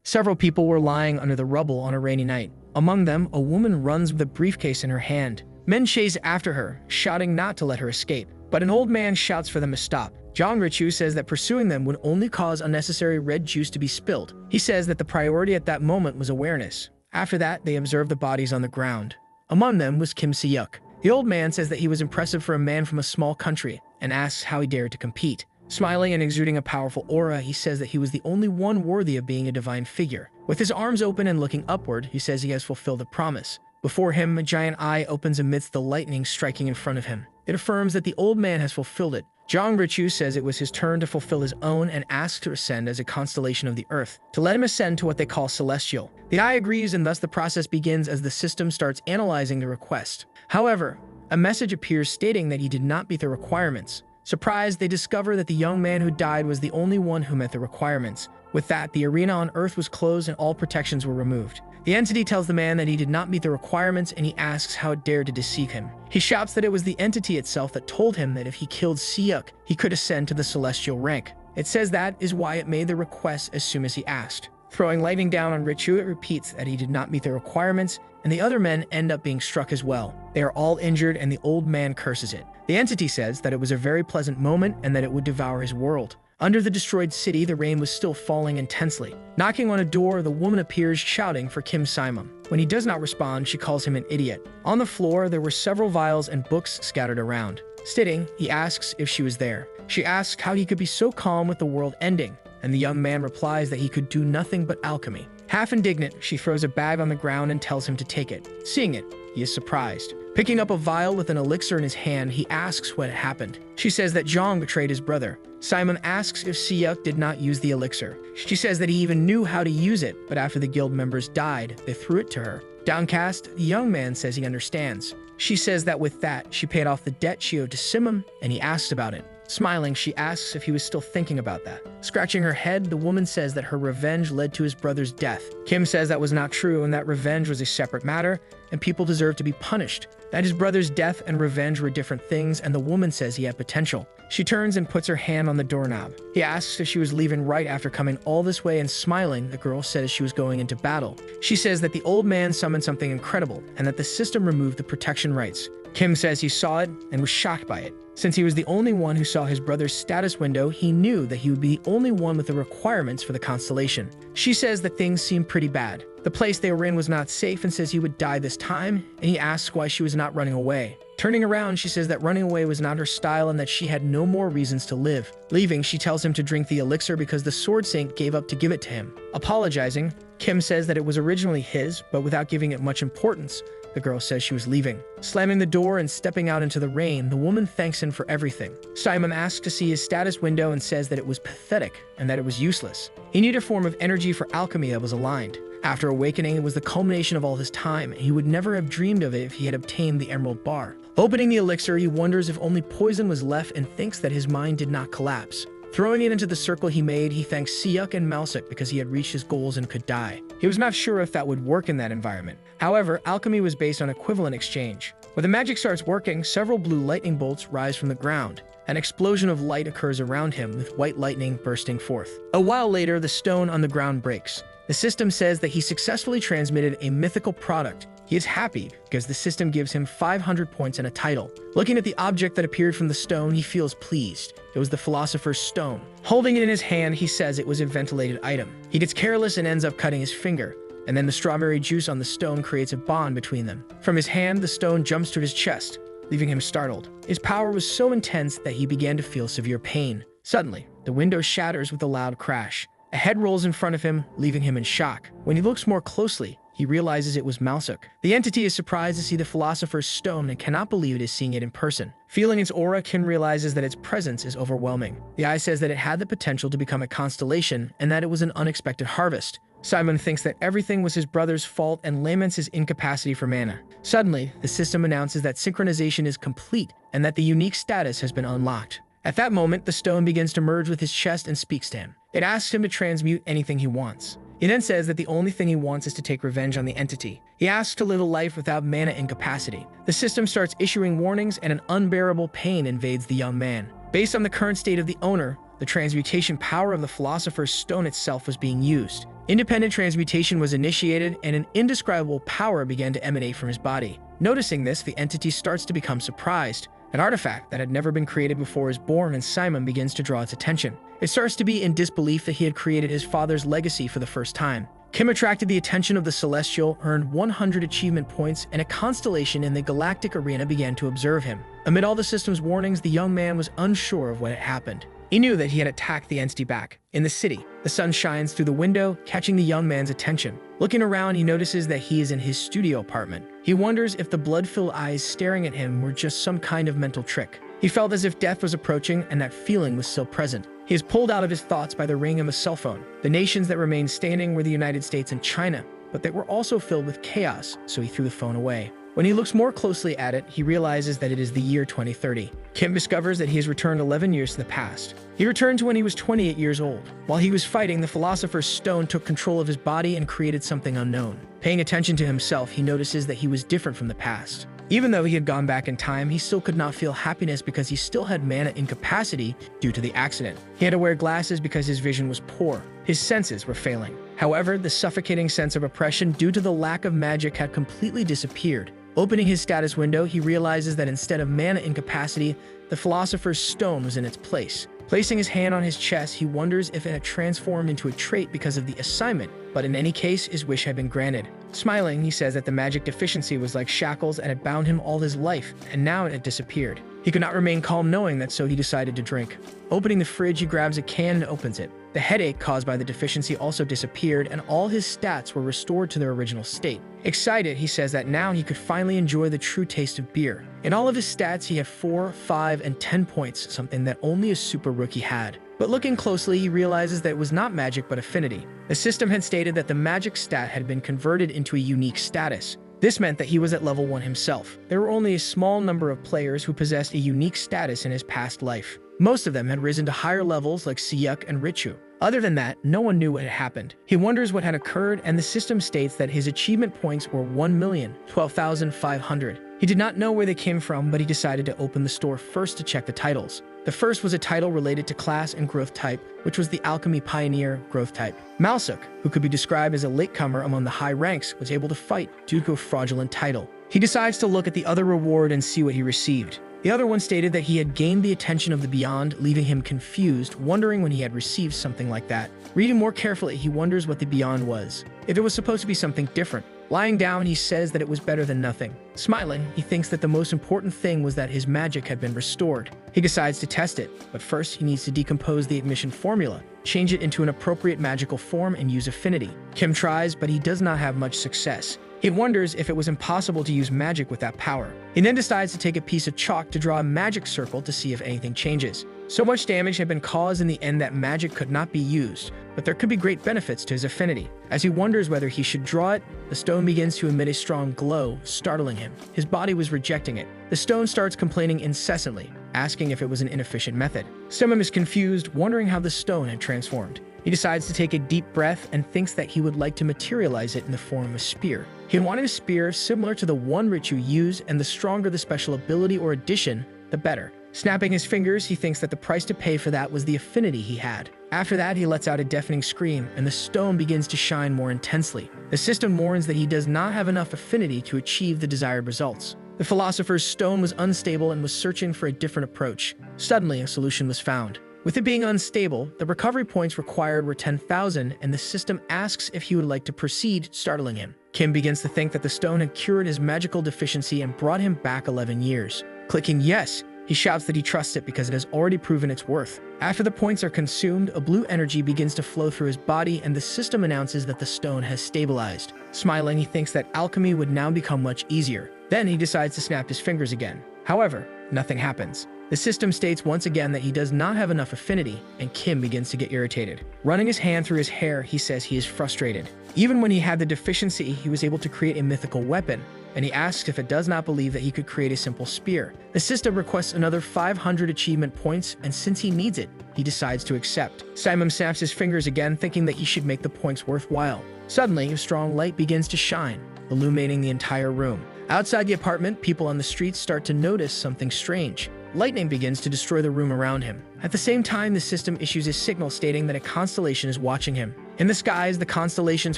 Several people were lying under the rubble on a rainy night. Among them, a woman runs with a briefcase in her hand. Men chase after her, shouting not to let her escape. But an old man shouts for them to stop. Jongrichu says that pursuing them would only cause unnecessary red juice to be spilled. He says that the priority at that moment was awareness. After that, they observed the bodies on the ground. Among them was Kim Si-yuk. The old man says that he was impressive for a man from a small country and asks how he dared to compete. Smiling and exuding a powerful aura, he says that he was the only one worthy of being a divine figure. With his arms open and looking upward, he says he has fulfilled the promise. Before him, a giant eye opens amidst the lightning striking in front of him. It affirms that the old man has fulfilled it. Jongrichu says it was his turn to fulfill his own and asks to ascend as a constellation of the earth, to let him ascend to what they call celestial. The eye agrees, and thus the process begins as the system starts analyzing the request. However, a message appears stating that he did not meet the requirements. Surprised, they discover that the young man who died was the only one who met the requirements. With that, the arena on Earth was closed and all protections were removed. The entity tells the man that he did not meet the requirements, and he asks how it dared to deceive him. He shouts that it was the entity itself that told him that if he killed Si-yuk, he could ascend to the celestial rank. It says that is why it made the request as soon as he asked. Throwing lightning down on Richu, it repeats that he did not meet the requirements, and the other men end up being struck as well. They are all injured, and the old man curses it. The entity says that it was a very pleasant moment and that it would devour his world. Under the destroyed city, the rain was still falling intensely. Knocking on a door, the woman appears shouting for Kim Si-yuk. When he does not respond, she calls him an idiot. On the floor, there were several vials and books scattered around. Sitting, he asks if she was there. She asks how he could be so calm with the world ending, and the young man replies that he could do nothing but alchemy. Half indignant, she throws a bag on the ground and tells him to take it. Seeing it, he is surprised. Picking up a vial with an elixir in his hand, he asks what happened. She says that Zhang betrayed his brother. Simon asks if Si-yuk did not use the elixir. She says that he even knew how to use it, but after the guild members died, they threw it to her. Downcast, the young man says he understands. She says that with that, she paid off the debt she owed to Simon, and he asks about it. Smiling, she asks if he was still thinking about that. Scratching her head, the woman says that her revenge led to his brother's death. Kim says that was not true and that revenge was a separate matter, and people deserve to be punished. That his brother's death and revenge were different things, and the woman says he had potential. She turns and puts her hand on the doorknob. He asks if she was leaving right after coming all this way, and smiling, the girl says she was going into battle. She says that the old man summoned something incredible, and that the system removed the protection rights. Kim says he saw it and was shocked by it. Since he was the only one who saw his brother's status window, he knew that he would be the only one with the requirements for the constellation. She says that things seemed pretty bad. The place they were in was not safe and says he would die this time, and he asks why she was not running away. Turning around, she says that running away was not her style and that she had no more reasons to live. Leaving, she tells him to drink the elixir because the sword saint gave up to give it to him. Apologizing, Kim says that it was originally his, but without giving it much importance, the girl says she was leaving. Slamming the door and stepping out into the rain, the woman thanks him for everything. Simon asks to see his status window and says that it was pathetic and that it was useless. He needed a form of energy for alchemy that was aligned. After awakening, it was the culmination of all his time, and he would never have dreamed of it if he had obtained the emerald bar. Opening the elixir, he wonders if only poison was left and thinks that his mind did not collapse. Throwing it into the circle he made, he thanks Si-yuk and Malsuk because he had reached his goals and could die. He was not sure if that would work in that environment. However, alchemy was based on equivalent exchange. When the magic starts working, several blue lightning bolts rise from the ground. An explosion of light occurs around him, with white lightning bursting forth. A while later, the stone on the ground breaks. The system says that he successfully transmitted a mythical product. He is happy because the system gives him 500 points and a title. Looking at the object that appeared from the stone, he feels pleased. It was the philosopher's stone. Holding it in his hand, he says it was a ventilated item. He gets careless and ends up cutting his finger, and then the strawberry juice on the stone creates a bond between them. From his hand, the stone jumps to his chest, leaving him startled. His power was so intense that he began to feel severe pain. Suddenly, the window shatters with a loud crash. A head rolls in front of him, leaving him in shock. When he looks more closely, he realizes it was Malsuk. The entity is surprised to see the philosopher's stone and cannot believe it is seeing it in person. Feeling its aura, Kim realizes that its presence is overwhelming. The eye says that it had the potential to become a constellation and that it was an unexpected harvest. Simon thinks that everything was his brother's fault and laments his incapacity for mana. Suddenly, the system announces that synchronization is complete and that the unique status has been unlocked. At that moment, the stone begins to merge with his chest and speaks to him. It asks him to transmute anything he wants. He then says that the only thing he wants is to take revenge on the entity. He asks to live a life without mana incapacity. The system starts issuing warnings and an unbearable pain invades the young man. Based on the current state of the owner, the transmutation power of the philosopher's stone itself was being used. Independent transmutation was initiated, and an indescribable power began to emanate from his body. Noticing this, the entity starts to become surprised. An artifact that had never been created before is born, and Simon begins to draw its attention. It starts to be in disbelief that he had created his father's legacy for the first time. Kim attracted the attention of the Celestial, earned 100 achievement points, and a constellation in the galactic arena began to observe him. Amid all the system's warnings, the young man was unsure of what had happened. He knew that he had attacked the entity back. In the city, the sun shines through the window, catching the young man's attention. Looking around, he notices that he is in his studio apartment. He wonders if the blood-filled eyes staring at him were just some kind of mental trick. He felt as if death was approaching, and that feeling was still present. He is pulled out of his thoughts by the ring of a cell phone. The nations that remained standing were the United States and China, but they were also filled with chaos, so he threw the phone away. When he looks more closely at it, he realizes that it is the year 2030. Kim discovers that he has returned 11 years to the past. He returned to when he was 28 years old. While he was fighting, the Philosopher's Stone took control of his body and created something unknown. Paying attention to himself, he notices that he was different from the past. Even though he had gone back in time, he still could not feel happiness because he still had mana incapacity due to the accident. He had to wear glasses because his vision was poor. His senses were failing. However, the suffocating sense of oppression due to the lack of magic had completely disappeared. Opening his status window, he realizes that instead of mana incapacity, the Philosopher's Stone was in its place. Placing his hand on his chest, he wonders if it had transformed into a trait because of the assignment, but in any case, his wish had been granted. Smiling, he says that the magic deficiency was like shackles and had bound him all his life, and now it had disappeared. He could not remain calm knowing that, so he decided to drink. Opening the fridge, he grabs a can and opens it. The headache caused by the deficiency also disappeared, and all his stats were restored to their original state. Excited, he says that now he could finally enjoy the true taste of beer. In all of his stats, he had 4, 5, and 10 points, something that only a super rookie had. But looking closely, he realizes that it was not magic but affinity. The system had stated that the magic stat had been converted into a unique status. This meant that he was at level 1 himself. There were only a small number of players who possessed a unique status in his past life. Most of them had risen to higher levels like Siyuk and Richu. Other than that, no one knew what had happened. He wonders what had occurred, and the system states that his achievement points were 1,012,500. He did not know where they came from, but he decided to open the store first to check the titles. The first was a title related to class and growth type, which was the Alchemy Pioneer growth type. Malsuk, who could be described as a latecomer among the high ranks, was able to fight due to a fraudulent title. He decides to look at the other reward and see what he received. The other one stated that he had gained the attention of the Beyond, leaving him confused, wondering when he had received something like that. Reading more carefully, he wonders what the Beyond was. If it was supposed to be something different. Lying down, he says that it was better than nothing. Smiling, he thinks that the most important thing was that his magic had been restored. He decides to test it, but first he needs to decompose the admission formula, change it into an appropriate magical form, and use affinity. Kim tries, but he does not have much success. He wonders if it was impossible to use magic with that power. He then decides to take a piece of chalk to draw a magic circle to see if anything changes. So much damage had been caused in the end that magic could not be used, but there could be great benefits to his affinity. As he wonders whether he should draw it, the stone begins to emit a strong glow, startling him. His body was rejecting it. The stone starts complaining incessantly, asking if it was an inefficient method. Simon is confused, wondering how the stone had transformed. He decides to take a deep breath and thinks that he would like to materialize it in the form of a spear. He wanted a spear similar to the one Richu used, and the stronger the special ability or addition, the better. Snapping his fingers, he thinks that the price to pay for that was the affinity he had. After that, he lets out a deafening scream, and the stone begins to shine more intensely. The system warns that he does not have enough affinity to achieve the desired results. The Philosopher's Stone was unstable and was searching for a different approach. Suddenly, a solution was found. With it being unstable, the recovery points required were 10,000, and the system asks if he would like to proceed, startling him. Kim begins to think that the stone had cured his magical deficiency and brought him back 11 years. Clicking yes, he shouts that he trusts it because it has already proven its worth. After the points are consumed, a blue energy begins to flow through his body, and the system announces that the stone has stabilized. Smiling, he thinks that alchemy would now become much easier. Then he decides to snap his fingers again. However, nothing happens. The system states once again that he does not have enough affinity, and Kim begins to get irritated. Running his hand through his hair, he says he is frustrated. Even when he had the deficiency, he was able to create a mythical weapon, and he asks if it does not believe that he could create a simple spear. The system requests another 500 achievement points, and since he needs it, he decides to accept. Simon snaps his fingers again, thinking that he should make the points worthwhile. Suddenly, a strong light begins to shine, illuminating the entire room. Outside the apartment, people on the streets start to notice something strange. Lightning begins to destroy the room around him. At the same time, the system issues a signal stating that a constellation is watching him. In the skies, the constellations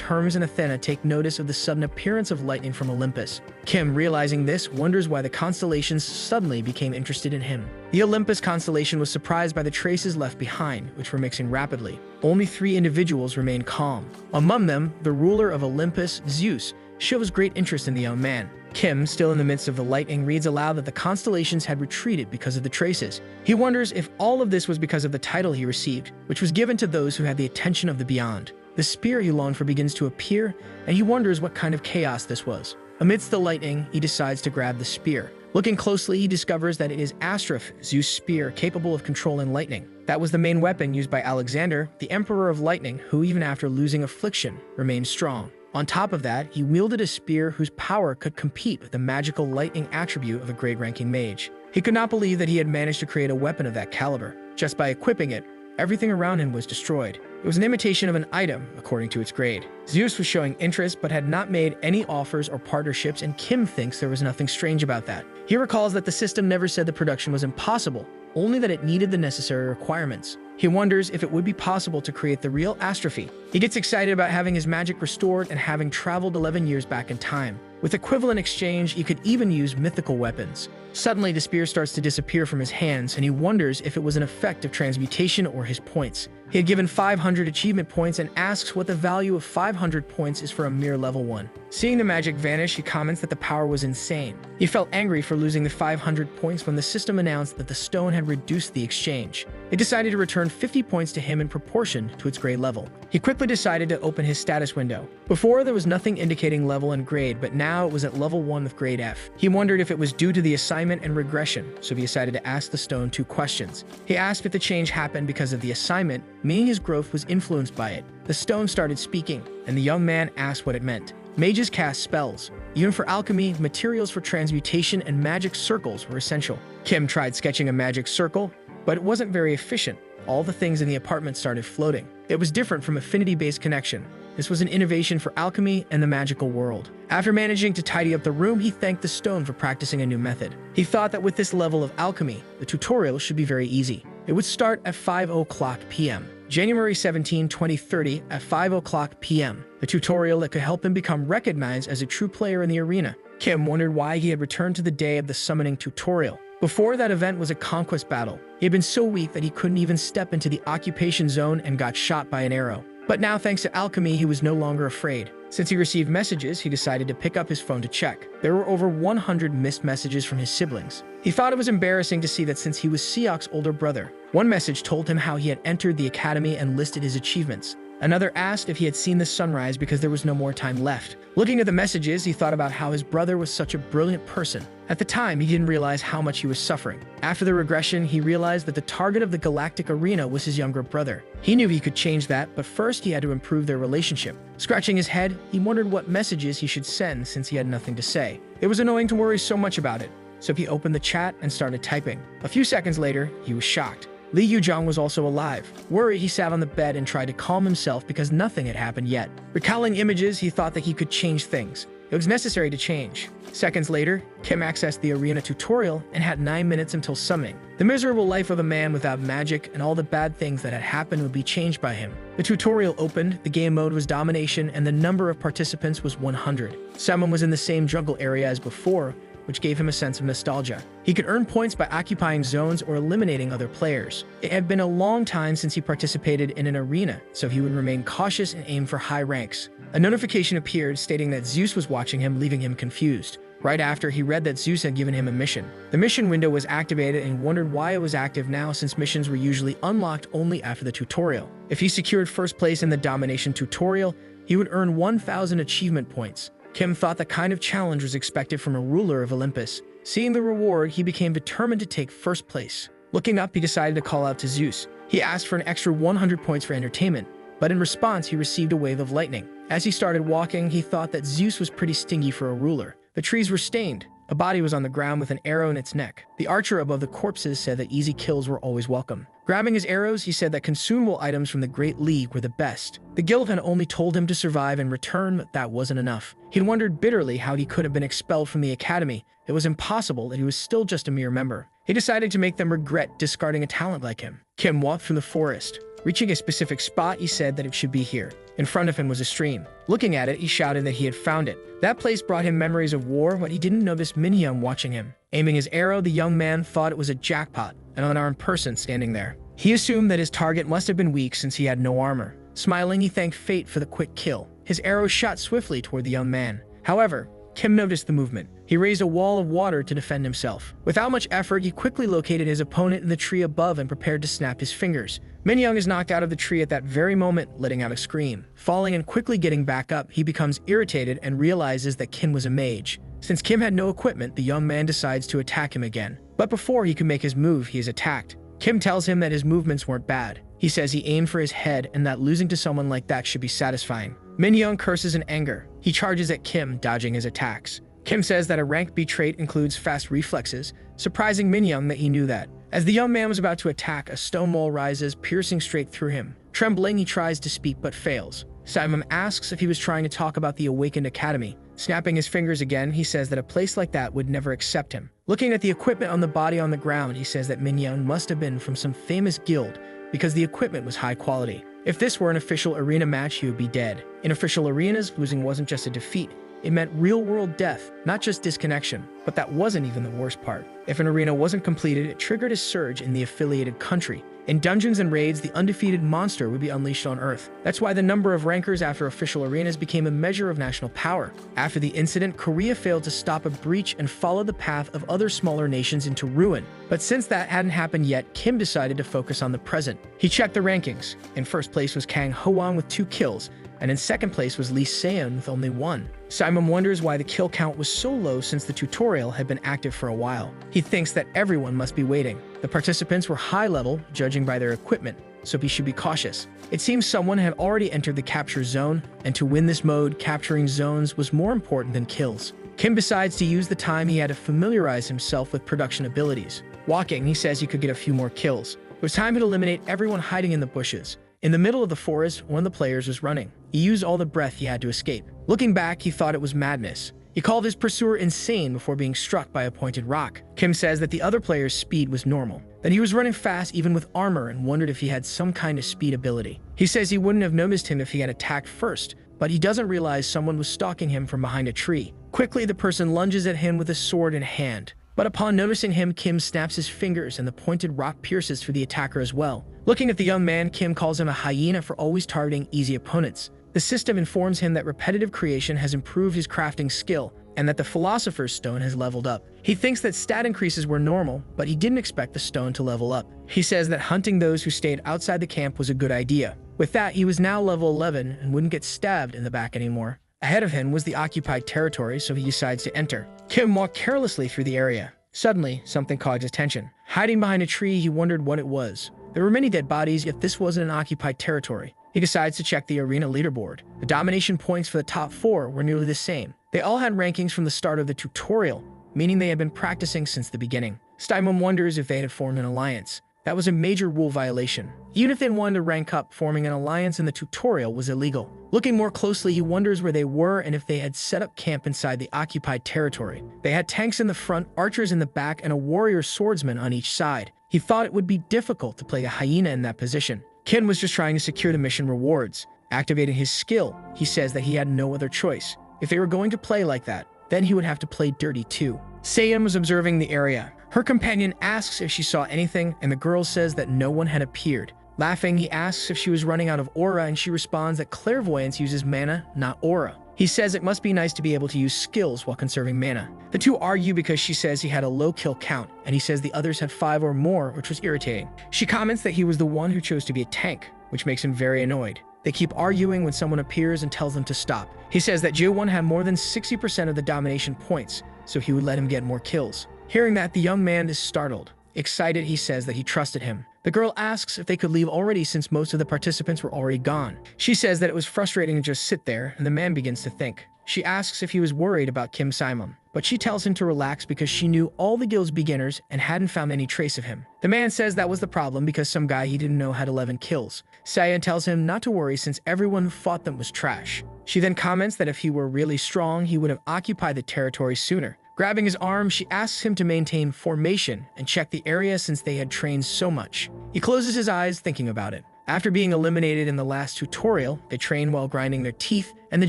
Hermes and Athena take notice of the sudden appearance of lightning from Olympus. Kim, realizing this, wonders why the constellations suddenly became interested in him. The Olympus constellation was surprised by the traces left behind, which were mixing rapidly. Only 3 individuals remained calm. Among them, the ruler of Olympus, Zeus, shows great interest in the young man. Kim, still in the midst of the lightning, reads aloud that the constellations had retreated because of the traces. He wonders if all of this was because of the title he received, which was given to those who had the attention of the beyond. The spear he longed for begins to appear, and he wonders what kind of chaos this was. Amidst the lightning, he decides to grab the spear. Looking closely, he discovers that it is Asura, Zeus' spear, capable of controlling lightning. That was the main weapon used by Alexander, the Emperor of Lightning, who even after losing affliction, remained strong. On top of that, he wielded a spear whose power could compete with the magical lightning attribute of a great-ranking mage. He could not believe that he had managed to create a weapon of that caliber. Just by equipping it, everything around him was destroyed. It was an imitation of an item, according to its grade. Zeus was showing interest but had not made any offers or partnerships, and Kim thinks there was nothing strange about that. He recalls that the system never said the production was impossible, only that it needed the necessary requirements. He wonders if it would be possible to create the real Asura. He gets excited about having his magic restored and having traveled 11 years back in time. With equivalent exchange, he could even use mythical weapons. Suddenly, the spear starts to disappear from his hands, and he wonders if it was an effect of transmutation or his points. He had given 500 achievement points and asks what the value of 500 points is for a mere level 1. Seeing the magic vanish, he comments that the power was insane. He felt angry for losing the 500 points when the system announced that the stone had reduced the exchange. It decided to return 50 points to him in proportion to its grade level. He quickly decided to open his status window. Before, there was nothing indicating level and grade, but now it was at level 1 with grade F. He wondered if it was due to the assignment and regression, so he decided to ask the stone 2 questions. He asked if the change happened because of the assignment, meaning his growth was influenced by it. The stone started speaking, and the young man asked what it meant. Mages cast spells. Even for alchemy, materials for transmutation and magic circles were essential. Kim tried sketching a magic circle, but it wasn't very efficient. All the things in the apartment started floating. It was different from affinity-based connection. This was an innovation for alchemy and the magical world. After managing to tidy up the room, he thanked the stone for practicing a new method. He thought that with this level of alchemy, the tutorial should be very easy. It would start at 5:00 p.m. January 17, 2030 at 5:00 p.m. The tutorial that could help him become recognized as a true player in the arena. Kim wondered why he had returned to the day of the summoning tutorial. Before that event was a conquest battle. He had been so weak that he couldn't even step into the occupation zone and got shot by an arrow. But now, thanks to alchemy, he was no longer afraid. Since he received messages, he decided to pick up his phone to check. There were over 100 missed messages from his siblings. He thought it was embarrassing to see that since he was Seok's older brother. One message told him how he had entered the academy and listed his achievements. Another asked if he had seen the sunrise because there was no more time left. Looking at the messages, he thought about how his brother was such a brilliant person. At the time, he didn't realize how much he was suffering. After the regression, he realized that the target of the galactic arena was his younger brother. He knew he could change that, but first he had to improve their relationship. Scratching his head, he wondered what messages he should send since he had nothing to say. It was annoying to worry so much about it, so he opened the chat and started typing. A few seconds later, he was shocked. Li Yuzhong was also alive. Worried, he sat on the bed and tried to calm himself because nothing had happened yet. Recalling images, he thought that he could change things. It was necessary to change. Seconds later, Kim accessed the arena tutorial and had 9 minutes until summoning. The miserable life of a man without magic and all the bad things that had happened would be changed by him. The tutorial opened, the game mode was domination, and the number of participants was 100. Someone was in the same jungle area as before, which gave him a sense of nostalgia. He could earn points by occupying zones or eliminating other players. It had been a long time since he participated in an arena, so he would remain cautious and aim for high ranks. A notification appeared stating that Zeus was watching him, leaving him confused. Right after, he read that Zeus had given him a mission. The mission window was activated and wondered why it was active now since missions were usually unlocked only after the tutorial. If he secured first place in the domination tutorial, he would earn 1,000 achievement points. Kim thought the kind of challenge was expected from a ruler of Olympus. Seeing the reward, he became determined to take first place. Looking up, he decided to call out to Zeus. He asked for an extra 100 points for entertainment, but in response, he received a wave of lightning. As he started walking, he thought that Zeus was pretty stingy for a ruler. The trees were stained. A body was on the ground with an arrow in its neck. The archer above the corpses said that easy kills were always welcome. Grabbing his arrows, he said that consumable items from the Great League were the best. The guild had only told him to survive and return, but that wasn't enough. He'd wondered bitterly how he could have been expelled from the academy. It was impossible that he was still just a mere member. He decided to make them regret discarding a talent like him. Kim walked through the forest. Reaching a specific spot, he said that it should be here. In front of him was a stream. Looking at it, he shouted that he had found it. That place brought him memories of war, but he didn't notice Minhyung watching him. Aiming his arrow, the young man thought it was a jackpot, an unarmed person standing there. He assumed that his target must have been weak since he had no armor. Smiling, he thanked fate for the quick kill. His arrow shot swiftly toward the young man. However, Kim noticed the movement. He raised a wall of water to defend himself. Without much effort, he quickly located his opponent in the tree above and prepared to snap his fingers. Minhyung is knocked out of the tree at that very moment, letting out a scream. Falling and quickly getting back up, he becomes irritated and realizes that Kim was a mage. Since Kim had no equipment, the young man decides to attack him again. But before he can make his move, he is attacked. Kim tells him that his movements weren't bad. He says he aimed for his head and that losing to someone like that should be satisfying. Minhyung curses in anger. He charges at Kim, dodging his attacks. Kim says that a rank B trait includes fast reflexes, surprising Minhyung that he knew that. As the young man was about to attack, a stone wall rises, piercing straight through him. Trembling, he tries to speak but fails. Simon asks if he was trying to talk about the Awakened Academy. Snapping his fingers again, he says that a place like that would never accept him. Looking at the equipment on the body on the ground, he says that Minhyung must have been from some famous guild because the equipment was high quality. If this were an official arena match, he would be dead. In official arenas, losing wasn't just a defeat. It meant real-world death, not just disconnection. But that wasn't even the worst part. If an arena wasn't completed, it triggered a surge in the affiliated country. In dungeons and raids, the undefeated monster would be unleashed on Earth. That's why the number of rankers after official arenas became a measure of national power. After the incident, Korea failed to stop a breach and followed the path of other smaller nations into ruin. But since that hadn't happened yet, Kim decided to focus on the present. He checked the rankings. In first place was Kang Hoang with 2 kills, and in second place was Lee Seon with only 1. Simon wonders why the kill count was so low since the tutorial had been active for a while. He thinks that everyone must be waiting. The participants were high level, judging by their equipment, so he should be cautious. It seems someone had already entered the capture zone, and to win this mode, capturing zones was more important than kills. Kim decides to use the time he had to familiarize himself with production abilities. Walking, he says he could get a few more kills. It was time to eliminate everyone hiding in the bushes. In the middle of the forest, one of the players was running. He used all the breath he had to escape. Looking back, he thought it was madness. He called his pursuer insane before being struck by a pointed rock. Kim says that the other player's speed was normal, that he was running fast even with armor, and wondered if he had some kind of speed ability. He says he wouldn't have noticed him if he had attacked first, but he doesn't realize someone was stalking him from behind a tree. Quickly, the person lunges at him with a sword in hand. But upon noticing him, Kim snaps his fingers and the pointed rock pierces through the attacker as well. Looking at the young man, Kim calls him a hyena for always targeting easy opponents. The system informs him that repetitive creation has improved his crafting skill, and that the Philosopher's Stone has leveled up. He thinks that stat increases were normal, but he didn't expect the stone to level up. He says that hunting those who stayed outside the camp was a good idea. With that, he was now level 11 and wouldn't get stabbed in the back anymore. Ahead of him was the occupied territory, so he decides to enter. Kim walked carelessly through the area. Suddenly, something caught his attention. Hiding behind a tree, he wondered what it was. There were many dead bodies, yet this wasn't an occupied territory. He decides to check the arena leaderboard. The domination points for the top 4 were nearly the same. They all had rankings from the start of the tutorial, meaning they had been practicing since the beginning. Steinman wonders if they had formed an alliance. That was a major rule violation. Even if they wanted to rank up, forming an alliance in the tutorial was illegal. Looking more closely, he wonders where they were and if they had set up camp inside the occupied territory. They had tanks in the front, archers in the back, and a warrior swordsman on each side. He thought it would be difficult to play a hyena in that position. Kin was just trying to secure the mission rewards. Activating his skill, he says that he had no other choice. If they were going to play like that, then he would have to play dirty too. Seiyun was observing the area. Her companion asks if she saw anything, and the girl says that no one had appeared. Laughing, he asks if she was running out of aura, and she responds that clairvoyance uses mana, not aura. He says it must be nice to be able to use skills while conserving mana. The two argue because she says he had a low kill count, and he says the others had 5 or more, which was irritating. She comments that he was the one who chose to be a tank, which makes him very annoyed. They keep arguing when someone appears and tells them to stop. He says that Jiwon had more than 60% of the domination points, so he would let him get more kills. Hearing that, the young man is startled. Excited, he says that he trusted him. The girl asks if they could leave already since most of the participants were already gone. She says that it was frustrating to just sit there, and the man begins to think. She asks if he was worried about Kim Simon, but she tells him to relax because she knew all the guild's beginners and hadn't found any trace of him. The man says that was the problem because some guy he didn't know had 11 kills. Seiyun tells him not to worry since everyone who fought them was trash. She then comments that if he were really strong, he would have occupied the territory sooner. Grabbing his arm, she asks him to maintain formation and check the area since they had trained so much. He closes his eyes thinking about it. After being eliminated in the last tutorial, they trained while grinding their teeth, and the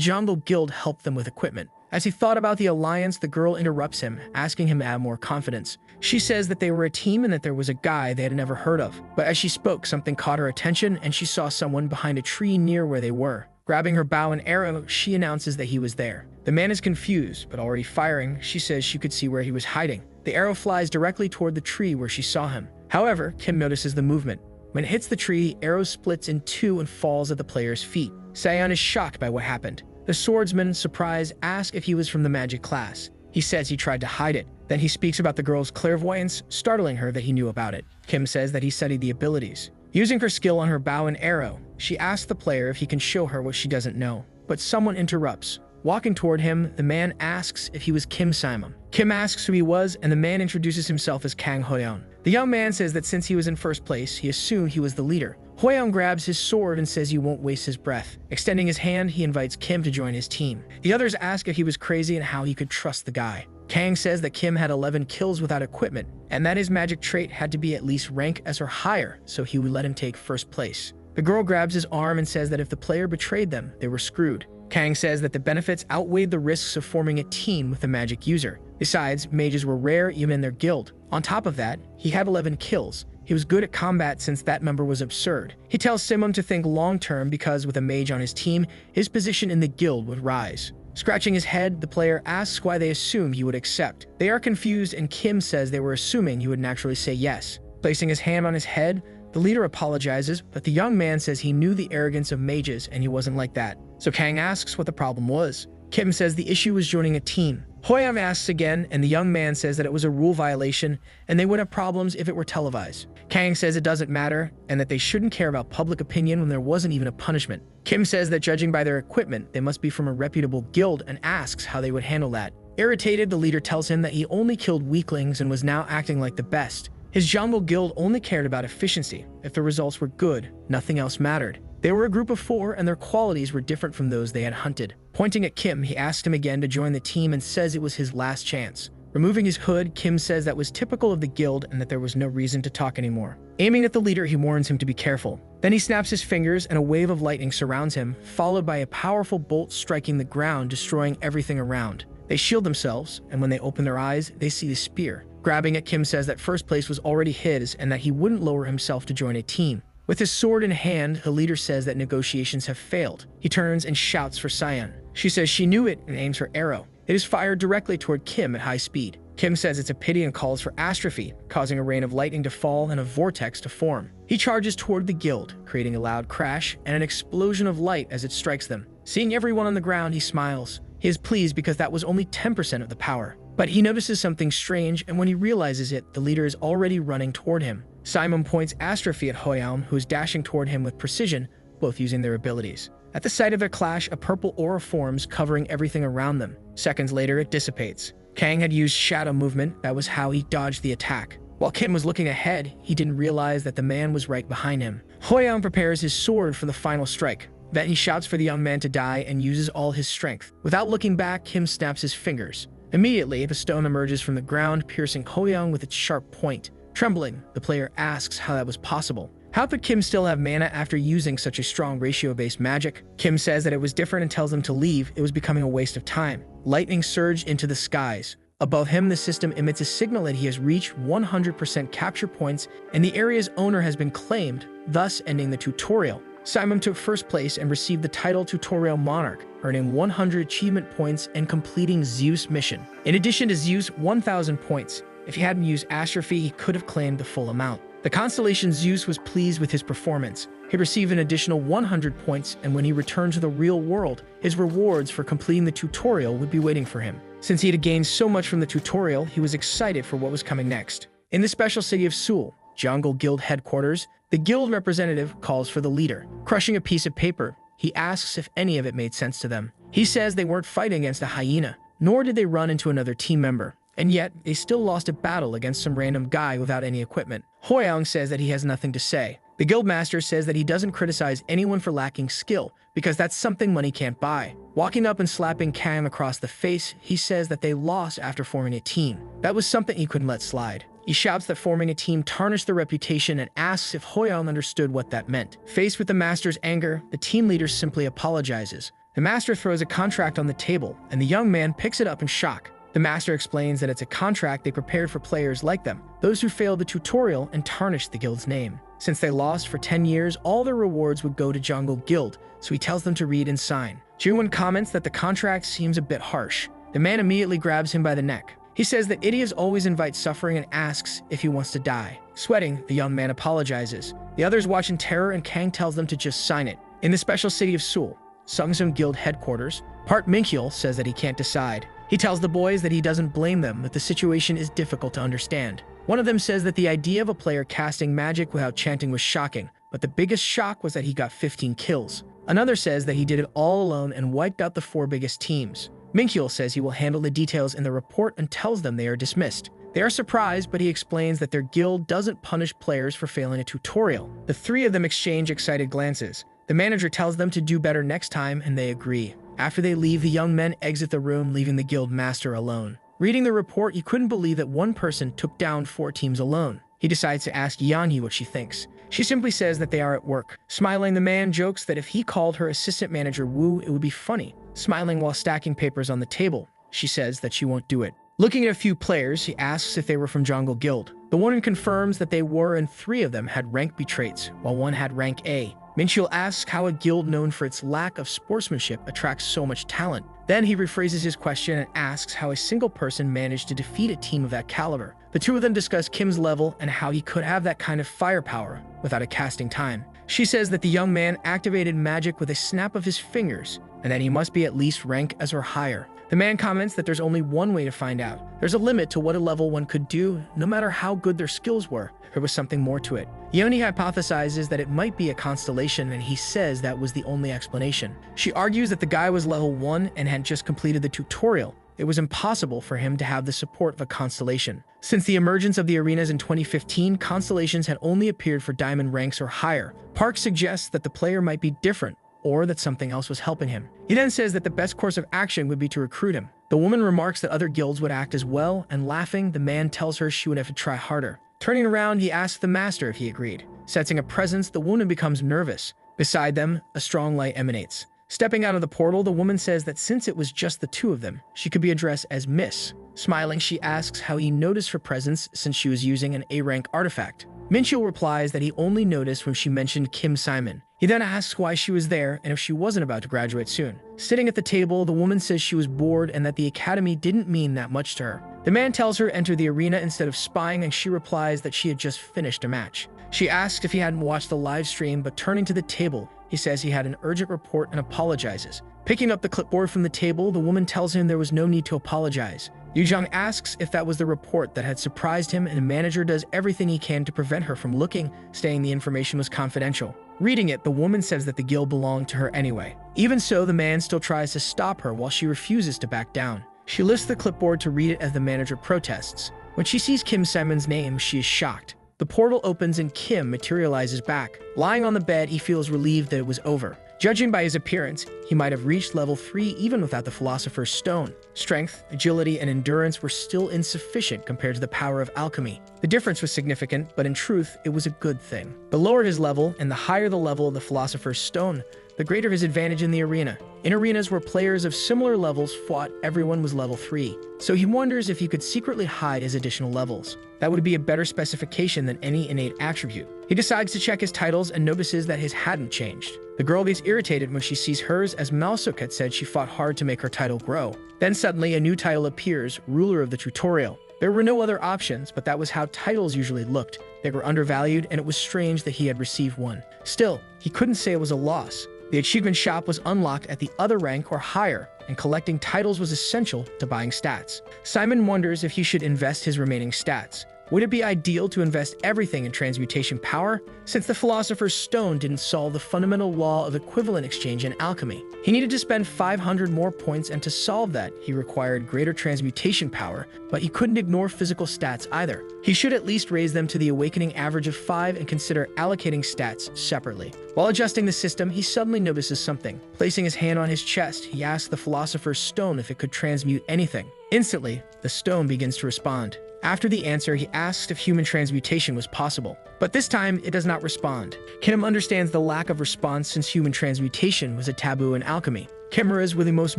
Jungle Guild helped them with equipment. As he thought about the alliance, the girl interrupts him, asking him to add more confidence. She says that they were a team and that there was a guy they had never heard of. But as she spoke, something caught her attention, and she saw someone behind a tree near where they were. Grabbing her bow and arrow, she announces that he was there. The man is confused, but already firing, she says she could see where he was hiding. The arrow flies directly toward the tree where she saw him. However, Kim notices the movement. When it hits the tree, the arrow splits in two and falls at the player's feet. Sion is shocked by what happened. The swordsman, surprised, asks if he was from the magic class. He says he tried to hide it. Then he speaks about the girl's clairvoyance, startling her that he knew about it. Kim says that he studied the abilities. Using her skill on her bow and arrow, she asks the player if he can show her what she doesn't know. But someone interrupts. Walking toward him, the man asks if he was Kim Simon. Kim asks who he was, and the man introduces himself as Kang Hoyeon. The young man says that since he was in first place, he assumed he was the leader. Hoyeon grabs his sword and says he won't waste his breath. Extending his hand, he invites Kim to join his team. The others ask if he was crazy and how he could trust the guy. Kang says that Kim had 11 kills without equipment, and that his magic trait had to be at least rank S or higher, so he would let him take first place. The girl grabs his arm and says that if the player betrayed them, they were screwed. Kang says that the benefits outweighed the risks of forming a team with a magic user. Besides, mages were rare even in their guild. On top of that, he had 11 kills. He was good at combat since that number was absurd. He tells Simon to think long-term because with a mage on his team, his position in the guild would rise. Scratching his head, the player asks why they assume he would accept. They are confused, and Kim says they were assuming he would naturally say yes. Placing his hand on his head, the leader apologizes, but the young man says he knew the arrogance of mages and he wasn't like that. So Kang asks what the problem was. Kim says the issue was joining a team. Hoyeon asks again, and the young man says that it was a rule violation and they would have problems if it were televised. Kang says it doesn't matter and that they shouldn't care about public opinion when there wasn't even a punishment. Kim says that judging by their equipment, they must be from a reputable guild and asks how they would handle that. Irritated, the leader tells him that he only killed weaklings and was now acting like the best. His jungle guild only cared about efficiency. If the results were good, nothing else mattered. They were a group of 4 and their qualities were different from those they had hunted. Pointing at Kim, he asked him again to join the team and says it was his last chance. Removing his hood, Kim says that was typical of the guild and that there was no reason to talk anymore. Aiming at the leader, he warns him to be careful. Then he snaps his fingers and a wave of lightning surrounds him, followed by a powerful bolt striking the ground, destroying everything around. They shield themselves, and when they open their eyes, they see the spear. Grabbing it, Kim says that first place was already his and that he wouldn't lower himself to join a team. With his sword in hand, the leader says that negotiations have failed. He turns and shouts for Sion. She says she knew it and aims her arrow. It is fired directly toward Kim at high speed. Kim says it's a pity and calls for astrophy, causing a rain of lightning to fall and a vortex to form. He charges toward the guild, creating a loud crash and an explosion of light as it strikes them. Seeing everyone on the ground, he smiles. He is pleased because that was only 10% of the power. But he notices something strange, and when he realizes it, the leader is already running toward him. Simon points astrophy at Hoyeon, who is dashing toward him with precision, both using their abilities. At the sight of their clash, a purple aura forms, covering everything around them. Seconds later, it dissipates. Kang had used shadow movement. That was how he dodged the attack. While Kim was looking ahead, he didn't realize that the man was right behind him. Hoyeon prepares his sword for the final strike. Then he shouts for the young man to die and uses all his strength. Without looking back, Kim snaps his fingers. Immediately, a stone emerges from the ground, piercing Hoyeon with its sharp point. Trembling, the player asks how that was possible. How could Kim still have mana after using such a strong ratio-based magic? Kim says that it was different and tells them to leave. It was becoming a waste of time. Lightning surged into the skies. Above him, the system emits a signal that he has reached 100% capture points and the area's owner has been claimed, thus ending the tutorial. Simon took first place and received the title Tutorial Monarch, earning 100 achievement points and completing Zeus' mission. In addition to Zeus' 1,000 points, if he hadn't used astrophy, he could have claimed the full amount. The constellation Zeus was pleased with his performance. He received an additional 100 points, and when he returned to the real world, his rewards for completing the tutorial would be waiting for him. Since he had gained so much from the tutorial, he was excited for what was coming next. In the special city of Seoul, Jungle Guild headquarters, the guild representative calls for the leader. Crushing a piece of paper, he asks if any of it made sense to them. He says they weren't fighting against a hyena, nor did they run into another team member. And yet, they still lost a battle against some random guy without any equipment. Hoyeon says that he has nothing to say. The guildmaster says that he doesn't criticize anyone for lacking skill, because that's something money can't buy. Walking up and slapping Kang across the face, he says that they lost after forming a team. That was something he couldn't let slide. He shouts that forming a team tarnished their reputation and asks if Hoyoung understood what that meant. Faced with the master's anger, the team leader simply apologizes. The master throws a contract on the table, and the young man picks it up in shock. The master explains that it's a contract they prepared for players like them, those who failed the tutorial and tarnished the guild's name. Since they lost for 10 years, all their rewards would go to Jungle Guild, so he tells them to read and sign. Jiwon comments that the contract seems a bit harsh. The man immediately grabs him by the neck. He says that idiots always invite suffering and asks if he wants to die. Sweating, the young man apologizes. The others watch in terror and Kang tells them to just sign it. In the special city of Seoul, Sungsung Guild headquarters, Park Minkyul says that he can't decide. He tells the boys that he doesn't blame them, that the situation is difficult to understand. One of them says that the idea of a player casting magic without chanting was shocking, but the biggest shock was that he got 15 kills. Another says that he did it all alone and wiped out the 4 biggest teams. Minkyul says he will handle the details in the report and tells them they are dismissed. They are surprised, but he explains that their guild doesn't punish players for failing a tutorial. The 3 of them exchange excited glances. The manager tells them to do better next time, and they agree. After they leave, the young men exit the room, leaving the guild master alone. Reading the report, he couldn't believe that one person took down 4 teams alone. He decides to ask Yeonhee what she thinks. She simply says that they are at work. Smiling, the man jokes that if he called her assistant manager Woo, it would be funny. Smiling while stacking papers on the table, she says that she won't do it. Looking at a few players, he asks if they were from Jungle Guild. The woman confirms that they were, and 3 of them had rank B traits, while 1 had rank A. Minkyul asks how a guild known for its lack of sportsmanship attracts so much talent. Then he rephrases his question and asks how a single person managed to defeat a team of that caliber. The 2 of them discuss Kim's level and how he could have that kind of firepower without a casting time. She says that the young man activated magic with a snap of his fingers, and that he must be at least rank as or higher. The man comments that there's only one way to find out. There's a limit to what a level 1 could do, no matter how good their skills were. There was something more to it. Yeonhee hypothesizes that it might be a constellation, and he says that was the only explanation. She argues that the guy was level 1 and had just completed the tutorial. It was impossible for him to have the support of a constellation. Since the emergence of the arenas in 2015, constellations had only appeared for diamond ranks or higher. Park suggests that the player might be different, or that something else was helping him. He then says that the best course of action would be to recruit him. The woman remarks that other guilds would act as well, and laughing, the man tells her she would have to try harder. Turning around, he asks the master if he agreed. Sensing a presence, the woman becomes nervous. Beside them, a strong light emanates. Stepping out of the portal, the woman says that since it was just the 2 of them, she could be addressed as Miss. Smiling, she asks how he noticed her presence since she was using an A-rank artifact. Minkyul replies that he only noticed when she mentioned Kim Simon. He then asks why she was there and if she wasn't about to graduate soon. Sitting at the table, the woman says she was bored and that the academy didn't mean that much to her. The man tells her to enter the arena instead of spying, and she replies that she had just finished a match. She asks if he hadn't watched the live stream, but turning to the table, he says he had an urgent report and apologizes. Picking up the clipboard from the table, the woman tells him there was no need to apologize. Yoo-jung asks if that was the report that had surprised him, and the manager does everything he can to prevent her from looking, stating the information was confidential. Reading it, the woman says that the guild belonged to her anyway. Even so, the man still tries to stop her while she refuses to back down. She lifts the clipboard to read it as the manager protests. When she sees Kim Simon's name, she is shocked. The portal opens and Kim materializes back. Lying on the bed, he feels relieved that it was over. Judging by his appearance, he might have reached level 3 even without the Philosopher's Stone. Strength, agility, and endurance were still insufficient compared to the power of alchemy. The difference was significant, but in truth, it was a good thing. The lower his level, and the higher the level of the Philosopher's Stone, the greater his advantage in the arena. In arenas where players of similar levels fought, everyone was level 3. So he wonders if he could secretly hide his additional levels. That would be a better specification than any innate attribute. He decides to check his titles and notices that his hadn't changed. The girl gets irritated when she sees hers, as Malsuk had said she fought hard to make her title grow. Then suddenly a new title appears, Ruler of the Tutorial. There were no other options, but that was how titles usually looked. They were undervalued, and it was strange that he had received one. Still, he couldn't say it was a loss. The achievement shop was unlocked at the other rank or higher, and collecting titles was essential to buying stats. Simon wonders if he should invest his remaining stats. Would it be ideal to invest everything in transmutation power, since the Philosopher's Stone didn't solve the fundamental law of equivalent exchange in alchemy? He needed to spend 500 more points, and to solve that, he required greater transmutation power, but he couldn't ignore physical stats either. He should at least raise them to the awakening average of 5 and consider allocating stats separately. While adjusting the system, he suddenly notices something. Placing his hand on his chest, he asks the Philosopher's Stone if it could transmute anything. Instantly, the stone begins to respond. After the answer, he asks if human transmutation was possible, but this time it does not respond. Kim understands the lack of response since human transmutation was a taboo in alchemy. Chimeras were the most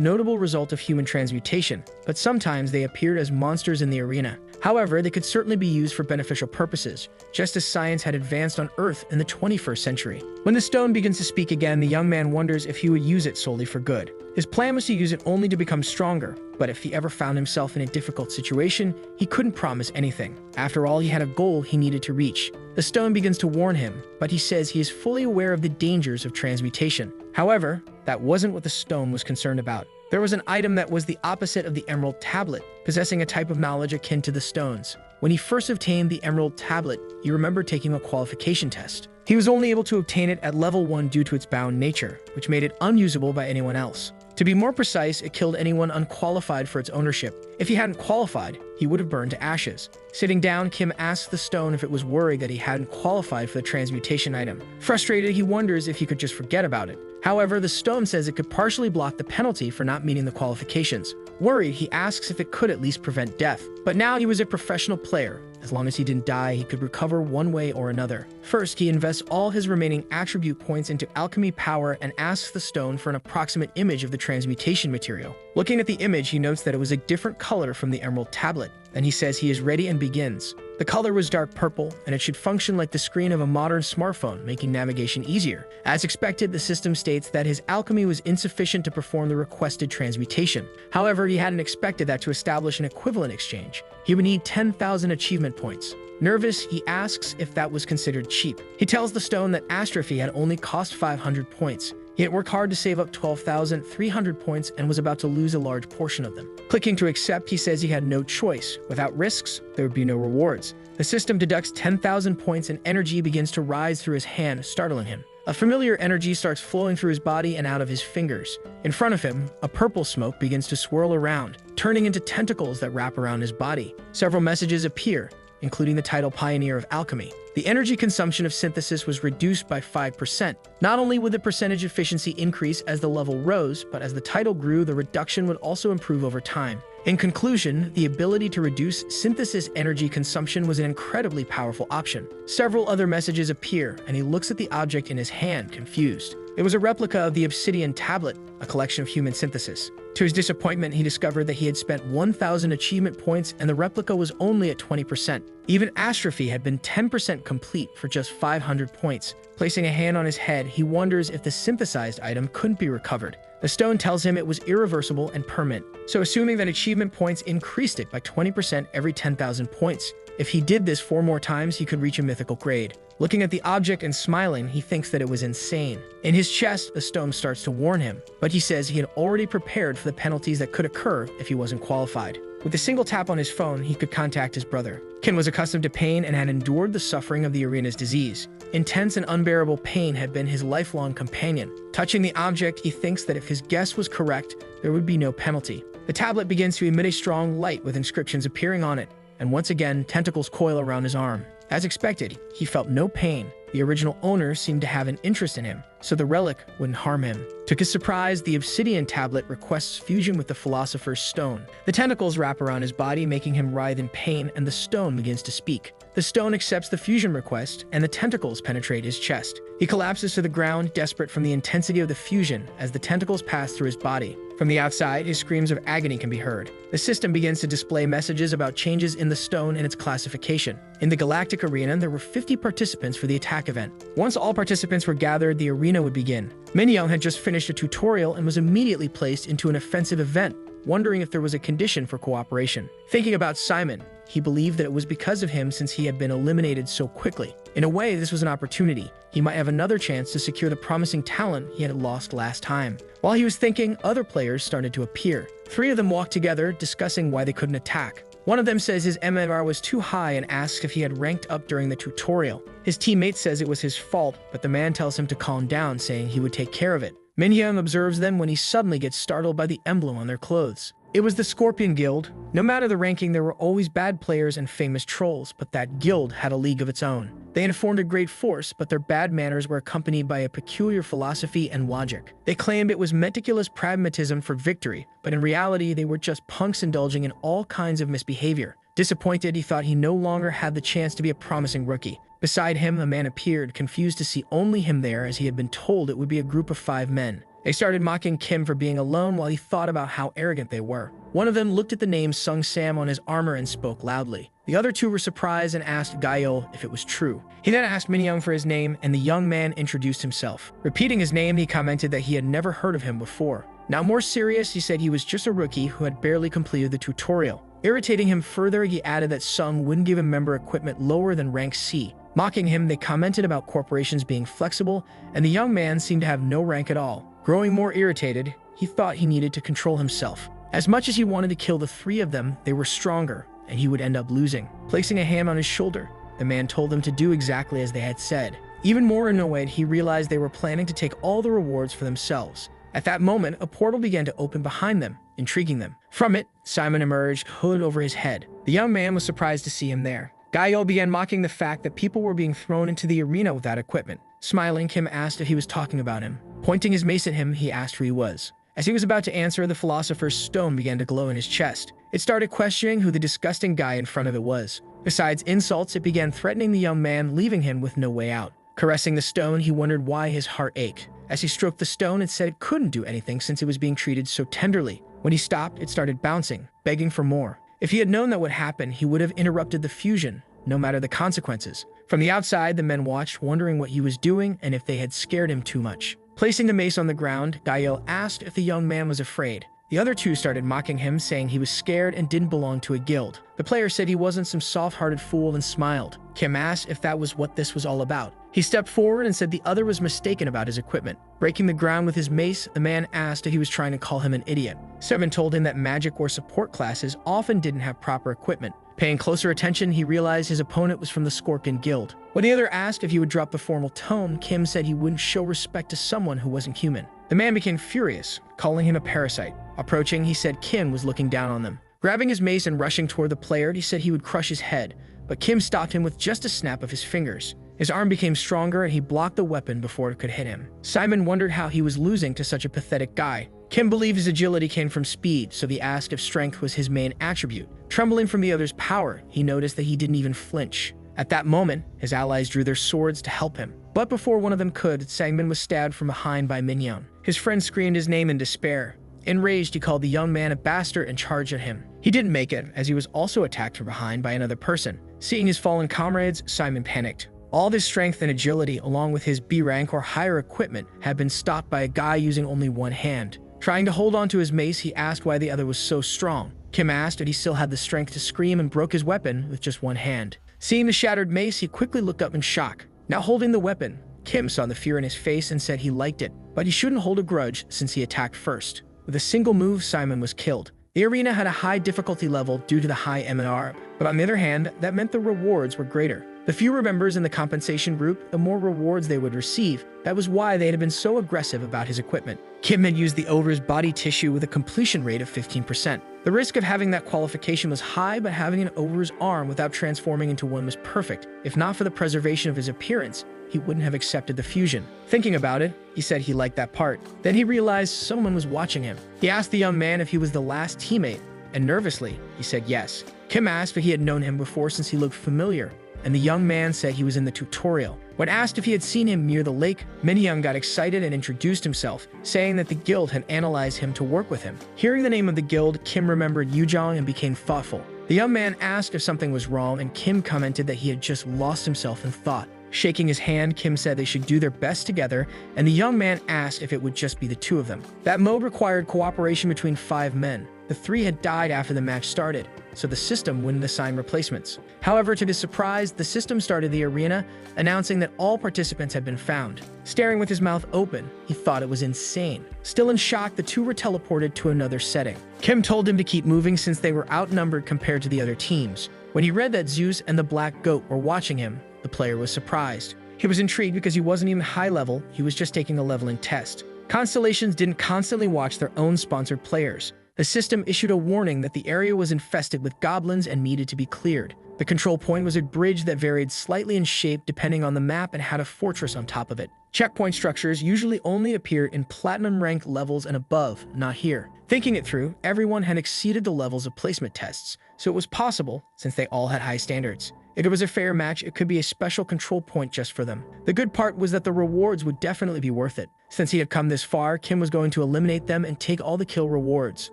notable result of human transmutation, but sometimes they appeared as monsters in the arena. However, they could certainly be used for beneficial purposes, just as science had advanced on Earth in the 21st century. When the stone begins to speak again, the young man wonders if he would use it solely for good. His plan was to use it only to become stronger, but if he ever found himself in a difficult situation, he couldn't promise anything. After all, he had a goal he needed to reach. The stone begins to warn him, but he says he is fully aware of the dangers of transmutation. However, that wasn't what the stone was concerned about. There was an item that was the opposite of the emerald tablet, possessing a type of knowledge akin to the stones. When he first obtained the emerald tablet, he remembered taking a qualification test. He was only able to obtain it at level 1 due to its bound nature, which made it unusable by anyone else. To be more precise, it killed anyone unqualified for its ownership. If he hadn't qualified, he would have burned to ashes. Sitting down, Kim asks the stone if it was worried that he hadn't qualified for the transmutation item. Frustrated, he wonders if he could just forget about it. However, the stone says it could partially block the penalty for not meeting the qualifications. Worried, he asks if it could at least prevent death. But now he was a professional player. As long as he didn't die, he could recover one way or another. First, he invests all his remaining attribute points into alchemy power and asks the stone for an approximate image of the transmutation material. Looking at the image, he notes that it was a different color from the emerald tablet. Then he says he is ready and begins. The color was dark purple, and it should function like the screen of a modern smartphone, making navigation easier. As expected, the system states that his alchemy was insufficient to perform the requested transmutation. However, he hadn't expected that to establish an equivalent exchange. He would need 10,000 achievement points. Nervous, he asks if that was considered cheap. He tells the stone that astrophy had only cost 500 points. He had worked hard to save up 12,300 points and was about to lose a large portion of them. Clicking to accept, he says he had no choice. Without risks, there would be no rewards. The system deducts 10,000 points and energy begins to rise through his hand, startling him. A familiar energy starts flowing through his body and out of his fingers. In front of him, a purple smoke begins to swirl around, turning into tentacles that wrap around his body. Several messages appear, including the title Pioneer of Alchemy. The energy consumption of synthesis was reduced by 5%. Not only would the percentage efficiency increase as the level rose, but as the title grew, the reduction would also improve over time. In conclusion, the ability to reduce synthesis energy consumption was an incredibly powerful option. Several other messages appear, and he looks at the object in his hand, confused. It was a replica of the obsidian tablet, a collection of human synthesis. To his disappointment, he discovered that he had spent 1,000 achievement points and the replica was only at 20%. Even astrophy had been 10% complete for just 500 points. Placing a hand on his head, he wonders if the synthesized item couldn't be recovered. The stone tells him it was irreversible and permanent, so assuming that achievement points increased it by 20% every 10,000 points. If he did this 4 more times, he could reach a mythical grade. Looking at the object and smiling, he thinks that it was insane. In his chest, the stone starts to warn him, but he says he had already prepared for the penalties that could occur if he wasn't qualified. With a single tap on his phone, he could contact his brother. Ken was accustomed to pain and had endured the suffering of the arena's disease. Intense and unbearable pain had been his lifelong companion. Touching the object, he thinks that if his guess was correct, there would be no penalty. The tablet begins to emit a strong light with inscriptions appearing on it, and once again, tentacles coil around his arm. As expected, he felt no pain. The original owner seemed to have an interest in him, so the relic wouldn't harm him. To his surprise, the obsidian tablet requests fusion with the philosopher's stone. The tentacles wrap around his body, making him writhe in pain, and the stone begins to speak. The stone accepts the fusion request, and the tentacles penetrate his chest. He collapses to the ground, desperate from the intensity of the fusion, as the tentacles pass through his body. From the outside, his screams of agony can be heard. The system begins to display messages about changes in the stone and its classification. In the galactic arena, there were 50 participants for the attack event. Once all participants were gathered, the arena would begin. Minyoung had just finished a tutorial and was immediately placed into an offensive event, wondering if there was a condition for cooperation. Thinking about Simon, he believed that it was because of him since he had been eliminated so quickly. In a way, this was an opportunity. He might have another chance to secure the promising talent he had lost last time. While he was thinking, other players started to appear. 3 of them walked together, discussing why they couldn't attack. One of them says his MMR was too high and asks if he had ranked up during the tutorial. His teammate says it was his fault, but the man tells him to calm down, saying he would take care of it. Minhyun observes them when he suddenly gets startled by the emblem on their clothes. It was the Scorpion Guild. No matter the ranking, there were always bad players and famous trolls, but that guild had a league of its own. They had formed a great force, but their bad manners were accompanied by a peculiar philosophy and logic. They claimed it was meticulous pragmatism for victory, but in reality, they were just punks indulging in all kinds of misbehavior. Disappointed, he thought he no longer had the chance to be a promising rookie. Beside him, a man appeared, confused to see only him there as he had been told it would be a group of 5 men. They started mocking Kim for being alone while he thought about how arrogant they were. One of them looked at the name Sung Sam on his armor and spoke loudly. The other 2 were surprised and asked Yahello if it was true. He then asked Minyoung for his name, and the young man introduced himself. Repeating his name, he commented that he had never heard of him before. Now more serious, he said he was just a rookie who had barely completed the tutorial. Irritating him further, he added that Sung wouldn't give a member equipment lower than rank C. Mocking him, they commented about corporations being flexible, and the young man seemed to have no rank at all. Growing more irritated, he thought he needed to control himself. As much as he wanted to kill the 3 of them, they were stronger, and he would end up losing. Placing a hand on his shoulder, the man told them to do exactly as they had said. Even more annoyed, he realized they were planning to take all the rewards for themselves. At that moment, a portal began to open behind them, intriguing them. From it, Simon emerged, hood over his head. The young man was surprised to see him there. Yahello began mocking the fact that people were being thrown into the arena without equipment. Smiling, Kim asked if he was talking about him. Pointing his mace at him, he asked who he was. As he was about to answer, the philosopher's stone began to glow in his chest. It started questioning who the disgusting guy in front of it was. Besides insults, it began threatening the young man, leaving him with no way out. Caressing the stone, he wondered why his heart ached. As he stroked the stone, it said it couldn't do anything since it was being treated so tenderly. When he stopped, it started bouncing, begging for more. If he had known that would happen, he would have interrupted the fusion, no matter the consequences. From the outside, the men watched, wondering what he was doing and if they had scared him too much. Placing the mace on the ground, Yahello asked if the young man was afraid. The other 2 started mocking him, saying he was scared and didn't belong to a guild. The player said he wasn't some soft-hearted fool and smiled. Kim asked if that was what this was all about. He stepped forward and said the other was mistaken about his equipment. Breaking the ground with his mace, the man asked if he was trying to call him an idiot. Seven told him that magic or support classes often didn't have proper equipment. Paying closer attention, he realized his opponent was from the Scorpion Guild. When the other asked if he would drop the formal tone, Kim said he wouldn't show respect to someone who wasn't human. The man became furious, calling him a parasite. Approaching, he said Kim was looking down on them. Grabbing his mace and rushing toward the player, he said he would crush his head, but Kim stopped him with just a snap of his fingers. His arm became stronger and he blocked the weapon before it could hit him. Simon wondered how he was losing to such a pathetic guy. Kim believed his agility came from speed, so he asked if strength was his main attribute. Trembling from the other's power, he noticed that he didn't even flinch. At that moment, his allies drew their swords to help him. But before one of them could, Sangmin was stabbed from behind by Minyoung. His friend screamed his name in despair. Enraged, he called the young man a bastard and charged at him. He didn't make it, as he was also attacked from behind by another person. Seeing his fallen comrades, Simon panicked. All this strength and agility, along with his B rank or higher equipment, had been stopped by a guy using only one hand. Trying to hold on to his mace, he asked why the other was so strong. Kim asked if he still had the strength to scream and broke his weapon with just one hand. Seeing the shattered mace, he quickly looked up in shock. Now holding the weapon, Kim saw the fear in his face and said he liked it, but he shouldn't hold a grudge since he attacked first. With a single move, Simon was killed. The arena had a high difficulty level due to the high MNR, but on the other hand, that meant the rewards were greater. The fewer members in the compensation group, the more rewards they would receive. That was why they had been so aggressive about his equipment. Kim had used the ogre's body tissue with a completion rate of 15%. The risk of having that qualification was high, but having an ogre's arm without transforming into one was perfect. If not for the preservation of his appearance, he wouldn't have accepted the fusion. Thinking about it, he said he liked that part. Then he realized someone was watching him. He asked the young man if he was the last teammate, and nervously, he said yes. Kim asked if he had known him before since he looked familiar, and the young man said he was in the tutorial. When asked if he had seen him near the lake, Minyoung got excited and introduced himself, saying that the guild had analyzed him to work with him. Hearing the name of the guild, Kim remembered Yujong and became thoughtful. The young man asked if something was wrong, and Kim commented that he had just lost himself in thought. Shaking his hand, Kim said they should do their best together, and the young man asked if it would just be the 2 of them. That mode required cooperation between 5 men. The 3 had died after the match started, so the system wouldn't assign replacements. However, to his surprise, the system started the arena, announcing that all participants had been found. Staring with his mouth open, he thought it was insane. Still in shock, the 2 were teleported to another setting. Kim told him to keep moving since they were outnumbered compared to the other teams. When he read that Zeus and the Black Goat were watching him, the player was surprised. He was intrigued because he wasn't even high level, he was just taking a leveling test. Constellations didn't constantly watch their own sponsored players. The system issued a warning that the area was infested with goblins and needed to be cleared. The control point was a bridge that varied slightly in shape depending on the map and had a fortress on top of it. Checkpoint structures usually only appear in platinum rank levels and above, not here. Thinking it through, everyone had exceeded the levels of placement tests, so it was possible, since they all had high standards. If it was a fair match, it could be a special control point just for them. The good part was that the rewards would definitely be worth it. Since he had come this far, Kim was going to eliminate them and take all the kill rewards.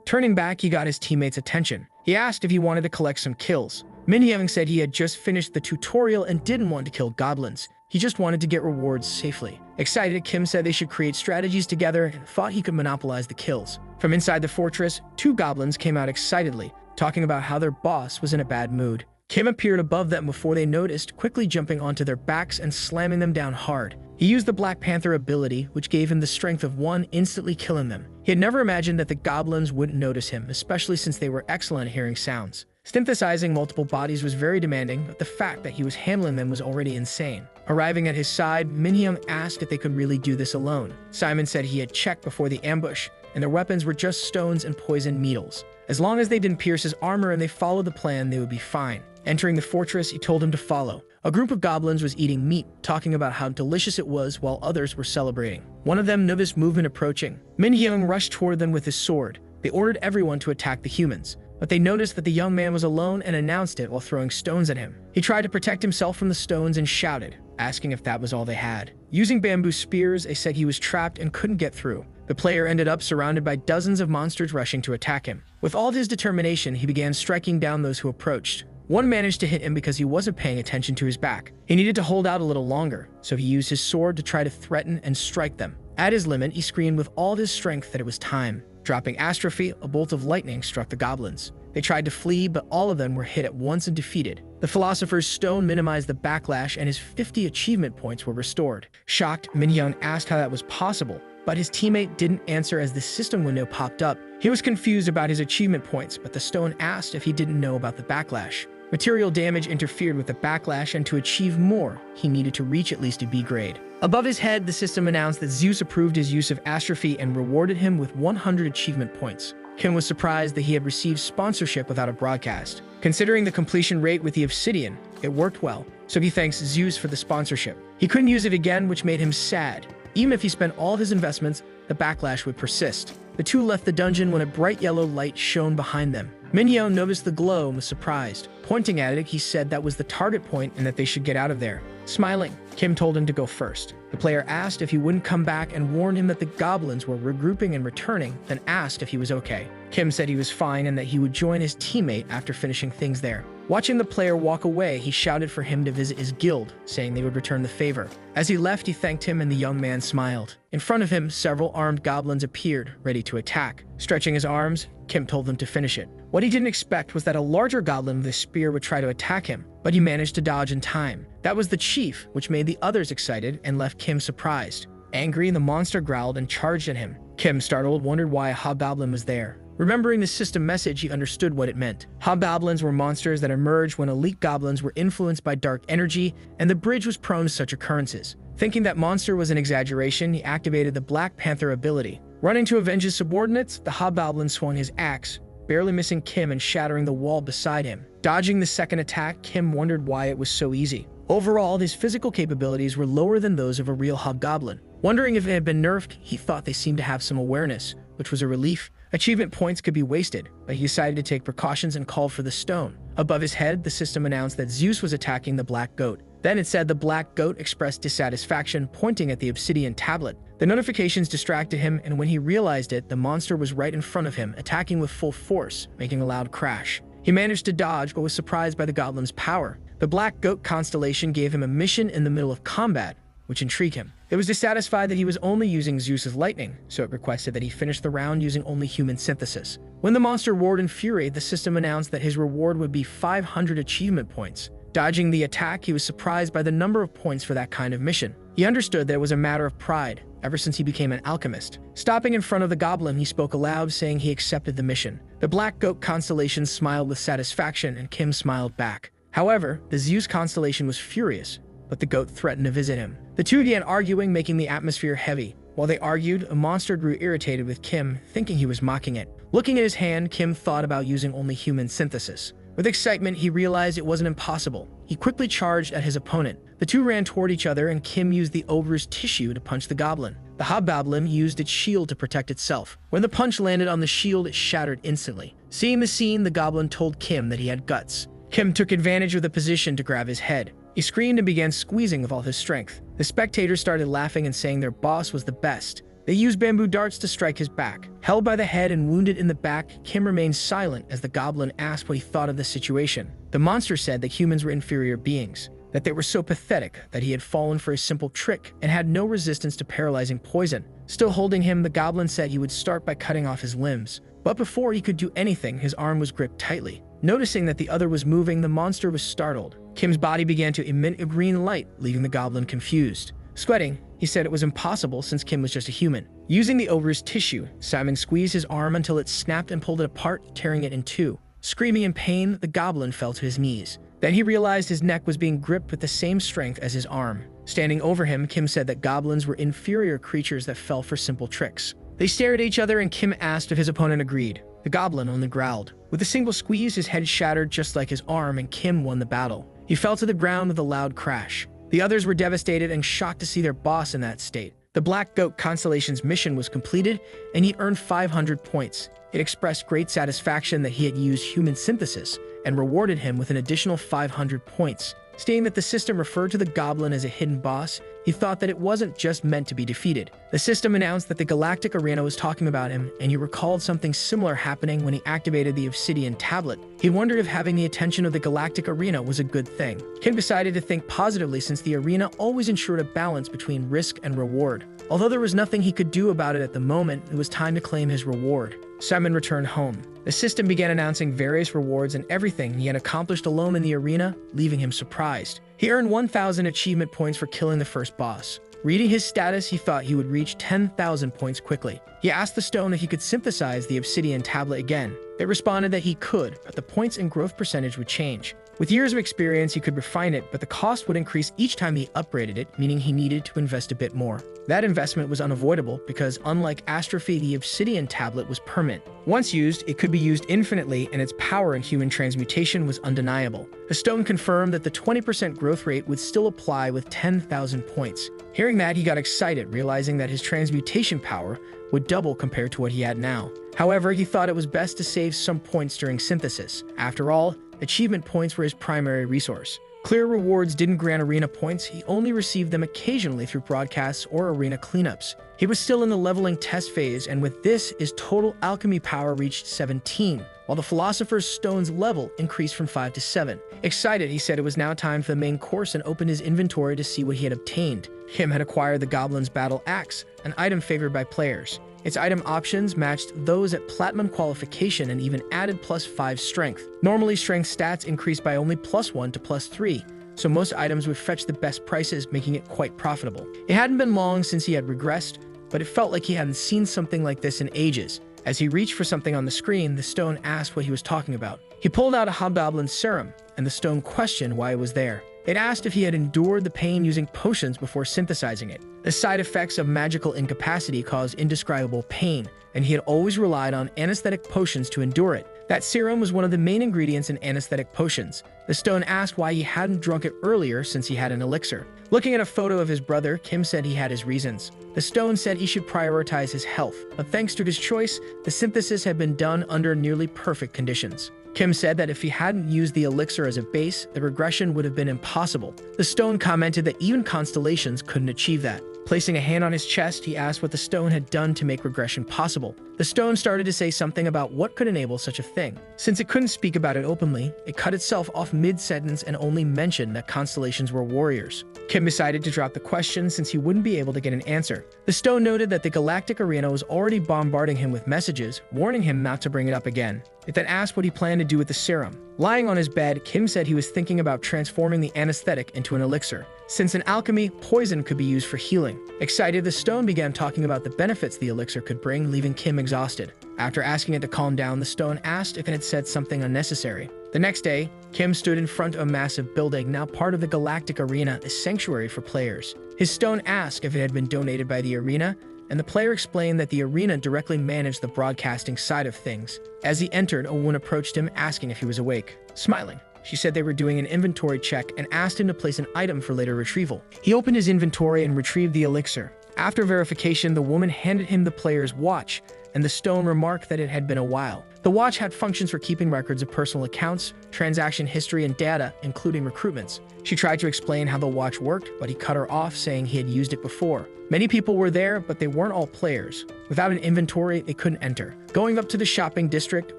Turning back, he got his teammates' attention. He asked if he wanted to collect some kills. Minhyung said he had just finished the tutorial and didn't want to kill goblins. He just wanted to get rewards safely. Excited, Kim said they should create strategies together and thought he could monopolize the kills. From inside the fortress, 2 goblins came out excitedly, talking about how their boss was in a bad mood. Kim appeared above them before they noticed, quickly jumping onto their backs and slamming them down hard. He used the Black Panther ability, which gave him the strength of 1, instantly killing them. He had never imagined that the goblins wouldn't notice him, especially since they were excellent at hearing sounds. Synthesizing multiple bodies was very demanding, but the fact that he was handling them was already insane. Arriving at his side, Minhyung asked if they could really do this alone. Simon said he had checked before the ambush, and their weapons were just stones and poisoned needles. As long as they didn't pierce his armor and they followed the plan, they would be fine. Entering the fortress, he told him to follow. A group of goblins was eating meat, talking about how delicious it was while others were celebrating. One of them noticed movement approaching. Minhyung rushed toward them with his sword. They ordered everyone to attack the humans, but they noticed that the young man was alone and announced it while throwing stones at him. He tried to protect himself from the stones and shouted, asking if that was all they had. Using bamboo spears, they said he was trapped and couldn't get through. The player ended up surrounded by dozens of monsters rushing to attack him. With all his determination, he began striking down those who approached. One managed to hit him because he wasn't paying attention to his back. He needed to hold out a little longer, so he used his sword to try to threaten and strike them. At his limit, he screamed with all his strength that it was time. Dropping astrophy, a bolt of lightning struck the goblins. They tried to flee, but all of them were hit at once and defeated. The Philosopher's Stone minimized the backlash and his 50 achievement points were restored. Shocked, Minhyung asked how that was possible, but his teammate didn't answer as the system window popped up. He was confused about his achievement points, but the stone asked if he didn't know about the backlash. Material damage interfered with the backlash, and to achieve more, he needed to reach at least a B grade. Above his head, the system announced that Zeus approved his use of astrophy and rewarded him with 100 achievement points. Kim was surprised that he had received sponsorship without a broadcast. Considering the completion rate with the obsidian, it worked well, so he thanks Zeus for the sponsorship. He couldn't use it again, which made him sad. Even if he spent all of his investments, the backlash would persist. The two left the dungeon when a bright yellow light shone behind them. Minhyung noticed the glow and was surprised. Pointing at it, he said that was the target point and that they should get out of there. Smiling, Kim told him to go first. The player asked if he wouldn't come back and warned him that the goblins were regrouping and returning, then asked if he was okay. Kim said he was fine and that he would join his teammate after finishing things there. Watching the player walk away, he shouted for him to visit his guild, saying they would return the favor. As he left, he thanked him and the young man smiled. In front of him, several armed goblins appeared, ready to attack. Stretching his arms, Kim told them to finish it. What he didn't expect was that a larger goblin with a spear would try to attack him, but he managed to dodge in time. That was the chief, which made the others excited and left Kim surprised. Angry, the monster growled and charged at him. Kim, startled, wondered why a hobgoblin was there. Remembering the system message, he understood what it meant. Hobgoblins were monsters that emerged when elite goblins were influenced by dark energy, and the bridge was prone to such occurrences. Thinking that monster was an exaggeration, he activated the Black Panther ability. Running to avenge his subordinates, the hobgoblin swung his axe, barely missing Kim and shattering the wall beside him. Dodging the second attack, Kim wondered why it was so easy. Overall, his physical capabilities were lower than those of a real hobgoblin. Wondering if it had been nerfed, he thought they seemed to have some awareness, which was a relief. Achievement points could be wasted, but he decided to take precautions and called for the stone. Above his head, the system announced that Zeus was attacking the black goat. Then it said the black goat expressed dissatisfaction, pointing at the obsidian tablet. The notifications distracted him, and when he realized it, the monster was right in front of him, attacking with full force, making a loud crash. He managed to dodge, but was surprised by the goblin's power. The black goat constellation gave him a mission in the middle of combat, which intrigued him. It was dissatisfied that he was only using Zeus's lightning, so it requested that he finish the round using only human synthesis. When the monster roared in fury, the system announced that his reward would be 500 achievement points. Dodging the attack, he was surprised by the number of points for that kind of mission. He understood that it was a matter of pride, ever since he became an alchemist. Stopping in front of the goblin, he spoke aloud, saying he accepted the mission. The black goat constellation smiled with satisfaction, and Kim smiled back. However, the Zeus constellation was furious, but the goat threatened to visit him. The two began arguing, making the atmosphere heavy. While they argued, a monster grew irritated with Kim, thinking he was mocking it. Looking at his hand, Kim thought about using only human synthesis. With excitement, he realized it wasn't impossible. He quickly charged at his opponent. The two ran toward each other, and Kim used the ogre's tissue to punch the goblin. The hobgoblin used its shield to protect itself. When the punch landed on the shield, it shattered instantly. Seeing the scene, the goblin told Kim that he had guts. Kim took advantage of the position to grab his head. He screamed and began squeezing with all his strength. The spectators started laughing and saying their boss was the best. They used bamboo darts to strike his back. Held by the head and wounded in the back, Kim remained silent as the goblin asked what he thought of the situation. The monster said that humans were inferior beings, that they were so pathetic that he had fallen for a simple trick and had no resistance to paralyzing poison. Still holding him, the goblin said he would start by cutting off his limbs. But before he could do anything, his arm was gripped tightly. Noticing that the other was moving, the monster was startled. Kim's body began to emit a green light, leaving the goblin confused. Sweating, he said it was impossible since Kim was just a human. Using the ogre's tissue, Simon squeezed his arm until it snapped and pulled it apart, tearing it in two. Screaming in pain, the goblin fell to his knees. Then he realized his neck was being gripped with the same strength as his arm. Standing over him, Kim said that goblins were inferior creatures that fell for simple tricks. They stared at each other, and Kim asked if his opponent agreed. The goblin only growled. With a single squeeze, his head shattered just like his arm, and Kim won the battle. He fell to the ground with a loud crash. The others were devastated and shocked to see their boss in that state. The Black Goat Constellation's mission was completed, and he earned 500 points. It expressed great satisfaction that he had used human synthesis and rewarded him with an additional 500 points. Stating that the system referred to the goblin as a hidden boss, he thought that it wasn't just meant to be defeated. The system announced that the Galactic Arena was talking about him, and he recalled something similar happening when he activated the Obsidian Tablet. He wondered if having the attention of the Galactic Arena was a good thing. Kim decided to think positively since the arena always ensured a balance between risk and reward. Although there was nothing he could do about it at the moment, it was time to claim his reward. Simon returned home. The system began announcing various rewards and everything he had accomplished alone in the arena, leaving him surprised. He earned 1,000 achievement points for killing the first boss. Reading his status, he thought he would reach 10,000 points quickly. He asked the stone if he could synthesize the Obsidian Tablet again. It responded that he could, but the points and growth percentage would change. With years of experience, he could refine it, but the cost would increase each time he upgraded it, meaning he needed to invest a bit more. That investment was unavoidable because, unlike Astrophy, the Obsidian Tablet was permanent. Once used, it could be used infinitely, and its power in human transmutation was undeniable. The stone confirmed that the 20% growth rate would still apply with 10,000 points. Hearing that, he got excited, realizing that his transmutation power would double compared to what he had now. However, he thought it was best to save some points during synthesis. After all, achievement points were his primary resource. Clear rewards didn't grant arena points, he only received them occasionally through broadcasts or arena cleanups. He was still in the leveling test phase, and with this, his total alchemy power reached 17, while the Philosopher's Stone's level increased from 5 to 7. Excited, he said it was now time for the main course and opened his inventory to see what he had obtained. Kim had acquired the Goblin's Battle Axe, an item favored by players. Its item options matched those at Platinum qualification and even added +5 strength. Normally, strength stats increased by only +1 to +3, so most items would fetch the best prices, making it quite profitable. It hadn't been long since he had regressed, but it felt like he hadn't seen something like this in ages. As he reached for something on the screen, the stone asked what he was talking about. He pulled out a hobgoblin serum, and the stone questioned why it was there. It asked if he had endured the pain using potions before synthesizing it. The side effects of magical incapacity caused indescribable pain, and he had always relied on anesthetic potions to endure it. That serum was one of the main ingredients in anesthetic potions. The stone asked why he hadn't drunk it earlier since he had an elixir. Looking at a photo of his brother, Kim said he had his reasons. The stone said he should prioritize his health, but thanks to his choice, the synthesis had been done under nearly perfect conditions. Kim said that if he hadn't used the elixir as a base, the regression would have been impossible. The stone commented that even constellations couldn't achieve that. Placing a hand on his chest, he asked what the stone had done to make regression possible. The stone started to say something about what could enable such a thing. Since it couldn't speak about it openly, it cut itself off mid-sentence and only mentioned that constellations were warriors. Kim decided to drop the question since he wouldn't be able to get an answer. The stone noted that the Galactic Arena was already bombarding him with messages, warning him not to bring it up again. It then asked what he planned to do with the serum. Lying on his bed, Kim said he was thinking about transforming the anesthetic into an elixir. Since in alchemy, poison could be used for healing. Excited, the stone began talking about the benefits the elixir could bring, leaving Kim exhausted. After asking it to calm down, the stone asked if it had said something unnecessary. The next day, Kim stood in front of a massive building, now part of the Galactic Arena, a sanctuary for players. His stone asked if it had been donated by the arena, and the player explained that the arena directly managed the broadcasting side of things. As he entered, a woman approached him asking if he was awake. Smiling, she said they were doing an inventory check and asked him to place an item for later retrieval. He opened his inventory and retrieved the elixir. After verification, the woman handed him the player's watch, and the stone remarked that it had been a while. The watch had functions for keeping records of personal accounts, transaction history, and data, including recruitments. She tried to explain how the watch worked, but he cut her off, saying he had used it before. Many people were there, but they weren't all players. Without an inventory, they couldn't enter. Going up to the shopping district,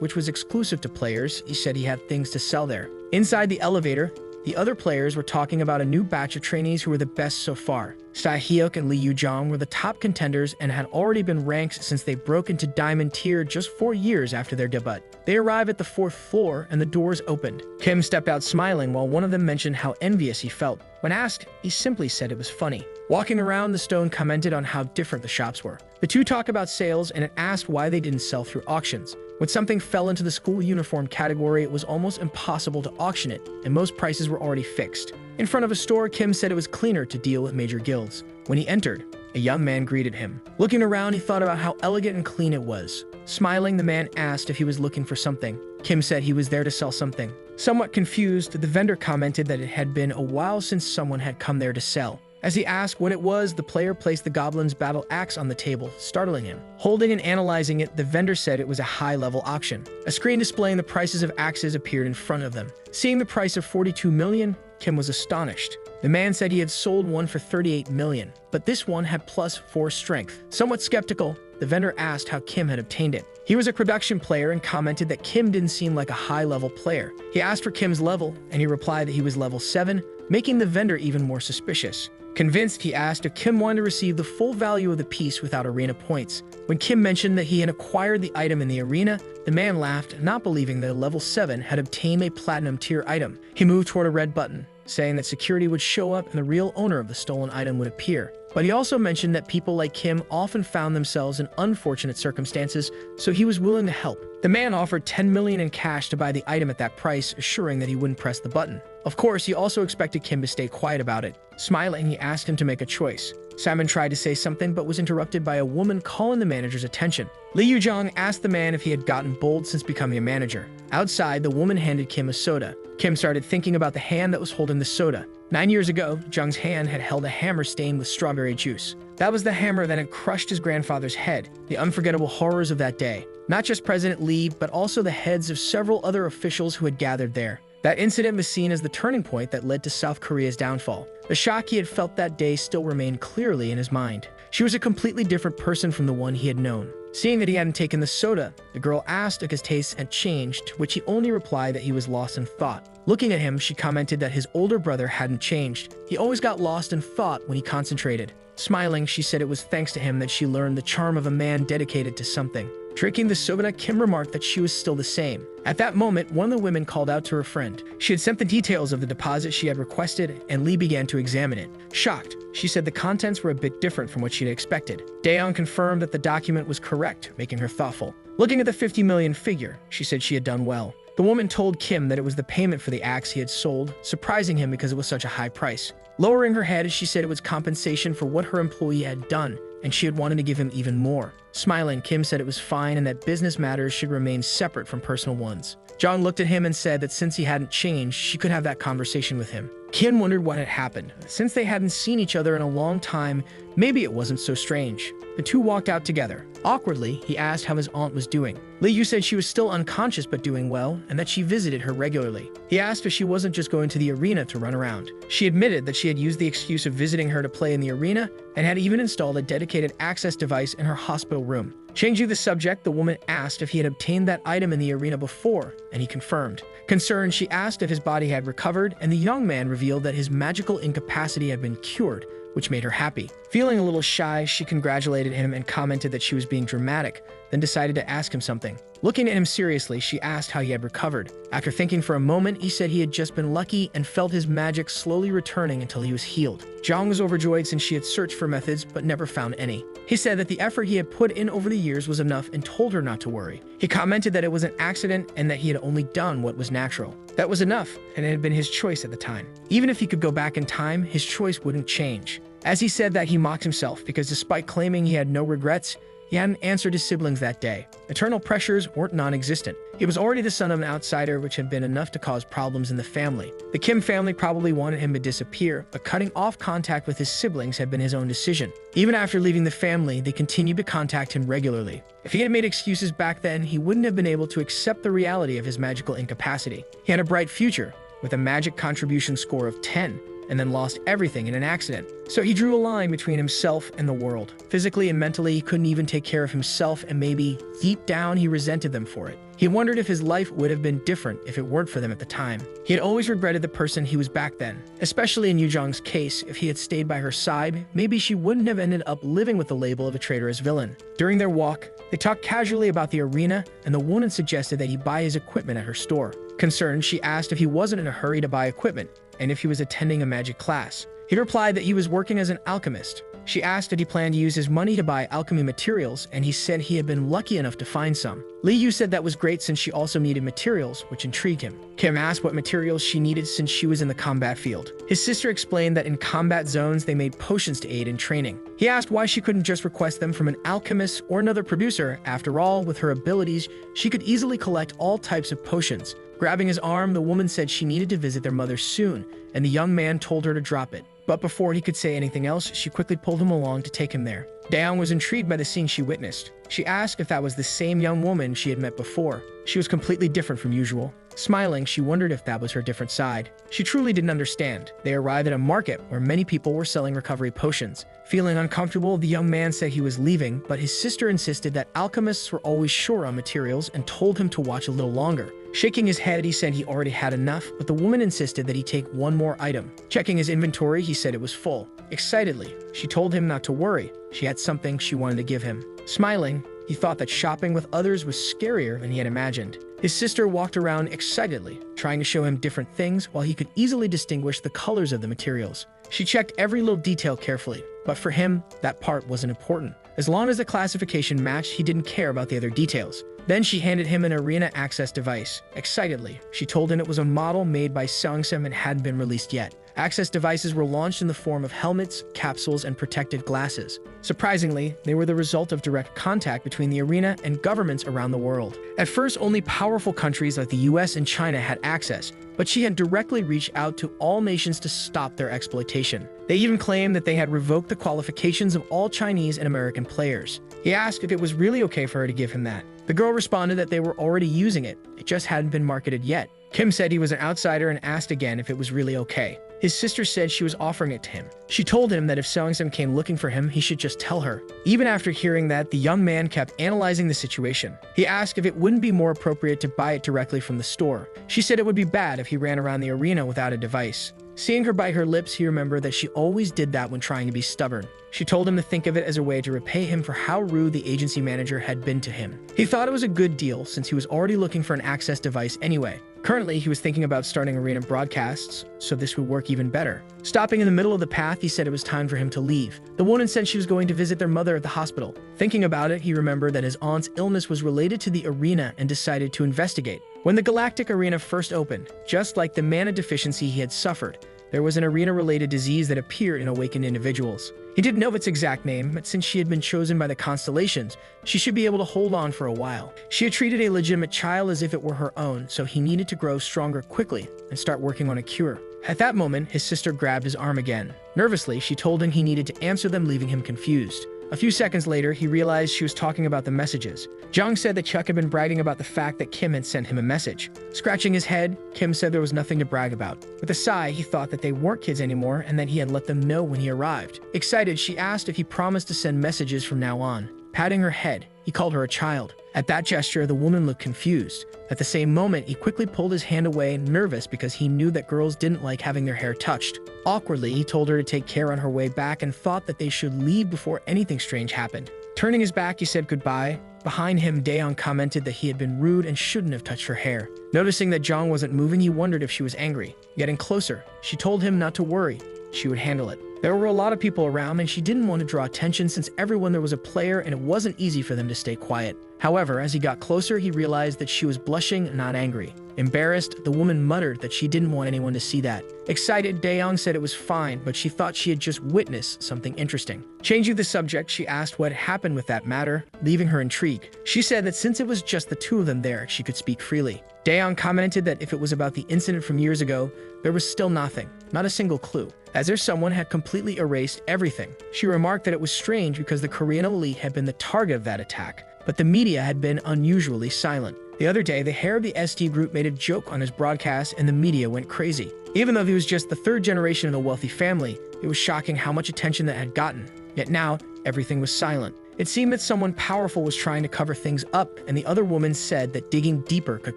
which was exclusive to players, he said he had things to sell there. Inside the elevator, the other players were talking about a new batch of trainees who were the best so far. Stai-hyuk and Lee Yu-jong were the top contenders and had already been ranked since they broke into Diamond Tier just 4 years after their debut. They arrived at the 4th floor and the doors opened. Kim stepped out smiling while one of them mentioned how envious he felt. When asked, he simply said it was funny. Walking around, the stone commented on how different the shops were. The two talked about sales and it asked why they didn't sell through auctions. When something fell into the school uniform category, it was almost impossible to auction it, and most prices were already fixed. In front of a store, Kim said it was cleaner to deal with major guilds. When he entered, a young man greeted him. Looking around, he thought about how elegant and clean it was. Smiling, the man asked if he was looking for something. Kim said he was there to sell something. Somewhat confused, the vendor commented that it had been a while since someone had come there to sell. As he asked what it was, the player placed the goblin's battle axe on the table, startling him. Holding and analyzing it, the vendor said it was a high-level auction. A screen displaying the prices of axes appeared in front of them. Seeing the price of 42 million, Kim was astonished. The man said he had sold one for 38 million, but this one had +4 strength. Somewhat skeptical, the vendor asked how Kim had obtained it. He was a production player and commented that Kim didn't seem like a high-level player. He asked for Kim's level, and he replied that he was level 7, making the vendor even more suspicious. Convinced, he asked if Kim wanted to receive the full value of the piece without arena points. When Kim mentioned that he had acquired the item in the arena, the man laughed, not believing that a level 7 had obtained a platinum tier item. He moved toward a red button, saying that security would show up and the real owner of the stolen item would appear. But he also mentioned that people like Kim often found themselves in unfortunate circumstances, so he was willing to help. The man offered 10 million in cash to buy the item at that price, assuring that he wouldn't press the button. Of course, he also expected Kim to stay quiet about it. Smiling, he asked him to make a choice. Simon tried to say something but was interrupted by a woman calling the manager's attention. Lee Yu-jong asked the man if he had gotten bold since becoming a manager. Outside, the woman handed Kim a soda. Kim started thinking about the hand that was holding the soda. 9 years ago, Jung's hand had held a hammer stained with strawberry juice. That was the hammer that had crushed his grandfather's head, the unforgettable horrors of that day. Not just President Lee, but also the heads of several other officials who had gathered there. That incident was seen as the turning point that led to South Korea's downfall. The shock he had felt that day still remained clearly in his mind. She was a completely different person from the one he had known. Seeing that he hadn't taken the soda, the girl asked if his tastes had changed, to which he only replied that he was lost in thought. Looking at him, she commented that his older brother hadn't changed. He always got lost in thought when he concentrated. Smiling, she said it was thanks to him that she learned the charm of a man dedicated to something. Drinking the soda, Kim remarked that she was still the same. At that moment, one of the women called out to her friend. She had sent the details of the deposit she had requested, and Lee began to examine it. Shocked, she said the contents were a bit different from what she had expected. Daeon confirmed that the document was correct, making her thoughtful. Looking at the 50 million figure, she said she had done well. The woman told Kim that it was the payment for the axe he had sold, surprising him because it was such a high price. Lowering her head, she said it was compensation for what her employee had done, and she had wanted to give him even more. Smiling, Kim said it was fine and that business matters should remain separate from personal ones. Jong looked at him and said that since he hadn't changed, she could have that conversation with him. Kim wondered what had happened. Since they hadn't seen each other in a long time, maybe it wasn't so strange. The two walked out together. Awkwardly, he asked how his aunt was doing. Lee Yu said she was still unconscious but doing well, and that she visited her regularly. He asked if she wasn't just going to the arena to run around. She admitted that she had used the excuse of visiting her to play in the arena, and had even installed a dedicated access device in her hospital room. Changing the subject, the woman asked if he had obtained that item in the arena before, and he confirmed. Concerned, she asked if his body had recovered, and the young man revealed that his magical incapacity had been cured, which made her happy. Feeling a little shy, she congratulated him and commented that she was being dramatic, then decided to ask him something. Looking at him seriously, she asked how he had recovered. After thinking for a moment, he said he had just been lucky and felt his magic slowly returning until he was healed. Jong was overjoyed since she had searched for methods but never found any. He said that the effort he had put in over the years was enough and told her not to worry. He commented that it was an accident and that he had only done what was natural. That was enough, and it had been his choice at the time. Even if he could go back in time, his choice wouldn't change. As he said that, he mocked himself because despite claiming he had no regrets, he hadn't answered his siblings that day. Eternal pressures weren't non-existent. He was already the son of an outsider, which had been enough to cause problems in the family. The Kim family probably wanted him to disappear, but cutting off contact with his siblings had been his own decision. Even after leaving the family, they continued to contact him regularly. If he had made excuses back then, he wouldn't have been able to accept the reality of his magical incapacity. He had a bright future, with a magic contribution score of 10, and then lost everything in an accident. So he drew a line between himself and the world. Physically and mentally, he couldn't even take care of himself, and maybe, deep down, he resented them for it. He wondered if his life would have been different if it weren't for them at the time. He had always regretted the person he was back then. Especially in Yuzhong's case, if he had stayed by her side, maybe she wouldn't have ended up living with the label of a traitorous villain. During their walk, they talked casually about the arena, and the woman suggested that he buy his equipment at her store. Concerned, she asked if he wasn't in a hurry to buy equipment, and if he was attending a magic class. He replied that he was working as an alchemist. She asked if he planned to use his money to buy alchemy materials, and he said he had been lucky enough to find some. Li Yu said that was great since she also needed materials, which intrigued him. Kim asked what materials she needed since she was in the combat field. His sister explained that in combat zones they made potions to aid in training. He asked why she couldn't just request them from an alchemist or another producer. After all, with her abilities, she could easily collect all types of potions. Grabbing his arm, the woman said she needed to visit their mother soon, and the young man told her to drop it. But before he could say anything else, she quickly pulled him along to take him there. Daeyoung was intrigued by the scene she witnessed. She asked if that was the same young woman she had met before. She was completely different from usual. Smiling, she wondered if that was her different side. She truly didn't understand. They arrived at a market where many people were selling recovery potions. Feeling uncomfortable, the young man said he was leaving, but his sister insisted that alchemists were always short on materials and told him to watch a little longer. Shaking his head, he said he already had enough, but the woman insisted that he take one more item. Checking his inventory, he said it was full. Excitedly, she told him not to worry. She had something she wanted to give him. Smiling, he thought that shopping with others was scarier than he had imagined. His sister walked around excitedly, trying to show him different things while he could easily distinguish the colors of the materials. She checked every little detail carefully, but for him, that part wasn't important. As long as the classification matched, he didn't care about the other details. Then she handed him an arena access device. Excitedly, she told him it was a model made by Seongsam and hadn't been released yet. Access devices were launched in the form of helmets, capsules, and protected glasses. Surprisingly, they were the result of direct contact between the arena and governments around the world. At first, only powerful countries like the US and China had access, but she had directly reached out to all nations to stop their exploitation. They even claimed that they had revoked the qualifications of all Chinese and American players. He asked if it was really okay for her to give him that. The girl responded that they were already using it, it just hadn't been marketed yet. Kim said he was an outsider and asked again if it was really okay. His sister said she was offering it to him. She told him that if Seongsam came looking for him, he should just tell her. Even after hearing that, the young man kept analyzing the situation. He asked if it wouldn't be more appropriate to buy it directly from the store. She said it would be bad if he ran around the arena without a device. Seeing her bite her lips, he remembered that she always did that when trying to be stubborn. She told him to think of it as a way to repay him for how rude the agency manager had been to him. He thought it was a good deal since he was already looking for an access device anyway. Currently, he was thinking about starting arena broadcasts, so this would work even better. Stopping in the middle of the path, he said it was time for him to leave. The woman said she was going to visit their mother at the hospital. Thinking about it, he remembered that his aunt's illness was related to the arena and decided to investigate. When the Galactic Arena first opened, just like the mana deficiency he had suffered, there was an arena-related disease that appeared in awakened individuals. He didn't know its exact name, but since she had been chosen by the constellations, she should be able to hold on for a while. She had treated a legitimate child as if it were her own, so he needed to grow stronger quickly and start working on a cure. At that moment, his sister grabbed his arm again. Nervously, she told him he needed to answer them, leaving him confused. A few seconds later, he realized she was talking about the messages. Jung said that Chuck had been bragging about the fact that Kim had sent him a message. Scratching his head, Kim said there was nothing to brag about. With a sigh, he thought that they weren't kids anymore and that he had let them know when he arrived. Excited, she asked if he promised to send messages from now on. Patting her head, he called her a child. At that gesture, the woman looked confused. At the same moment, he quickly pulled his hand away, nervous because he knew that girls didn't like having their hair touched. Awkwardly, he told her to take care on her way back and thought that they should leave before anything strange happened. Turning his back, he said goodbye. Behind him, Daeyoung commented that he had been rude and shouldn't have touched her hair. Noticing that Jong wasn't moving, he wondered if she was angry. Getting closer, she told him not to worry. She would handle it. There were a lot of people around and she didn't want to draw attention since everyone there was a player and it wasn't easy for them to stay quiet. However, as he got closer, he realized that she was blushing, not angry. Embarrassed, the woman muttered that she didn't want anyone to see that. Excited, Daeyoung said it was fine, but she thought she had just witnessed something interesting. Changing the subject, she asked what happened with that matter, leaving her intrigued. She said that since it was just the two of them there, she could speak freely. Daeyoung commented that if it was about the incident from years ago, there was still nothing, not a single clue, as if someone had completely erased everything. She remarked that it was strange because the Korean elite had been the target of that attack, but the media had been unusually silent. The other day, the heir of the ST group made a joke on his broadcast and the media went crazy. Even though he was just the third generation of a wealthy family, it was shocking how much attention that had gotten. Yet now, everything was silent. It seemed that someone powerful was trying to cover things up, and the other woman said that digging deeper could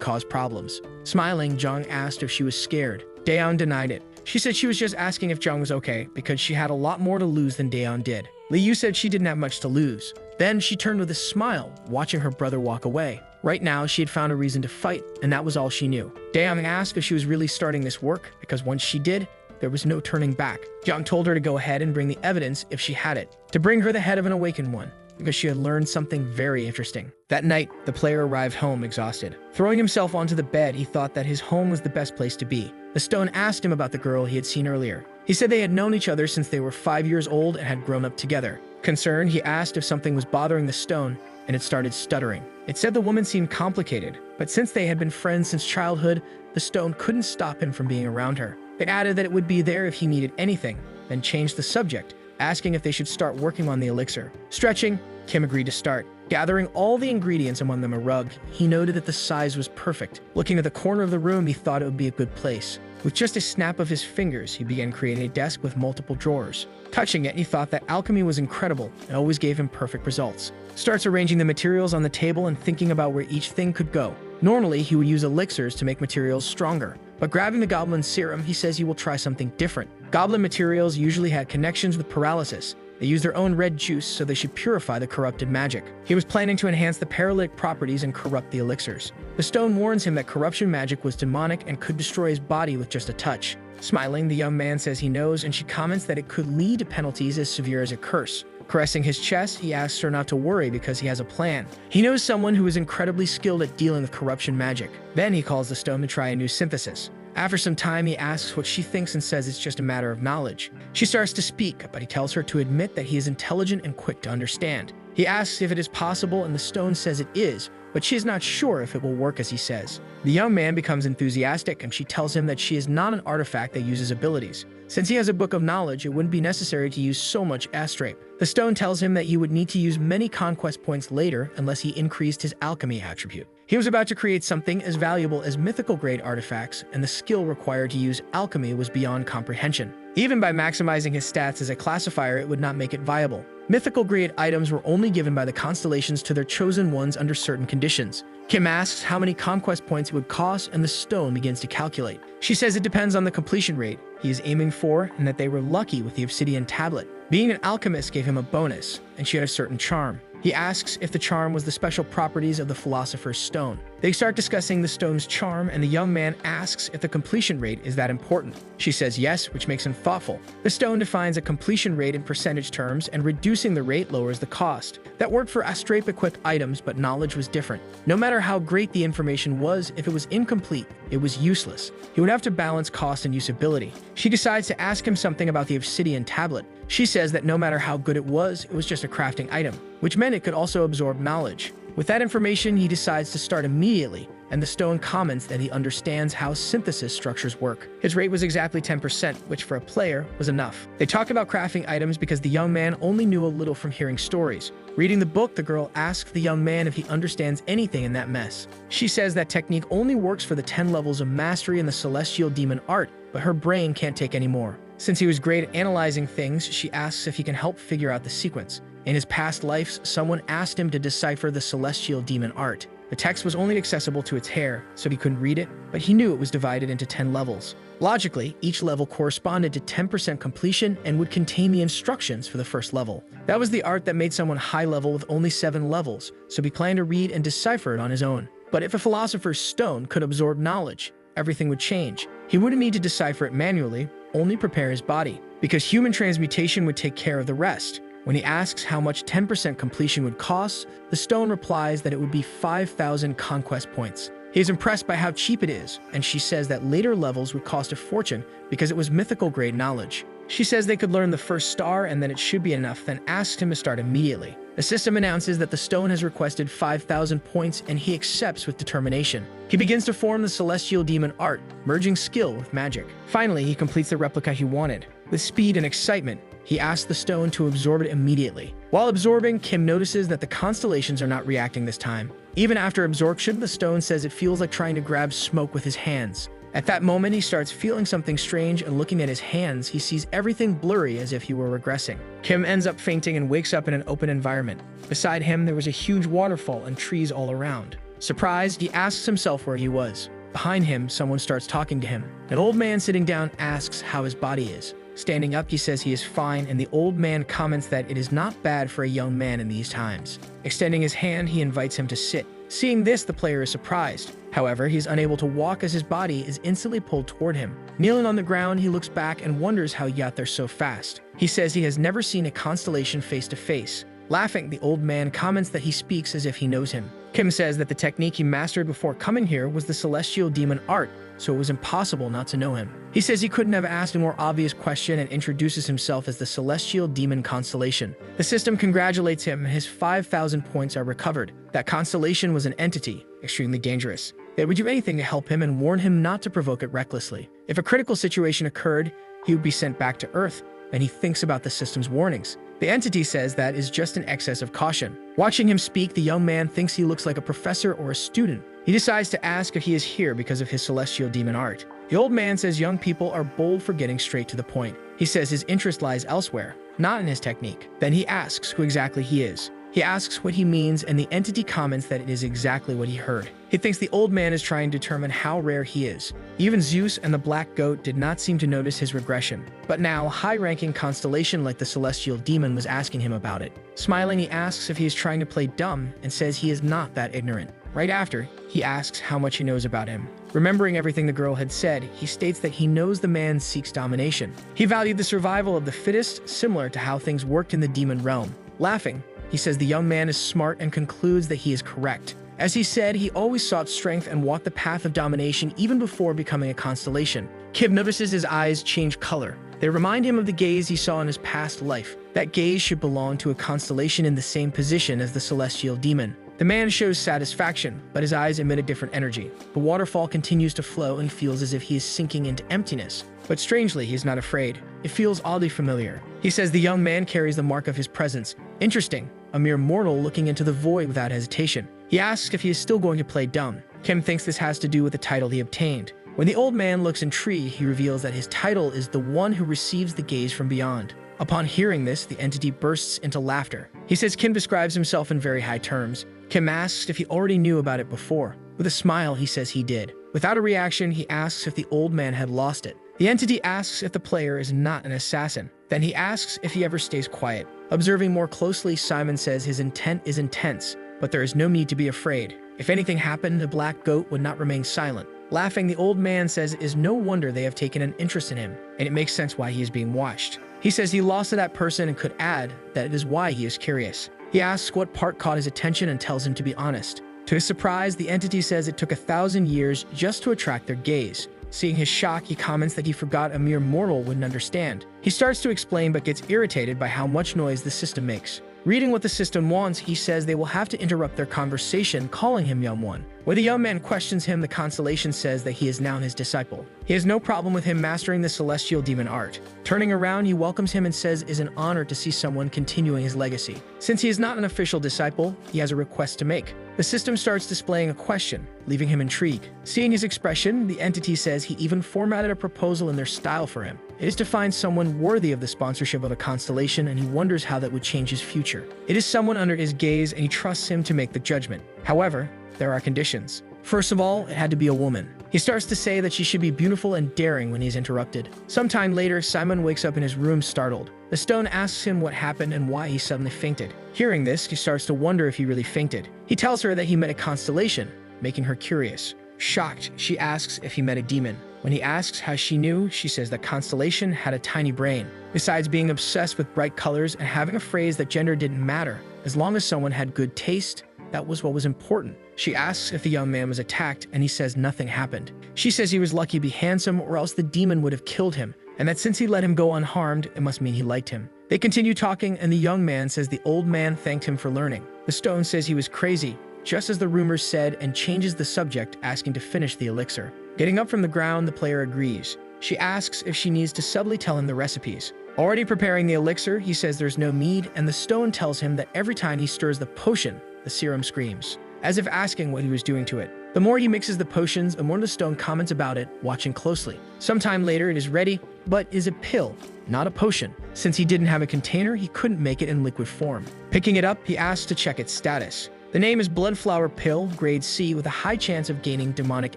cause problems. Smiling, Jung asked if she was scared. Daeyoung denied it. She said she was just asking if Jung was okay because she had a lot more to lose than Daeyoung did. Liu said she didn't have much to lose. Then she turned with a smile, watching her brother walk away. Right now, she had found a reason to fight, and that was all she knew. Daeyoung asked if she was really starting this work, because once she did, there was no turning back. Jung told her to go ahead and bring the evidence if she had it, to bring her the head of an awakened one, because she had learned something very interesting. That night, the player arrived home exhausted. Throwing himself onto the bed, he thought that his home was the best place to be. The stone asked him about the girl he had seen earlier. He said they had known each other since they were 5 years old and had grown up together. Concerned, he asked if something was bothering the stone, and it started stuttering. It said the woman seemed complicated, but since they had been friends since childhood, the stone couldn't stop him from being around her. It added that it would be there if he needed anything, then changed the subject, asking if they should start working on the elixir. Stretching, Kim agreed to start. Gathering all the ingredients, among them a rug, he noted that the size was perfect. Looking at the corner of the room, he thought it would be a good place. With just a snap of his fingers, he began creating a desk with multiple drawers. Touching it, he thought that alchemy was incredible and always gave him perfect results. Starts arranging the materials on the table and thinking about where each thing could go. Normally, he would use elixirs to make materials stronger, but grabbing the goblin serum, he says he will try something different. Goblin materials usually had connections with paralysis. They use their own red juice, so they should purify the corrupted magic. He was planning to enhance the paralytic properties and corrupt the elixirs. The stone warns him that corruption magic was demonic and could destroy his body with just a touch. Smiling, the young man says he knows, and she comments that it could lead to penalties as severe as a curse. Caressing his chest, he asks her not to worry because he has a plan. He knows someone who is incredibly skilled at dealing with corruption magic. Then he calls the stone to try a new synthesis. After some time, he asks what she thinks and says it's just a matter of knowledge. She starts to speak, but he tells her to admit that he is intelligent and quick to understand. He asks if it is possible, and the stone says it is, but she is not sure if it will work as he says. The young man becomes enthusiastic, and she tells him that she is not an artifact that uses abilities. Since he has a book of knowledge, it wouldn't be necessary to use so much astrape. The stone tells him that he would need to use many conquest points later unless he increased his alchemy attribute. He was about to create something as valuable as mythical-grade artifacts, and the skill required to use alchemy was beyond comprehension. Even by maximizing his stats as a classifier, it would not make it viable. Mythical-grade items were only given by the constellations to their chosen ones under certain conditions. Kim asks how many conquest points it would cost, and the stone begins to calculate. She says it depends on the completion rate he is aiming for, and that they were lucky with the obsidian tablet. Being an alchemist gave him a bonus, and she had a certain charm. He asks if the charm was the special properties of the Philosopher's Stone. They start discussing the stone's charm, and the young man asks if the completion rate is that important. She says yes, which makes him thoughtful. The stone defines a completion rate in percentage terms, and reducing the rate lowers the cost. That worked for astrape-equipped items, but knowledge was different. No matter how great the information was, if it was incomplete, it was useless. He would have to balance cost and usability. She decides to ask him something about the obsidian tablet. She says that no matter how good it was just a crafting item, which meant it could also absorb knowledge. With that information, he decides to start immediately, and the stone comments that he understands how synthesis structures work. His rate was exactly 10%, which for a player was enough. They talked about crafting items because the young man only knew a little from hearing stories. Reading the book, the girl asks the young man if he understands anything in that mess. She says that technique only works for the 10 levels of mastery in the celestial demon art, but her brain can't take any more. Since he was great at analyzing things, she asks if he can help figure out the sequence. In his past lives, someone asked him to decipher the celestial demon art. The text was only accessible to its hair, so he couldn't read it, but he knew it was divided into 10 levels. Logically, each level corresponded to 10% completion and would contain the instructions for the first level. That was the art that made someone high level with only 7 levels, so he planned to read and decipher it on his own. But if a philosopher's stone could absorb knowledge, everything would change. He wouldn't need to decipher it manually, only prepare his body, because human transmutation would take care of the rest. When he asks how much 10% completion would cost, the stone replies that it would be 5,000 conquest points. He is impressed by how cheap it is, and she says that later levels would cost a fortune because it was mythical-grade knowledge. She says they could learn the first star and then it should be enough, then asks him to start immediately. The system announces that the stone has requested 5,000 points and he accepts with determination. He begins to form the celestial demon art, merging skill with magic. Finally, he completes the replica he wanted. With speed and excitement, he asks the stone to absorb it immediately. While absorbing, Kim notices that the constellations are not reacting this time. Even after absorption, the stone says it feels like trying to grab smoke with his hands. At that moment, he starts feeling something strange, and looking at his hands, he sees everything blurry as if he were regressing. Kim ends up fainting and wakes up in an open environment. Beside him, there was a huge waterfall and trees all around. Surprised, he asks himself where he was. Behind him, someone starts talking to him. An old man sitting down asks how his body is. Standing up, he says he is fine, and the old man comments that it is not bad for a young man in these times. Extending his hand, he invites him to sit. Seeing this, the player is surprised. However, he is unable to walk as his body is instantly pulled toward him. Kneeling on the ground, he looks back and wonders how he got there so fast. He says he has never seen a constellation face to face. Laughing, the old man comments that he speaks as if he knows him. Kim says that the technique he mastered before coming here was the celestial demon art, so it was impossible not to know him. He says he couldn't have asked a more obvious question and introduces himself as the celestial demon constellation. The system congratulates him and his 5,000 points are recovered. That constellation was an entity, extremely dangerous. They would do anything to help him and warn him not to provoke it recklessly. If a critical situation occurred, he would be sent back to Earth, and he thinks about the system's warnings. The entity says that is just an excess of caution. Watching him speak, the young man thinks he looks like a professor or a student. He decides to ask if he is here because of his celestial demon art. The old man says young people are bold for getting straight to the point. He says his interest lies elsewhere, not in his technique. Then he asks who exactly he is. He asks what he means, and the entity comments that it is exactly what he heard. He thinks the old man is trying to determine how rare he is. Even Zeus and the black goat did not seem to notice his regression. But now, a high-ranking constellation like the celestial demon was asking him about it. Smiling, he asks if he is trying to play dumb and says he is not that ignorant. Right after, he asks how much he knows about him. Remembering everything the girl had said, he states that he knows the man seeks domination. He valued the survival of the fittest, similar to how things worked in the demon realm. Laughing, he says the young man is smart and concludes that he is correct. As he said, he always sought strength and walked the path of domination even before becoming a constellation. Kim notices his eyes change color. They remind him of the gaze he saw in his past life. That gaze should belong to a constellation in the same position as the celestial demon. The man shows satisfaction, but his eyes emit a different energy. The waterfall continues to flow and he feels as if he is sinking into emptiness. But strangely, he is not afraid. It feels oddly familiar. He says the young man carries the mark of his presence. Interesting, a mere mortal looking into the void without hesitation. He asks if he is still going to play dumb. Kim thinks this has to do with the title he obtained. When the old man looks intrigued, he reveals that his title is the one who receives the gaze from beyond. Upon hearing this, the entity bursts into laughter. He says Kim describes himself in very high terms. Kim asks if he already knew about it before. With a smile, he says he did. Without a reaction, he asks if the old man had lost it. The entity asks if the player is not an assassin. Then he asks if he ever stays quiet. Observing more closely, Simon says his intent is intense, but there is no need to be afraid. If anything happened, the black goat would not remain silent. Laughing, the old man says it is no wonder they have taken an interest in him, and it makes sense why he is being watched. He says he lost to that person and could add that it is why he is curious. He asks what part caught his attention and tells him to be honest. To his surprise, the entity says it took 1,000 years just to attract their gaze. Seeing his shock, he comments that he forgot a mere mortal wouldn't understand. He starts to explain but gets irritated by how much noise the system makes. Reading what the system wants, he says they will have to interrupt their conversation, calling him Young One. When the young man questions him, the constellation says that he is now his disciple. He has no problem with him mastering the celestial demon art. Turning around, he welcomes him and says it is an honor to see someone continuing his legacy. Since he is not an official disciple, he has a request to make. The system starts displaying a question, leaving him intrigued. Seeing his expression, the entity says he even formatted a proposal in their style for him. It is to find someone worthy of the sponsorship of a constellation, and he wonders how that would change his future. It is someone under his gaze, and he trusts him to make the judgment. However, there are conditions. First of all, it had to be a woman. He starts to say that she should be beautiful and daring when he is interrupted. Sometime later, Simon wakes up in his room startled. The stone asks him what happened and why he suddenly fainted. Hearing this, he starts to wonder if he really fainted. He tells her that he met a constellation, making her curious. Shocked, she asks if he met a demon. When he asks how she knew, she says that Constellation had a tiny brain. Besides being obsessed with bright colors and having a phrase that gender didn't matter, as long as someone had good taste, that was what was important. She asks if the young man was attacked, and he says nothing happened. She says he was lucky to be handsome, or else the demon would have killed him, and that since he let him go unharmed, it must mean he liked him. They continue talking, and the young man says the old man thanked him for learning. The stone says he was crazy, just as the rumors said, and changes the subject, asking to finish the elixir. Getting up from the ground, the player agrees. She asks if she needs to subtly tell him the recipes. Already preparing the elixir, he says there's no need, and the stone tells him that every time he stirs the potion, the serum screams, as if asking what he was doing to it. The more he mixes the potions, the more the stone comments about it, watching closely. Sometime later, it is ready, but is a pill, not a potion. Since he didn't have a container, he couldn't make it in liquid form. Picking it up, he asks to check its status. The name is Bloodflower Pill, grade C, with a high chance of gaining demonic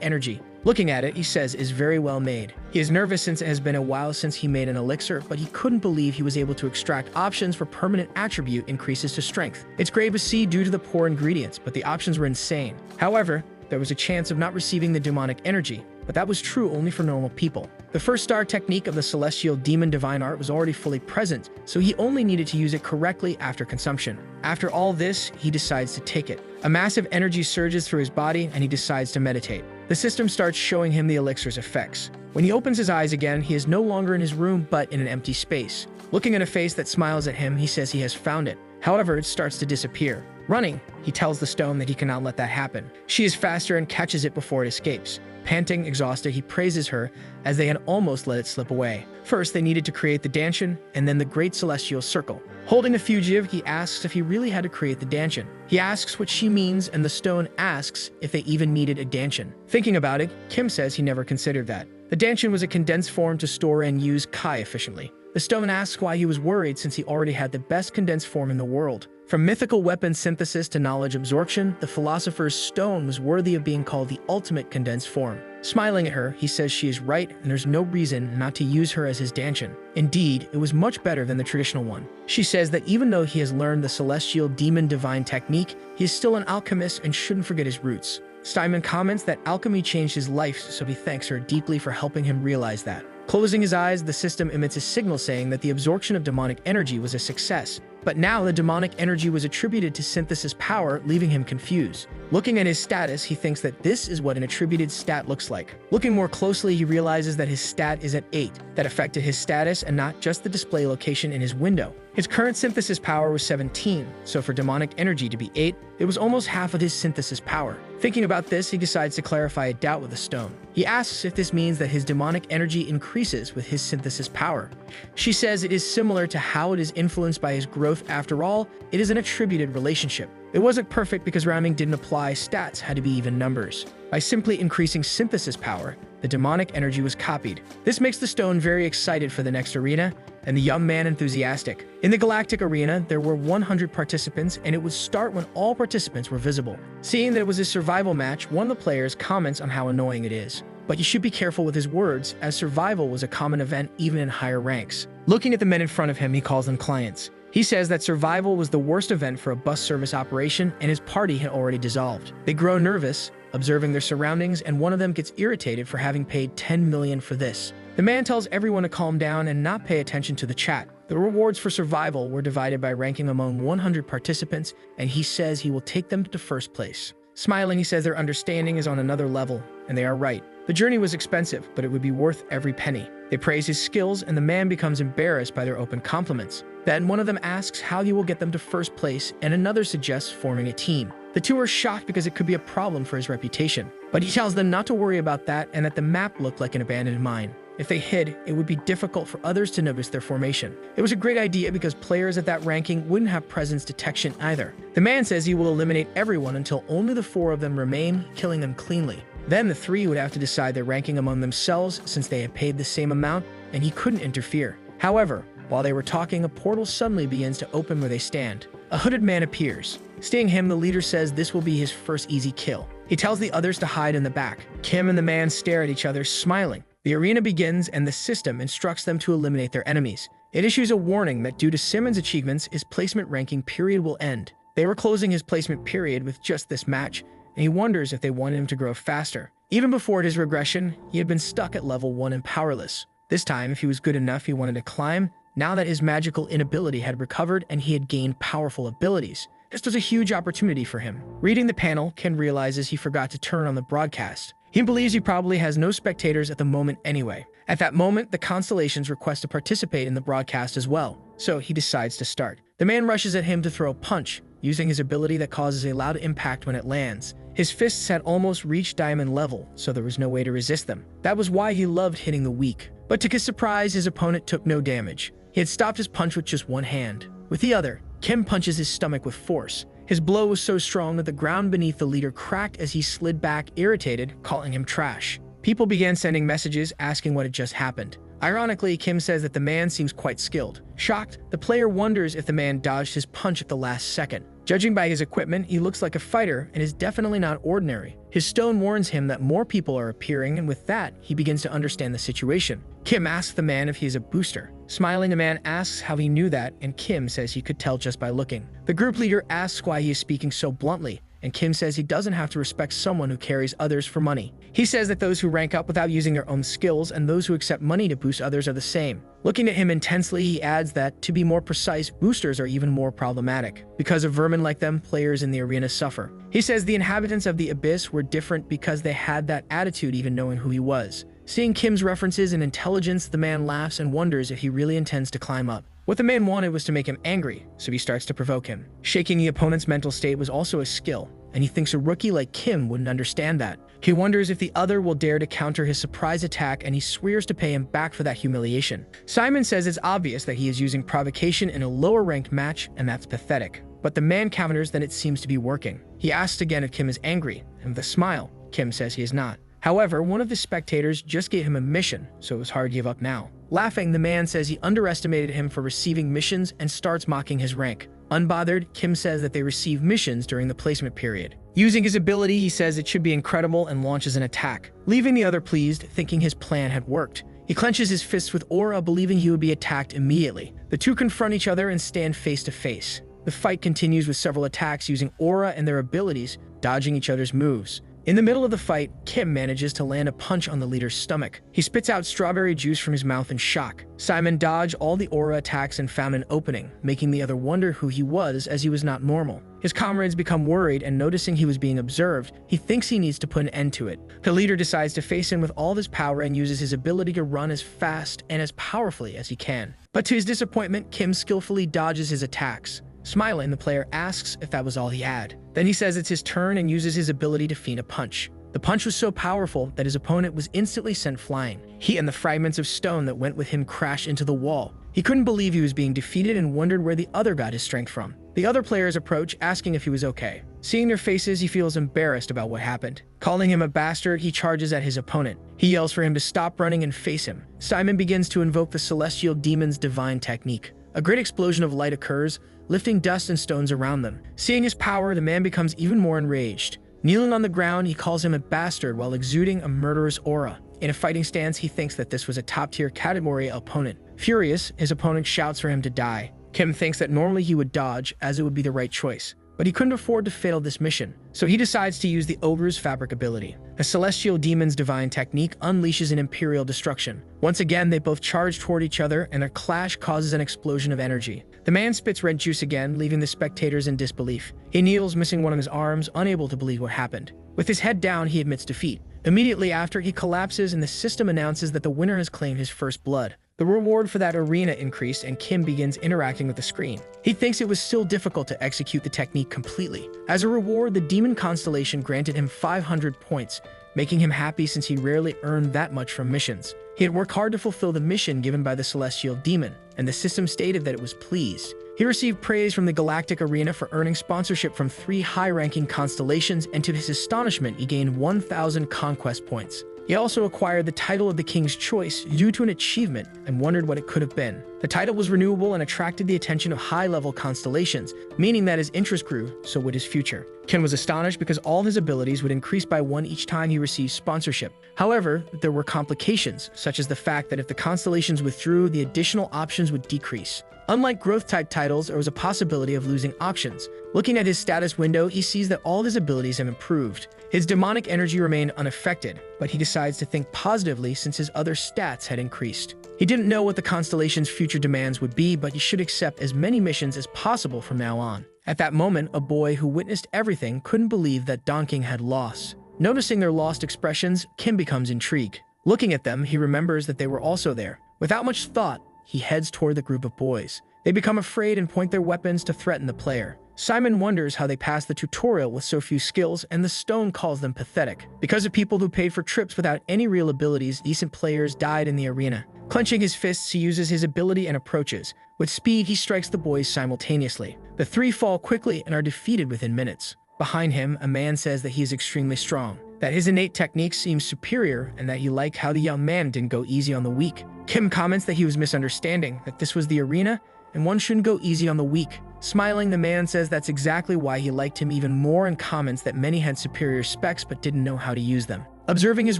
energy. Looking at it, he says is very well made. He is nervous since it has been a while since he made an elixir, but he couldn't believe he was able to extract options for permanent attribute increases to strength. It's grade C due to the poor ingredients, but the options were insane. However, there was a chance of not receiving the demonic energy, but that was true only for normal people. The first star technique of the celestial demon divine art was already fully present, so he only needed to use it correctly after consumption. After all this, he decides to take it. A massive energy surges through his body, and he decides to meditate. The system starts showing him the elixir's effects. When he opens his eyes again, he is no longer in his room, but in an empty space. Looking at a face that smiles at him, he says he has found it. However, it starts to disappear. Running, he tells the stone that he cannot let that happen. She is faster and catches it before it escapes. Panting, exhausted, he praises her as they had almost let it slip away. First, they needed to create the Danshin, and then the Great Celestial Circle. Holding the fugitive, he asks if he really had to create the Danshin. He asks what she means, and the stone asks if they even needed a Danshin. Thinking about it, Kim says he never considered that. The Danshin was a condensed form to store and use Kai efficiently. The stone asks why he was worried since he already had the best condensed form in the world. From mythical weapon synthesis to knowledge absorption, the philosopher's stone was worthy of being called the ultimate condensed form. Smiling at her, he says she is right and there's no reason not to use her as his Danshin. Indeed, it was much better than the traditional one. She says that even though he has learned the celestial demon divine technique, he is still an alchemist and shouldn't forget his roots. Steinman comments that alchemy changed his life, so he thanks her deeply for helping him realize that. Closing his eyes, the system emits a signal saying that the absorption of demonic energy was a success. But now the demonic energy was attributed to synthesis power, leaving him confused. Looking at his status, he thinks that this is what an attributed stat looks like. Looking more closely, he realizes that his stat is at 8. That affected his status and not just the display location in his window. His current synthesis power was 17, so for demonic energy to be 8, it was almost half of his synthesis power. Thinking about this, he decides to clarify a doubt with a stone. He asks if this means that his demonic energy increases with his synthesis power. She says it is similar to how it is influenced by his growth. After all, it is an attributed relationship. It wasn't perfect because rounding didn't apply, stats had to be even numbers. By simply increasing synthesis power, the demonic energy was copied. This makes the stone very excited for the next arena, and the young man enthusiastic. In the galactic arena, there were 100 participants, and it would start when all participants were visible. Seeing that it was a survival match, one of the players comments on how annoying it is. But you should be careful with his words, as survival was a common event even in higher ranks. Looking at the men in front of him, he calls them clients. He says that survival was the worst event for a bus service operation, and his party had already dissolved. They grow nervous, observing their surroundings, and one of them gets irritated for having paid 10 million for this. The man tells everyone to calm down and not pay attention to the chat. The rewards for survival were divided by ranking among 100 participants, and he says he will take them to first place. Smiling, he says their understanding is on another level, and they are right. The journey was expensive, but it would be worth every penny. They praise his skills, and the man becomes embarrassed by their open compliments. Then one of them asks how he will get them to first place, and another suggests forming a team. The two are shocked because it could be a problem for his reputation. But he tells them not to worry about that and that the map looked like an abandoned mine. If they hid, it would be difficult for others to notice their formation. It was a great idea because players at that ranking wouldn't have presence detection either. The man says he will eliminate everyone until only the 4 of them remain, killing them cleanly. Then the 3 would have to decide their ranking among themselves since they had paid the same amount and he couldn't interfere. However, while they were talking, a portal suddenly begins to open where they stand. A hooded man appears. Seeing him, the leader says this will be his first easy kill. He tells the others to hide in the back. Kim and the man stare at each other, smiling. The arena begins and the system instructs them to eliminate their enemies. It issues a warning that due to Simmons' achievements, his placement ranking period will end. They were closing his placement period with just this match, and he wonders if they wanted him to grow faster. Even before his regression, he had been stuck at level 1 and powerless. This time, if he was good enough, he wanted to climb, now that his magical inability had recovered and he had gained powerful abilities. This was a huge opportunity for him. Reading the panel, Kim realizes he forgot to turn on the broadcast. He believes he probably has no spectators at the moment anyway. At that moment, the constellations request to participate in the broadcast as well, so he decides to start. The man rushes at him to throw a punch, using his ability that causes a loud impact when it lands. His fists had almost reached diamond level, so there was no way to resist them. That was why he loved hitting the weak. But to his surprise, his opponent took no damage. He had stopped his punch with just one hand. With the other, Kim punches his stomach with force. His blow was so strong that the ground beneath the leader cracked as he slid back, irritated, calling him trash. People began sending messages asking what had just happened. Ironically, Kim says that the man seems quite skilled. Shocked, the player wonders if the man dodged his punch at the last second. Judging by his equipment, he looks like a fighter and is definitely not ordinary. His stone warns him that more people are appearing, and with that, he begins to understand the situation. Kim asks the man if he is a booster. Smiling, the man asks how he knew that, and Kim says he could tell just by looking. The group leader asks why he is speaking so bluntly, and Kim says he doesn't have to respect someone who carries others for money. He says that those who rank up without using their own skills and those who accept money to boost others are the same. Looking at him intensely, he adds that, to be more precise, boosters are even more problematic. Because of vermin like them, players in the arena suffer. He says the inhabitants of the Abyss were different because they had that attitude even knowing who he was. Seeing Kim's references and intelligence, the man laughs and wonders if he really intends to climb up. What the man wanted was to make him angry, so he starts to provoke him. Shaking the opponent's mental state was also a skill, and he thinks a rookie like Kim wouldn't understand that. He wonders if the other will dare to counter his surprise attack, and he swears to pay him back for that humiliation. Simon says it's obvious that he is using provocation in a lower-ranked match, and that's pathetic. But the man counters that it seems to be working. He asks again if Kim is angry, and with a smile, Kim says he is not. However, one of the spectators just gave him a mission, so it was hard to give up now. Laughing, the man says he underestimated him for receiving missions and starts mocking his rank. Unbothered, Kim says that they receive missions during the placement period. Using his ability, he says it should be incredible and launches an attack, leaving the other pleased, thinking his plan had worked. He clenches his fists with aura, believing he would be attacked immediately. The two confront each other and stand face to face. The fight continues with several attacks using aura and their abilities, dodging each other's moves. In the middle of the fight, Kim manages to land a punch on the leader's stomach. He spits out strawberry juice from his mouth in shock. Simon dodged all the aura attacks and found an opening, making the other wonder who he was, as he was not normal. His comrades become worried, and noticing he was being observed, he thinks he needs to put an end to it. The leader decides to face him with all of his power and uses his ability to run as fast and as powerfully as he can. But to his disappointment, Kim skillfully dodges his attacks. Smiling, the player asks if that was all he had. Then he says it's his turn and uses his ability to feint a punch. The punch was so powerful that his opponent was instantly sent flying. He and the fragments of stone that went with him crashed into the wall. He couldn't believe he was being defeated and wondered where the other got his strength from. The other players approach, asking if he was okay. Seeing their faces, he feels embarrassed about what happened. Calling him a bastard, he charges at his opponent. He yells for him to stop running and face him. Simon begins to invoke the celestial demon's divine technique. A great explosion of light occurs, lifting dust and stones around them. Seeing his power, the man becomes even more enraged. Kneeling on the ground, he calls him a bastard while exuding a murderous aura. In a fighting stance, he thinks that this was a top-tier category opponent. Furious, his opponent shouts for him to die. Kim thinks that normally he would dodge, as it would be the right choice. But he couldn't afford to fail this mission, so he decides to use the Ogre's Fabric ability. A celestial demon's divine technique unleashes an imperial destruction. Once again, they both charge toward each other, and their clash causes an explosion of energy. The man spits red juice again, leaving the spectators in disbelief. He kneels, missing one of his arms, unable to believe what happened. With his head down, he admits defeat. Immediately after, he collapses, and the system announces that the winner has claimed his first blood. The reward for that arena increased, and Kim begins interacting with the screen. He thinks it was still difficult to execute the technique completely. As a reward, the demon constellation granted him 500 points, making him happy since he rarely earned that much from missions. He had worked hard to fulfill the mission given by the celestial demon, and the system stated that it was pleased. He received praise from the Galactic Arena for earning sponsorship from 3 high-ranking constellations, and to his astonishment, he gained 1,000 conquest points. He also acquired the title of the King's Choice due to an achievement and wondered what it could have been. The title was renewable and attracted the attention of high-level constellations, meaning that his interest grew, so would his future. Ken was astonished because all his abilities would increase by 1 each time he received sponsorship. However, there were complications, such as the fact that if the constellations withdrew, the additional options would decrease. Unlike growth-type titles, there was a possibility of losing options. Looking at his status window, he sees that all his abilities have improved. His demonic energy remained unaffected, but he decides to think positively since his other stats had increased. He didn't know what the constellation's future demands would be, but he should accept as many missions as possible from now on. At that moment, a boy who witnessed everything couldn't believe that Donking had lost. Noticing their lost expressions, Kim becomes intrigued. Looking at them, he remembers that they were also there. Without much thought, he heads toward the group of boys. They become afraid and point their weapons to threaten the player. Simon wonders how they passed the tutorial with so few skills, and the stone calls them pathetic. Because of people who paid for trips without any real abilities, decent players died in the arena. Clenching his fists, he uses his ability and approaches. With speed, he strikes the boys simultaneously. The three fall quickly and are defeated within minutes. Behind him, a man says that he is extremely strong, that his innate technique seems superior, and that he liked how the young man didn't go easy on the weak. Kim comments that he was misunderstanding, that this was the arena, and one shouldn't go easy on the weak. Smiling, the man says that's exactly why he liked him even more, and comments that many had superior specs but didn't know how to use them. Observing his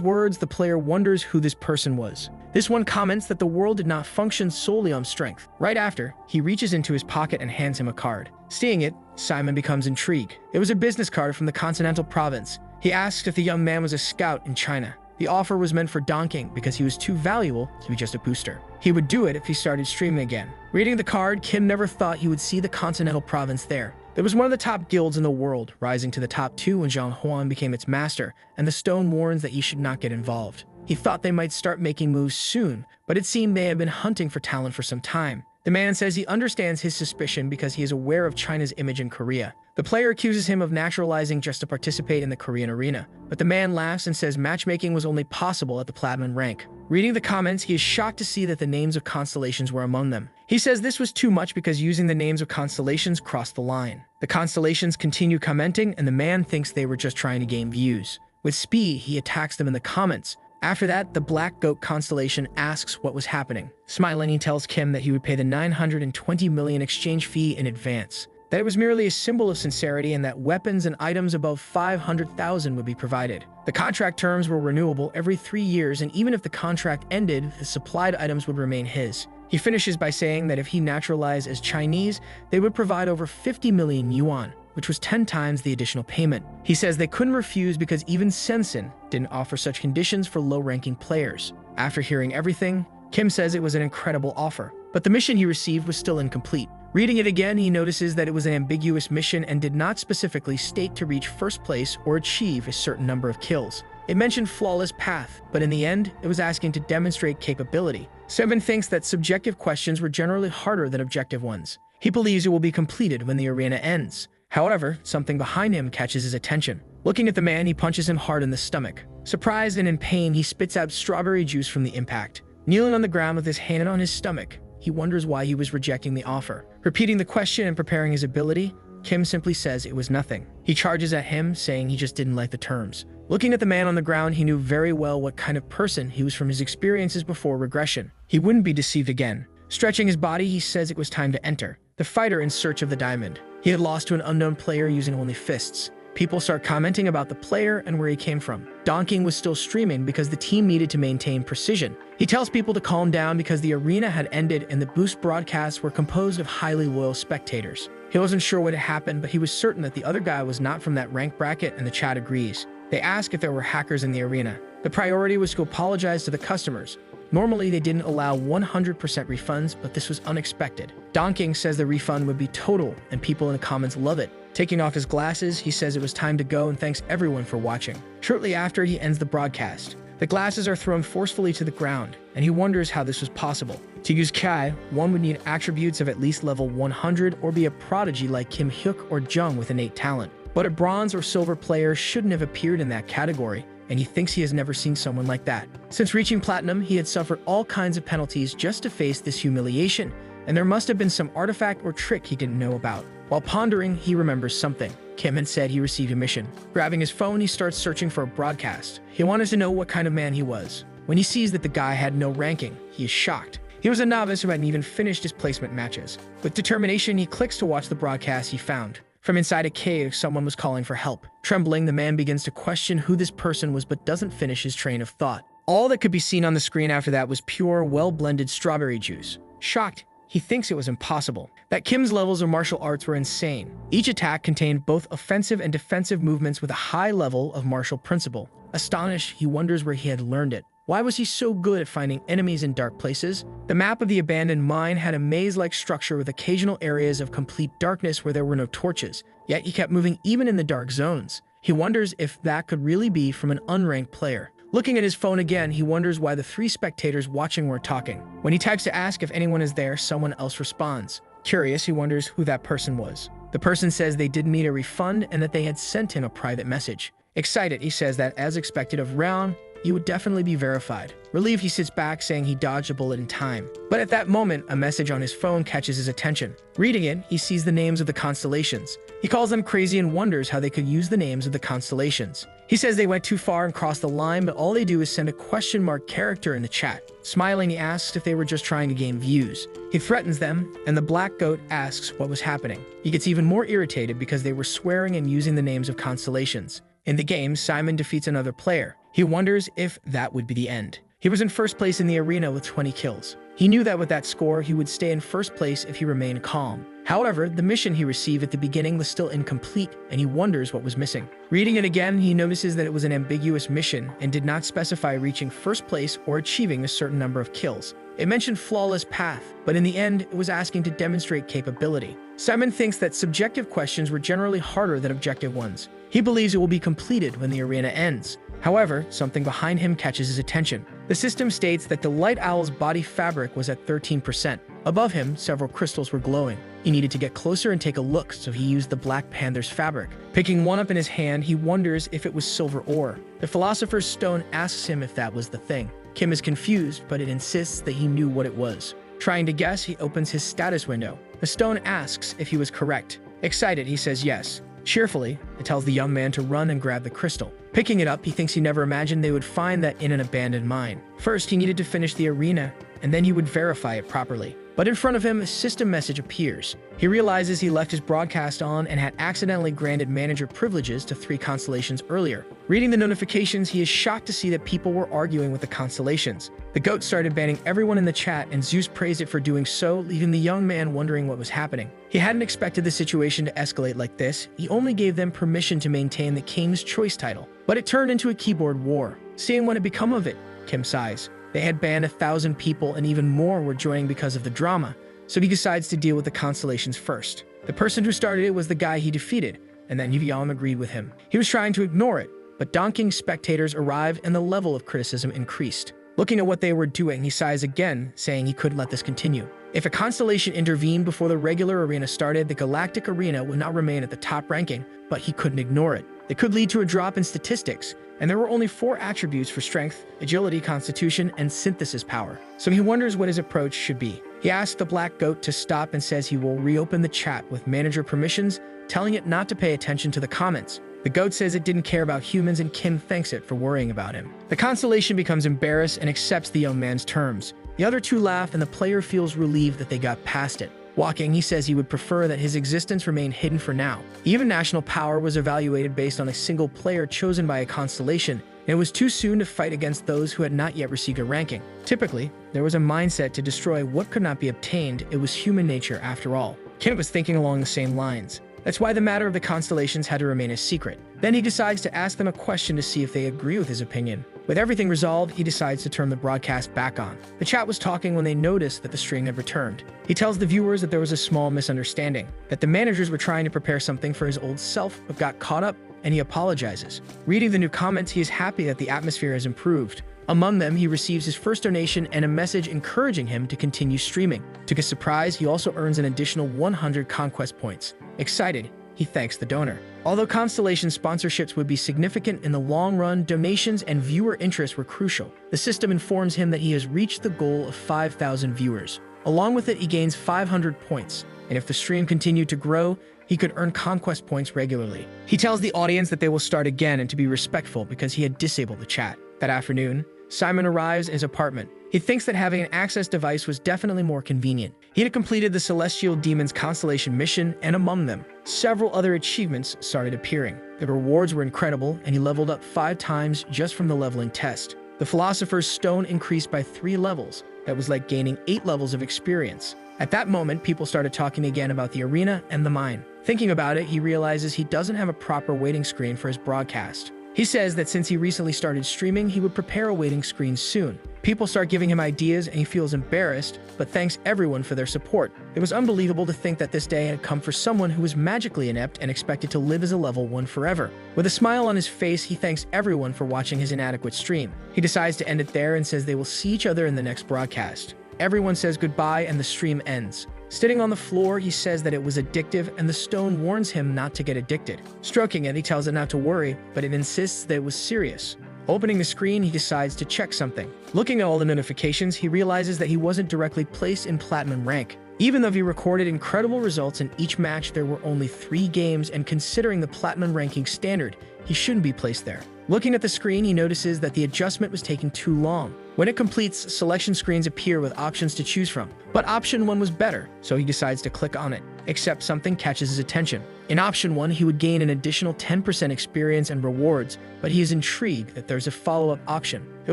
words, the player wonders who this person was. This one comments that the world did not function solely on strength. Right after, he reaches into his pocket and hands him a card. Seeing it, Simon becomes intrigued. It was a business card from the continental province. He asked if the young man was a scout in China. The offer was meant for Donking because he was too valuable to be just a booster. He would do it if he started streaming again. Reading the card, Kim never thought he would see the continental province there. It was one of the top guilds in the world, rising to the top 2 when Zhang Huan became its master, and the stone warns that he should not get involved. He thought they might start making moves soon, but it seemed they had been hunting for talent for some time. The man says he understands his suspicion because he is aware of China's image in Korea. The player accuses him of naturalizing just to participate in the Korean arena, but the man laughs and says matchmaking was only possible at the platinum rank. Reading the comments, he is shocked to see that the names of constellations were among them. He says this was too much because using the names of constellations crossed the line. The constellations continue commenting, and the man thinks they were just trying to gain views. With speed, he attacks them in the comments. After that, the Black Goat constellation asks what was happening. Smiling, he tells Kim that he would pay the 920 million exchange fee in advance, that it was merely a symbol of sincerity, and that weapons and items above 500,000 would be provided. The contract terms were renewable every 3 years, and even if the contract ended, the supplied items would remain his. He finishes by saying that if he naturalized as Chinese, they would provide over 50 million yuan, which was 10 times the additional payment. He says they couldn't refuse because even Sensen didn't offer such conditions for low-ranking players. After hearing everything, Kim says it was an incredible offer, but the mission he received was still incomplete. Reading it again, he notices that it was an ambiguous mission and did not specifically state to reach first place or achieve a certain number of kills. It mentioned flawless path, but in the end, it was asking to demonstrate capability. Seven thinks that subjective questions were generally harder than objective ones. He believes it will be completed when the arena ends. However, something behind him catches his attention. Looking at the man, he punches him hard in the stomach. Surprised and in pain, he spits out strawberry juice from the impact. Kneeling on the ground with his hand on his stomach, he wonders why he was rejecting the offer. Repeating the question and preparing his ability, Kim simply says it was nothing. He charges at him, saying he just didn't like the terms. Looking at the man on the ground, he knew very well what kind of person he was from his experiences before regression. He wouldn't be deceived again. Stretching his body, he says it was time to enter. The fighter in search of the diamond. He had lost to an unknown player using only fists. People start commenting about the player and where he came from. Donking was still streaming because the team needed to maintain precision. He tells people to calm down because the arena had ended and the boost broadcasts were composed of highly loyal spectators. He wasn't sure what had happened, but he was certain that the other guy was not from that rank bracket, and the chat agrees. They ask if there were hackers in the arena. The priority was to apologize to the customers. Normally, they didn't allow 100% refunds, but this was unexpected. Donking says the refund would be total, and people in the comments love it. Taking off his glasses, he says it was time to go and thanks everyone for watching. Shortly after, he ends the broadcast. The glasses are thrown forcefully to the ground, and he wonders how this was possible. To use Kai, one would need attributes of at least level 100 or be a prodigy like Kim Hyuk or Jung with innate talent. But a bronze or silver player shouldn't have appeared in that category, and he thinks he has never seen someone like that. Since reaching platinum, he had suffered all kinds of penalties just to face this humiliation, and there must have been some artifact or trick he didn't know about. While pondering, he remembers something. Kim had said he received a mission. Grabbing his phone, he starts searching for a broadcast. He wanted to know what kind of man he was. When he sees that the guy had no ranking, he is shocked. He was a novice who hadn't even finished his placement matches. With determination, he clicks to watch the broadcast he found. From inside a cave, someone was calling for help. Trembling, the man begins to question who this person was but doesn't finish his train of thought. All that could be seen on the screen after that was pure, well-blended strawberry juice. Shocked, he thinks it was impossible. That Kim's levels of martial arts were insane. Each attack contained both offensive and defensive movements with a high level of martial principle. Astonished, he wonders where he had learned it. Why was he so good at finding enemies in dark places? The map of the abandoned mine had a maze-like structure with occasional areas of complete darkness where there were no torches, yet he kept moving even in the dark zones. He wonders if that could really be from an unranked player. Looking at his phone again, he wonders why the 3 spectators watching were talking. When he types to ask if anyone is there, someone else responds. Curious, he wonders who that person was. The person says they didn't need a refund and that they had sent him a private message. Excited, he says that as expected of Round, he would definitely be verified. Relieved, he sits back saying he dodged a bullet in time. But at that moment, a message on his phone catches his attention. Reading it, he sees the names of the constellations. He calls them crazy and wonders how they could use the names of the constellations. He says they went too far and crossed the line, but all they do is send a question mark character in the chat. Smiling, he asks if they were just trying to gain views. He threatens them, and the black goat asks what was happening. He gets even more irritated because they were swearing and using the names of constellations. In the game, Simon defeats another player. He wonders if that would be the end. He was in first place in the arena with 20 kills. He knew that with that score, he would stay in first place if he remained calm. However, the mission he received at the beginning was still incomplete, and he wonders what was missing. Reading it again, he notices that it was an ambiguous mission and did not specify reaching first place or achieving a certain number of kills. It mentioned flawless path, but in the end, it was asking to demonstrate capability. Simon thinks that subjective questions were generally harder than objective ones. He believes it will be completed when the arena ends. However, something behind him catches his attention. The system states that the Light Owl's body fabric was at 13%. Above him, several crystals were glowing. He needed to get closer and take a look, so he used the Black Panther's fabric. Picking one up in his hand, he wonders if it was silver ore. The Philosopher's Stone asks him if that was the thing. Kim is confused, but it insists that he knew what it was. Trying to guess, he opens his status window. The stone asks if he was correct. Excited, he says yes. Cheerfully, it tells the young man to run and grab the crystal. Picking it up, he thinks he never imagined they would find that in an abandoned mine. First, he needed to finish the arena, and then he would verify it properly. But in front of him, a system message appears. He realizes he left his broadcast on and had accidentally granted manager privileges to 3 constellations earlier. Reading the notifications, he is shocked to see that people were arguing with the constellations. The goat started banning everyone in the chat, and Zeus praised it for doing so, leaving the young man wondering what was happening. He hadn't expected the situation to escalate like this. He only gave them permission to maintain the King's Choice title. But it turned into a keyboard war. Seeing what had become of it, Kim sighs. They had banned 1,000 people and even more were joining because of the drama, so he decides to deal with the constellations first. The person who started it was the guy he defeated, and then Yam agreed with him. He was trying to ignore it, but donking spectators arrived and the level of criticism increased. Looking at what they were doing, he sighs again, saying he couldn't let this continue. If a constellation intervened before the regular arena started, the galactic arena would not remain at the top ranking, but he couldn't ignore it. It could lead to a drop in statistics, and there were only 4 attributes for strength, agility, constitution, and synthesis power. So he wonders what his approach should be. He asks the black goat to stop and says he will reopen the chat with manager permissions, telling it not to pay attention to the comments. The goat says it didn't care about humans and Kim thanks it for worrying about him. The constellation becomes embarrassed and accepts the young man's terms. The other 2 laugh and the player feels relieved that they got past it. Walking, he says he would prefer that his existence remain hidden for now. Even national power was evaluated based on a single player chosen by a constellation, and it was too soon to fight against those who had not yet received a ranking. Typically, there was a mindset to destroy what could not be obtained. It was human nature after all. Kim was thinking along the same lines. That's why the matter of the constellations had to remain a secret. Then he decides to ask them a question to see if they agree with his opinion. With everything resolved, he decides to turn the broadcast back on. The chat was talking when they noticed that the stream had returned. He tells the viewers that there was a small misunderstanding, that the managers were trying to prepare something for his old self but got caught up, and he apologizes. Reading the new comments, he is happy that the atmosphere has improved. Among them, he receives his first donation and a message encouraging him to continue streaming. To his surprise, he also earns an additional 100 conquest points. Excited, he thanks the donor. Although Constellation sponsorships would be significant in the long run, donations and viewer interest were crucial. The system informs him that he has reached the goal of 5,000 viewers. Along with it, he gains 500 points, and if the stream continued to grow, he could earn conquest points regularly. He tells the audience that they will start again and to be respectful because he had disabled the chat. That afternoon, Simon arrives at his apartment. He thinks that having an access device was definitely more convenient. He had completed the Celestial Demons Constellation mission, and among them, several other achievements started appearing. The rewards were incredible, and he leveled up 5 times just from the leveling test. The Philosopher's Stone increased by 3 levels. That was like gaining 8 levels of experience. At that moment, people started talking again about the arena and the mine. Thinking about it, he realizes he doesn't have a proper waiting screen for his broadcast. He says that since he recently started streaming, he would prepare a waiting screen soon. People start giving him ideas and he feels embarrassed, but thanks everyone for their support. It was unbelievable to think that this day had come for someone who was magically inept and expected to live as a level 1 forever. With a smile on his face, he thanks everyone for watching his inadequate stream. He decides to end it there and says they will see each other in the next broadcast. Everyone says goodbye and the stream ends. Sitting on the floor, he says that it was addictive and the stone warns him not to get addicted. Stroking it, he tells it not to worry, but it insists that it was serious. Opening the screen, he decides to check something. Looking at all the notifications, he realizes that he wasn't directly placed in Platinum rank. Even though he recorded incredible results in each match, there were only 3 games, and considering the Platinum ranking standard, he shouldn't be placed there. Looking at the screen, he notices that the adjustment was taking too long. When it completes, selection screens appear with options to choose from, but option 1 was better, so he decides to click on it. Except something catches his attention. In option 1, he would gain an additional 10% experience and rewards, but he is intrigued that there's a follow-up option. It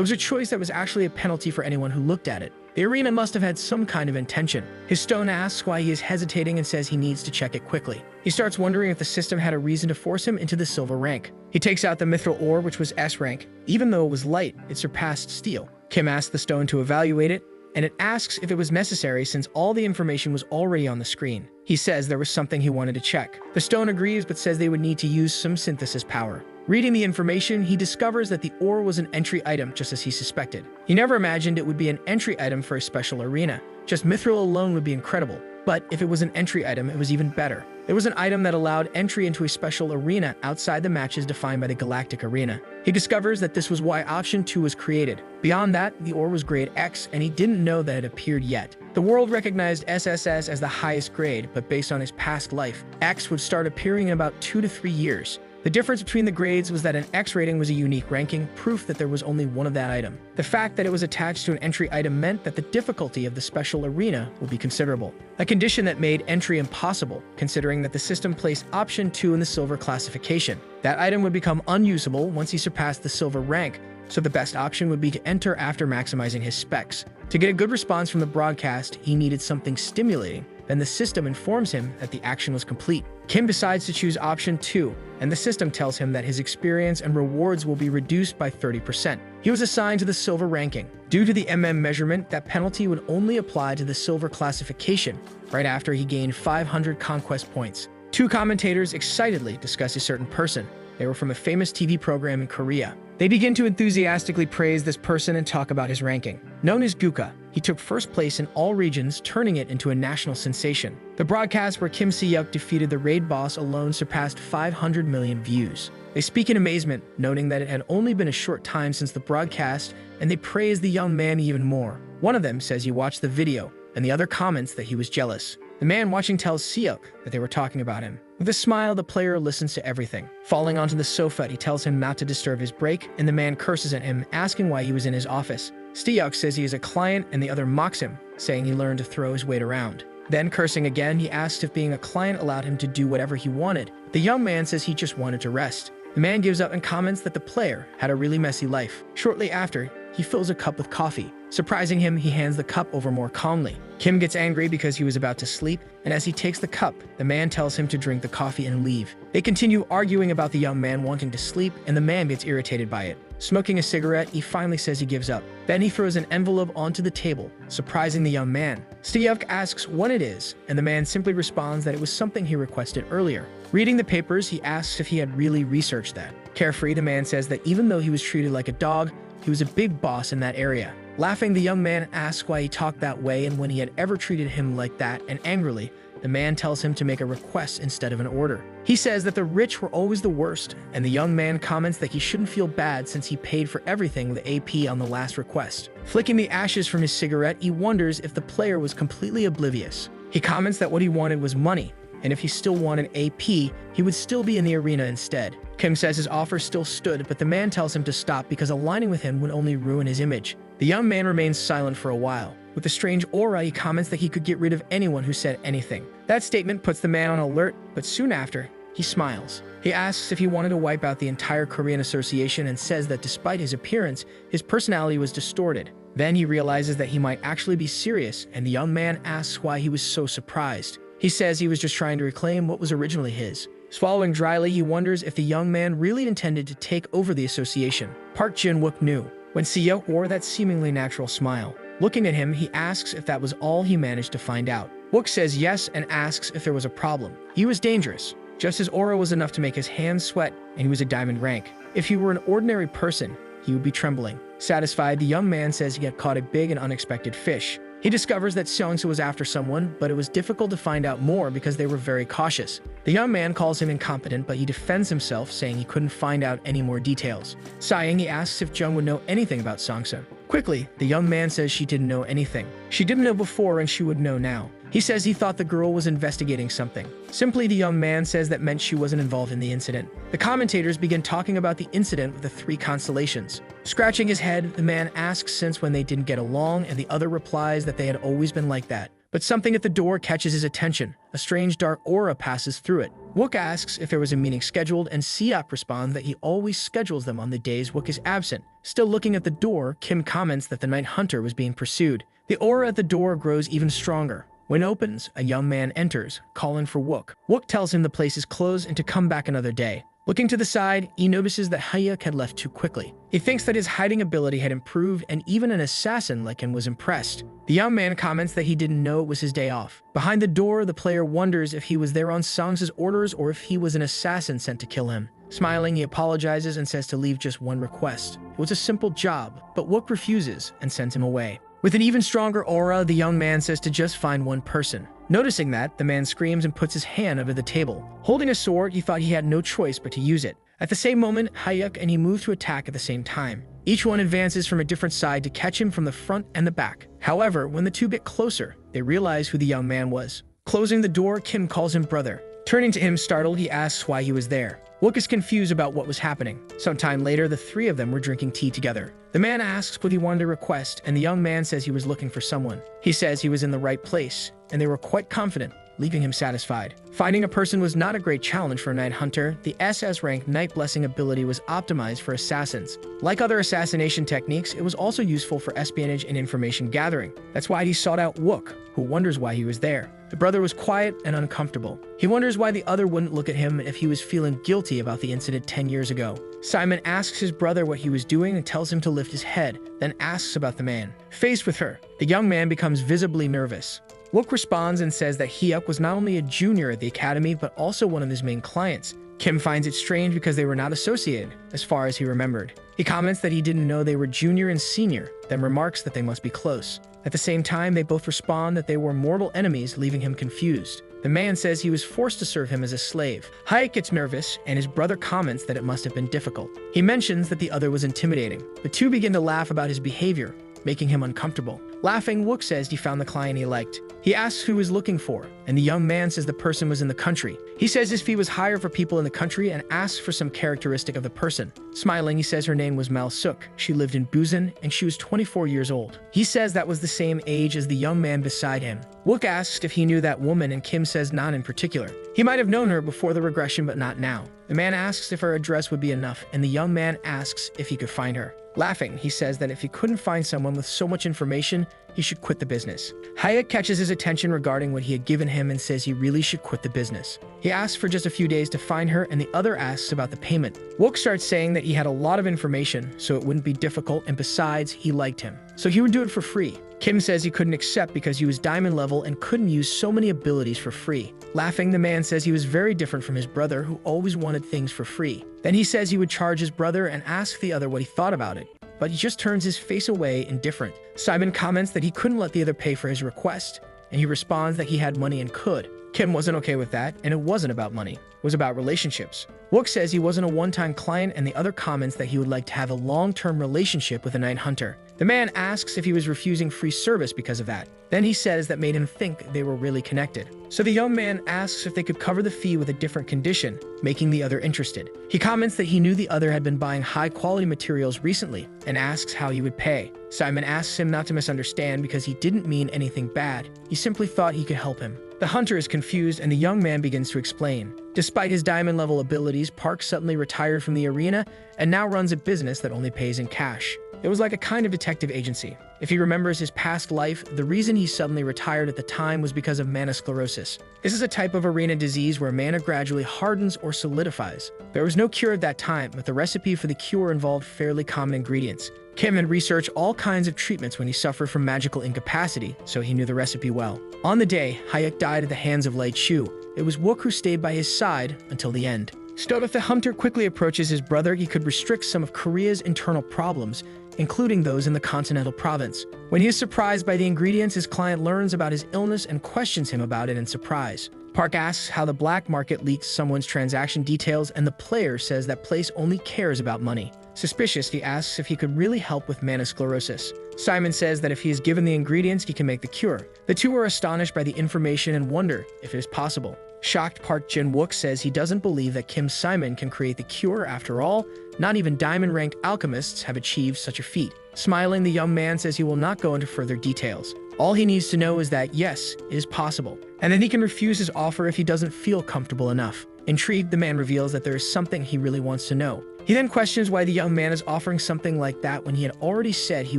was a choice that was actually a penalty for anyone who looked at it. The arena must have had some kind of intention. His stone asks why he is hesitating and says he needs to check it quickly. He starts wondering if the system had a reason to force him into the silver rank. He takes out the mithril ore, which was S rank. Even though it was light, it surpassed steel. Kim asks the stone to evaluate it, and it asks if it was necessary since all the information was already on the screen. He says there was something he wanted to check. The stone agrees but says they would need to use some synthesis power. Reading the information, he discovers that the ore was an entry item just as he suspected. He never imagined it would be an entry item for a special arena. Just mithril alone would be incredible. But if it was an entry item, it was even better. It was an item that allowed entry into a special arena outside the matches defined by the Galactic Arena. He discovers that this was why option 2 was created. Beyond that, the ore was grade X, and he didn't know that it appeared yet. The world recognized SSS as the highest grade, but based on his past life, X would start appearing in about 2 to 3 years. The difference between the grades was that an X rating was a unique ranking, proof that there was only one of that item. The fact that it was attached to an entry item meant that the difficulty of the special arena would be considerable. A condition that made entry impossible, considering that the system placed option 2 in the silver classification. That item would become unusable once he surpassed the silver rank, so the best option would be to enter after maximizing his specs. To get a good response from the broadcast, he needed something stimulating. Then the system informs him that the action was complete. Kim decides to choose option 2, and the system tells him that his experience and rewards will be reduced by 30%. He was assigned to the silver ranking. Due to the measurement, that penalty would only apply to the silver classification, right after he gained 500 conquest points. 2 commentators excitedly discuss a certain person. They were from a famous TV program in Korea. They begin to enthusiastically praise this person and talk about his ranking. Known as Guka, he took first place in all regions, turning it into a national sensation. The broadcast where Kim Si-hyuk defeated the raid boss alone surpassed 500 million views. They speak in amazement, noting that it had only been a short time since the broadcast, and they praise the young man even more. One of them says he watched the video, and the other comments that he was jealous. The man watching tells Si-hyuk that they were talking about him. With a smile, the player listens to everything. Falling onto the sofa, he tells him not to disturb his break, and the man curses at him, asking why he was in his office. Si-hyuk says he is a client, and the other mocks him, saying he learned to throw his weight around. Then, cursing again, he asks if being a client allowed him to do whatever he wanted. The young man says he just wanted to rest. The man gives up and comments that the player had a really messy life. Shortly after, he fills a cup with coffee. Surprising him, he hands the cup over more calmly. Kim gets angry because he was about to sleep, and as he takes the cup, the man tells him to drink the coffee and leave. They continue arguing about the young man wanting to sleep, and the man gets irritated by it. Smoking a cigarette, he finally says he gives up. Then he throws an envelope onto the table, surprising the young man. Si-hyuk asks what it is, and the man simply responds that it was something he requested earlier. Reading the papers, he asks if he had really researched that. Carefree, the man says that even though he was treated like a dog, he was a big boss in that area. Laughing, the young man asks why he talked that way and when he had ever treated him like that, and angrily, the man tells him to make a request instead of an order. He says that the rich were always the worst, and the young man comments that he shouldn't feel bad since he paid for everything with AP on the last request. Flicking the ashes from his cigarette, he wonders if the player was completely oblivious. He comments that what he wanted was money, and if he still wanted AP, he would still be in the arena instead. Kim says his offer still stood, but the man tells him to stop because aligning with him would only ruin his image. The young man remains silent for a while. With a strange aura, he comments that he could get rid of anyone who said anything. That statement puts the man on alert, but soon after, he smiles. He asks if he wanted to wipe out the entire Korean association and says that despite his appearance, his personality was distorted. Then he realizes that he might actually be serious, and the young man asks why he was so surprised. He says he was just trying to reclaim what was originally his. Swallowing dryly, he wonders if the young man really intended to take over the association. Park Jin-wook knew when Seo wore that seemingly natural smile. Looking at him, he asks if that was all he managed to find out. Wook says yes and asks if there was a problem. He was dangerous. Just his aura was enough to make his hands sweat, and he was a diamond rank. If he were an ordinary person, he would be trembling. Satisfied, the young man says he had caught a big and unexpected fish. He discovers that Seongsu was after someone, but it was difficult to find out more because they were very cautious. The young man calls him incompetent, but he defends himself, saying he couldn't find out any more details. Sighing, he asks if Jung would know anything about Seongsu. Quickly, the young man says she didn't know anything. She didn't know before and she would know now. He says he thought the girl was investigating something. Simply, the young man says that meant she wasn't involved in the incident. The commentators begin talking about the incident with the three constellations. Scratching his head, the man asks since when they didn't get along, and the other replies that they had always been like that. But something at the door catches his attention. A strange dark aura passes through it. Wook asks if there was a meeting scheduled, and Seok responds that he always schedules them on the days Wook is absent. Still looking at the door, Kim comments that the night hunter was being pursued. The aura at the door grows even stronger. When it opens, a young man enters, calling for Wook. Wook tells him the place is closed and to come back another day. Looking to the side, he notices that Hayek had left too quickly. He thinks that his hiding ability had improved, and even an assassin like him was impressed. The young man comments that he didn't know it was his day off. Behind the door, the player wonders if he was there on Song's orders or if he was an assassin sent to kill him. Smiling, he apologizes and says to leave just one request. It was a simple job, but Wook refuses and sends him away. With an even stronger aura, the young man says to just find one person. Noticing that, the man screams and puts his hand under the table. Holding a sword, he thought he had no choice but to use it. At the same moment, Hayek and he move to attack at the same time. Each one advances from a different side to catch him from the front and the back. However, when the two get closer, they realize who the young man was. Closing the door, Kim calls him brother. Turning to him startled, he asks why he was there. Wook is confused about what was happening. Sometime later, the three of them were drinking tea together. The man asks what he wanted to request, and the young man says he was looking for someone. He says he was in the right place, and they were quite confident, leaving him satisfied. Finding a person was not a great challenge for a night hunter. The SS rank Night Blessing ability was optimized for assassins. Like other assassination techniques, it was also useful for espionage and information gathering. That's why he sought out Wook, who wonders why he was there. The brother was quiet and uncomfortable. He wonders why the other wouldn't look at him if he was feeling guilty about the incident 10 years ago. Simon asks his brother what he was doing and tells him to lift his head, then asks about the man. Faced with her, the young man becomes visibly nervous. Wook responds and says that Hyuk was not only a junior at the academy, but also one of his main clients. Kim finds it strange because they were not associated, as far as he remembered. He comments that he didn't know they were junior and senior, then remarks that they must be close. At the same time, they both respond that they were mortal enemies, leaving him confused. The man says he was forced to serve him as a slave. Hayek gets nervous, and his brother comments that it must have been difficult. He mentions that the other was intimidating. The two begin to laugh about his behavior, making him uncomfortable. Laughing, Wook says he found the client he liked. He asks who he was looking for, and the young man says the person was in the country. He says his fee was higher for people in the country and asks for some characteristic of the person. Smiling, he says her name was Mal Suk. She lived in Busan, and she was 24 years old. He says that was the same age as the young man beside him. Wook asks if he knew that woman, and Kim says not in particular. He might have known her before the regression, but not now. The man asks if her address would be enough, and the young man asks if he could find her. Laughing, he says that if he couldn't find someone with so much information, he should quit the business. Hayek catches his attention regarding what he had given him and says he really should quit the business. He asks for just a few days to find her, and the other asks about the payment. Wook starts saying that he had a lot of information, so it wouldn't be difficult, and besides, he liked him, so he would do it for free. Kim says he couldn't accept because he was diamond level and couldn't use so many abilities for free. Laughing, the man says he was very different from his brother, who always wanted things for free. Then he says he would charge his brother and ask the other what he thought about it, but he just turns his face away indifferent. Simon comments that he couldn't let the other pay for his request, and he responds that he had money and could. Kim wasn't okay with that, and it wasn't about money. It was about relationships. Wook says he wasn't a one-time client, and the other comments that he would like to have a long-term relationship with a night hunter. The man asks if he was refusing free service because of that. Then he says that made him think they were really connected. So the young man asks if they could cover the fee with a different condition, making the other interested. He comments that he knew the other had been buying high-quality materials recently, and asks how he would pay. Simon asks him not to misunderstand because he didn't mean anything bad. He simply thought he could help him. The hunter is confused, and the young man begins to explain. Despite his diamond-level abilities, Park suddenly retired from the arena and now runs a business that only pays in cash. It was like a kind of detective agency. If he remembers his past life, the reason he suddenly retired at the time was because of mana sclerosis. This is a type of arena disease where mana gradually hardens or solidifies. There was no cure at that time, but the recipe for the cure involved fairly common ingredients. Kim had researched all kinds of treatments when he suffered from magical incapacity, so he knew the recipe well. On the day Hayek died at the hands of Lei Chu, it was Wook who stayed by his side until the end. If the hunter quickly approaches his brother, he could restrict some of Korea's internal problems, including those in the continental province. When he is surprised by the ingredients, his client learns about his illness and questions him about it in surprise. Park asks how the black market leaks someone's transaction details, and the player says that place only cares about money. Suspicious, he asks if he could really help with mana sclerosis. Simon says that if he is given the ingredients, he can make the cure. The two are astonished by the information and wonder if it is possible. Shocked, Park Jin-wook says he doesn't believe that Kim Simon can create the cure. After all, not even diamond-ranked alchemists have achieved such a feat. Smiling, the young man says he will not go into further details. All he needs to know is that, yes, it is possible, and then he can refuse his offer if he doesn't feel comfortable enough. Intrigued, the man reveals that there is something he really wants to know. He then questions why the young man is offering something like that when he had already said he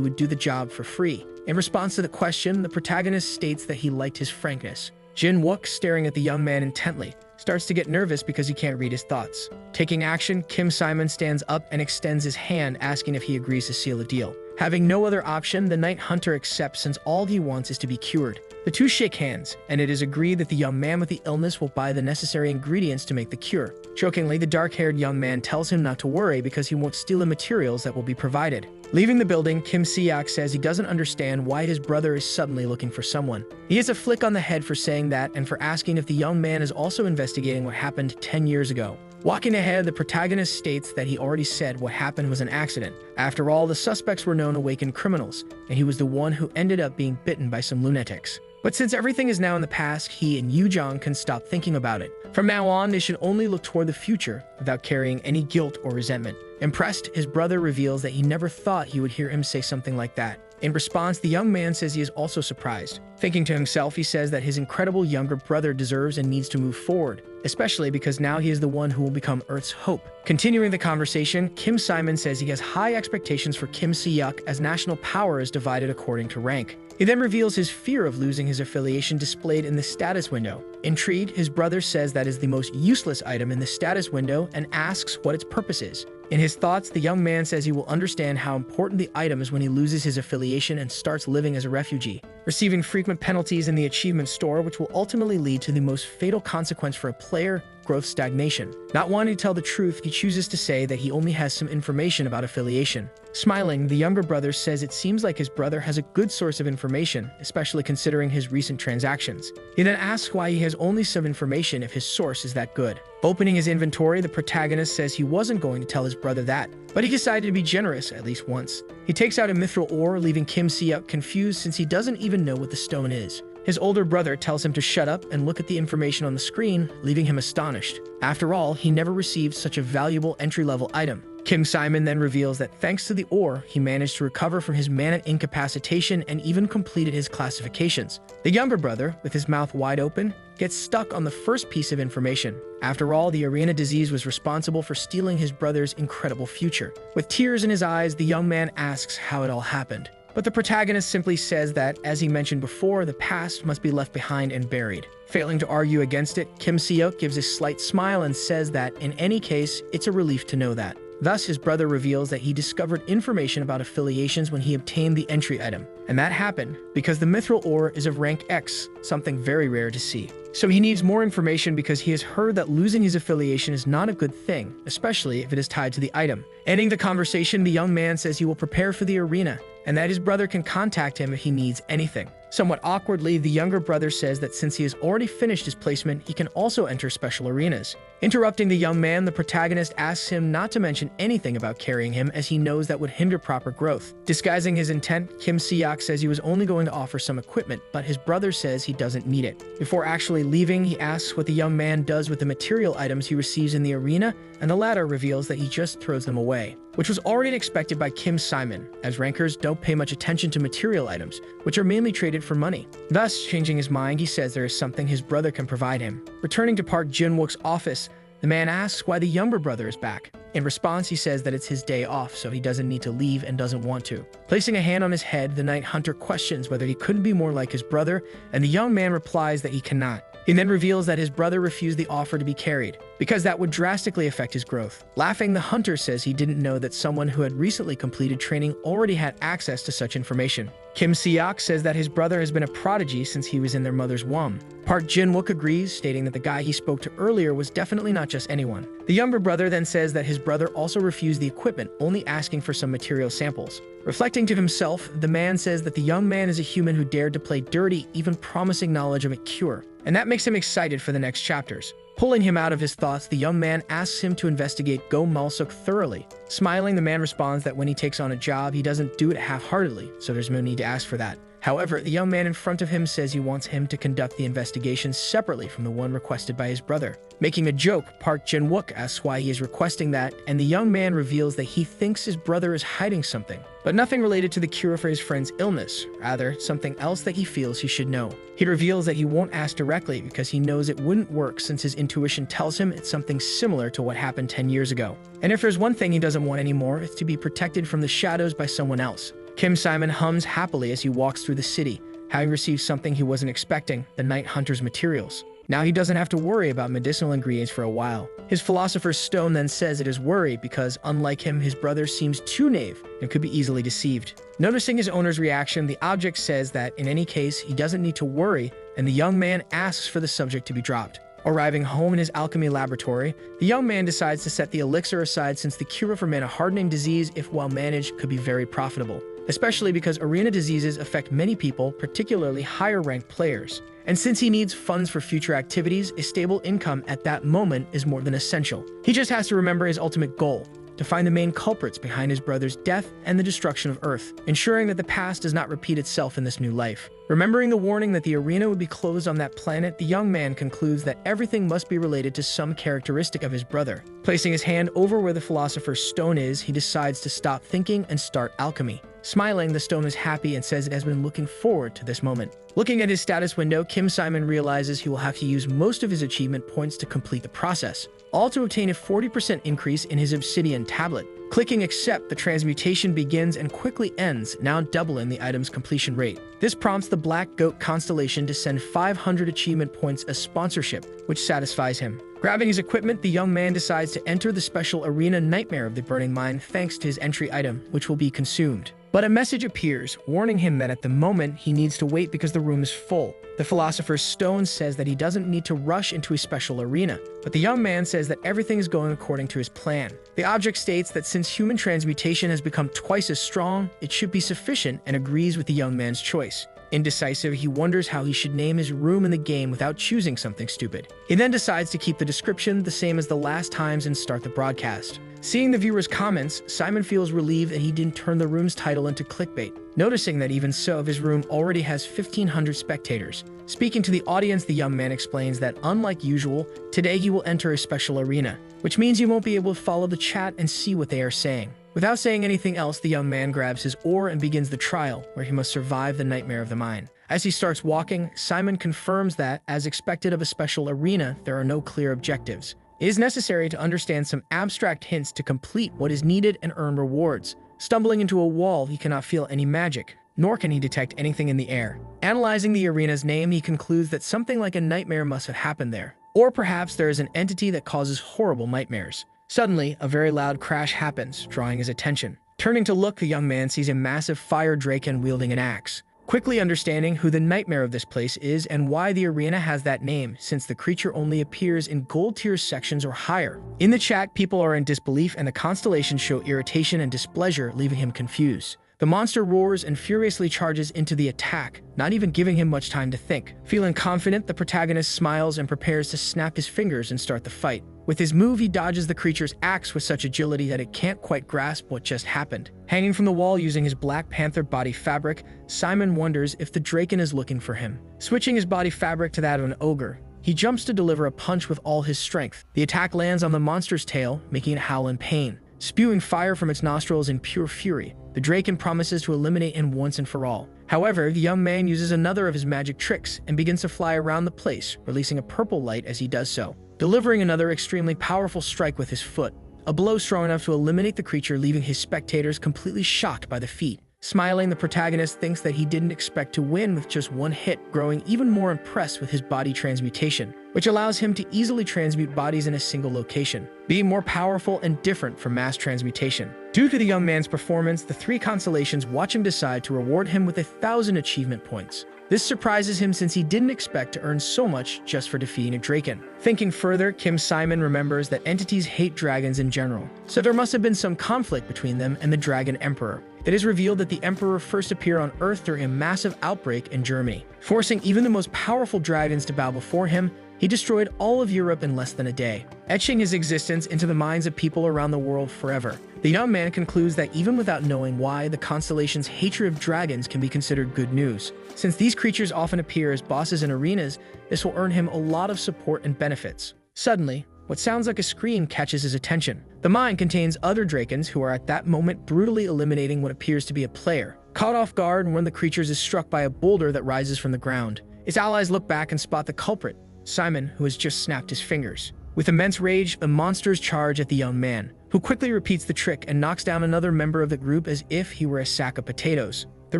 would do the job for free. In response to the question, the protagonist states that he liked his frankness. Jin-wook, staring at the young man intently, starts to get nervous because he can't read his thoughts. Taking action, Kim Simon stands up and extends his hand, asking if he agrees to seal a deal. Having no other option, the night hunter accepts since all he wants is to be cured. The two shake hands, and it is agreed that the young man with the illness will buy the necessary ingredients to make the cure. Jokingly, the dark-haired young man tells him not to worry because he won't steal the materials that will be provided. Leaving the building, Kim Si-yak says he doesn't understand why his brother is suddenly looking for someone. He gets a flick on the head for saying that and for asking if the young man is also investigating what happened 10 years ago. Walking ahead, the protagonist states that he already said what happened was an accident. After all, the suspects were known awakened criminals, and he was the one who ended up being bitten by some lunatics. But since everything is now in the past, he and Yu-jong can stop thinking about it. From now on, they should only look toward the future without carrying any guilt or resentment. Impressed, his brother reveals that he never thought he would hear him say something like that. In response, the young man says he is also surprised. Thinking to himself, he says that his incredible younger brother deserves and needs to move forward, especially because now he is the one who will become Earth's hope. Continuing the conversation, Kim Simon says he has high expectations for Kim Si-yuk as national power is divided according to rank. He then reveals his fear of losing his affiliation displayed in the status window. Intrigued, his brother says that is the most useless item in the status window and asks what its purpose is. In his thoughts, the young man says he will understand how important the item is when he loses his affiliation and starts living as a refugee, receiving frequent penalties in the achievement store, which will ultimately lead to the most fatal consequence for a player: growth stagnation. Not wanting to tell the truth, he chooses to say that he only has some information about affiliation. Smiling, the younger brother says it seems like his brother has a good source of information, especially considering his recent transactions. He then asks why he has only some information if his source is that good. Opening his inventory, the protagonist says he wasn't going to tell his brother that, but he decided to be generous at least once. He takes out a mithril ore, leaving Kim Si-yuk confused since he doesn't even know what the stone is. His older brother tells him to shut up and look at the information on the screen, leaving him astonished. After all, he never received such a valuable entry-level item. Kim Simon then reveals that thanks to the ore, he managed to recover from his mana incapacitation and even completed his classifications. The younger brother, with his mouth wide open, gets stuck on the first piece of information. After all, the arena disease was responsible for stealing his brother's incredible future. With tears in his eyes, the young man asks how it all happened. But the protagonist simply says that, as he mentioned before, the past must be left behind and buried. Failing to argue against it, Kim Si-yuk gives a slight smile and says that, in any case, it's a relief to know that. Thus, his brother reveals that he discovered information about affiliations when he obtained the entry item. And that happened because the mithril ore is of rank X, something very rare to see. So he needs more information because he has heard that losing his affiliation is not a good thing, especially if it is tied to the item. Ending the conversation, the young man says he will prepare for the arena, and that his brother can contact him if he needs anything. Somewhat awkwardly, the younger brother says that since he has already finished his placement, he can also enter special arenas. Interrupting the young man, the protagonist asks him not to mention anything about carrying him as he knows that would hinder proper growth. Disguising his intent, Kim Si-yuk says he was only going to offer some equipment, but his brother says he doesn't need it. Before actually leaving, he asks what the young man does with the material items he receives in the arena, and the latter reveals that he just throws them away, which was already expected by Kim Simon, as rankers don't pay much attention to material items, which are mainly traded for money. Thus, changing his mind, he says there is something his brother can provide him. Returning to Park Jin-wook's office, the man asks why the younger brother is back. In response, he says that it's his day off, so he doesn't need to leave and doesn't want to. Placing a hand on his head, the Night Hunter questions whether he couldn't be more like his brother, and the young man replies that he cannot. He then reveals that his brother refused the offer to be carried, because that would drastically affect his growth. Laughing, the hunter says he didn't know that someone who had recently completed training already had access to such information. Kim Seok says that his brother has been a prodigy since he was in their mother's womb. Park Jin-wook agrees, stating that the guy he spoke to earlier was definitely not just anyone. The younger brother then says that his brother also refused the equipment, only asking for some material samples. Reflecting to himself, the man says that the young man is a human who dared to play dirty, even promising knowledge of a cure. And that makes him excited for the next chapters. Pulling him out of his thoughts, the young man asks him to investigate Go Malsuk thoroughly. Smiling, the man responds that when he takes on a job, he doesn't do it half-heartedly, so there's no need to ask for that. However, the young man in front of him says he wants him to conduct the investigation separately from the one requested by his brother. Making a joke, Park Jin-wook asks why he is requesting that, and the young man reveals that he thinks his brother is hiding something, but nothing related to the cure for his friend's illness, rather something else that he feels he should know. He reveals that he won't ask directly because he knows it wouldn't work since his intuition tells him it's something similar to what happened 10 years ago. And if there's one thing he doesn't want anymore, it's to be protected from the shadows by someone else. Kim Simon hums happily as he walks through the city, having received something he wasn't expecting, the Night Hunter's materials. Now he doesn't have to worry about medicinal ingredients for a while. His Philosopher's Stone then says it is worried because, unlike him, his brother seems too naive and could be easily deceived. Noticing his owner's reaction, the object says that, in any case, he doesn't need to worry, and the young man asks for the subject to be dropped. Arriving home in his alchemy laboratory, the young man decides to set the elixir aside since the cure for mana-hardening disease, if well managed, could be very profitable, especially because arena diseases affect many people, particularly higher-ranked players. And since he needs funds for future activities, a stable income at that moment is more than essential. He just has to remember his ultimate goal: to find the main culprits behind his brother's death and the destruction of Earth, ensuring that the past does not repeat itself in this new life. Remembering the warning that the arena would be closed on that planet, the young man concludes that everything must be related to some characteristic of his brother. Placing his hand over where the Philosopher's Stone is, he decides to stop thinking and start alchemy. Smiling, the stone is happy and says it has been looking forward to this moment. Looking at his status window, Kim Simon realizes he will have to use most of his achievement points to complete the process, all to obtain a 40% increase in his obsidian tablet. Clicking accept, the transmutation begins and quickly ends, now doubling the item's completion rate. This prompts the Black Goat constellation to send 500 achievement points as sponsorship, which satisfies him. Grabbing his equipment, the young man decides to enter the special arena Nightmare of the Burning Mine thanks to his entry item, which will be consumed. But a message appears, warning him that at the moment he needs to wait because the room is full. The Philosopher's Stone says that he doesn't need to rush into a special arena, but the young man says that everything is going according to his plan. The object states that since human transmutation has become twice as strong, it should be sufficient, and agrees with the young man's choice. Indecisive, he wonders how he should name his room in the game without choosing something stupid. He then decides to keep the description the same as the last times and start the broadcast. Seeing the viewers' comments, Simon feels relieved that he didn't turn the room's title into clickbait, noticing that even so, his room already has 1,500 spectators. Speaking to the audience, the young man explains that, unlike usual, today he will enter a special arena, which means you won't be able to follow the chat and see what they are saying. Without saying anything else, the young man grabs his oar and begins the trial, where he must survive the nightmare of the mine. As he starts walking, Simon confirms that, as expected of a special arena, there are no clear objectives. It is necessary to understand some abstract hints to complete what is needed and earn rewards. Stumbling into a wall, he cannot feel any magic, nor can he detect anything in the air. Analyzing the arena's name, he concludes that something like a nightmare must have happened there. Or perhaps there is an entity that causes horrible nightmares. Suddenly, a very loud crash happens, drawing his attention. Turning to look, the young man sees a massive fire draken wielding an axe. Quickly understanding who the nightmare of this place is and why the arena has that name, since the creature only appears in gold tier sections or higher. In the chat, people are in disbelief and the constellations show irritation and displeasure, leaving him confused. The monster roars and furiously charges into the attack, not even giving him much time to think. Feeling confident, the protagonist smiles and prepares to snap his fingers and start the fight. With his move, he dodges the creature's axe with such agility that it can't quite grasp what just happened. Hanging from the wall using his Black Panther body fabric, Simon wonders if the Draken is looking for him. Switching his body fabric to that of an ogre, he jumps to deliver a punch with all his strength. The attack lands on the monster's tail, making it howl in pain. Spewing fire from its nostrils in pure fury, the Draken promises to eliminate him once and for all. However, the young man uses another of his magic tricks and begins to fly around the place, releasing a purple light as he does so. Delivering another extremely powerful strike with his foot, a blow strong enough to eliminate the creature, leaving his spectators completely shocked by the feat. Smiling, the protagonist thinks that he didn't expect to win with just one hit, growing even more impressed with his body transmutation, which allows him to easily transmute bodies in a single location, being more powerful and different from mass transmutation. Due to the young man's performance, the three constellations watch him decide to reward him with 1,000 achievement points. This surprises him since he didn't expect to earn so much just for defeating a draken. Thinking further, Kim Simon remembers that entities hate dragons in general, so there must have been some conflict between them and the Dragon Emperor. It is revealed that the Emperor first appeared on Earth during a massive outbreak in Germany, forcing even the most powerful dragons to bow before him. He destroyed all of Europe in less than a day, etching his existence into the minds of people around the world forever. The young man concludes that even without knowing why, the constellation's hatred of dragons can be considered good news. Since these creatures often appear as bosses in arenas, this will earn him a lot of support and benefits. Suddenly, what sounds like a scream catches his attention. The mine contains other drakens who are at that moment brutally eliminating what appears to be a player. Caught off guard, one of the creatures is struck by a boulder that rises from the ground. His allies look back and spot the culprit, Simon, who has just snapped his fingers. With immense rage, the monsters charge at the young man, who quickly repeats the trick and knocks down another member of the group as if he were a sack of potatoes. The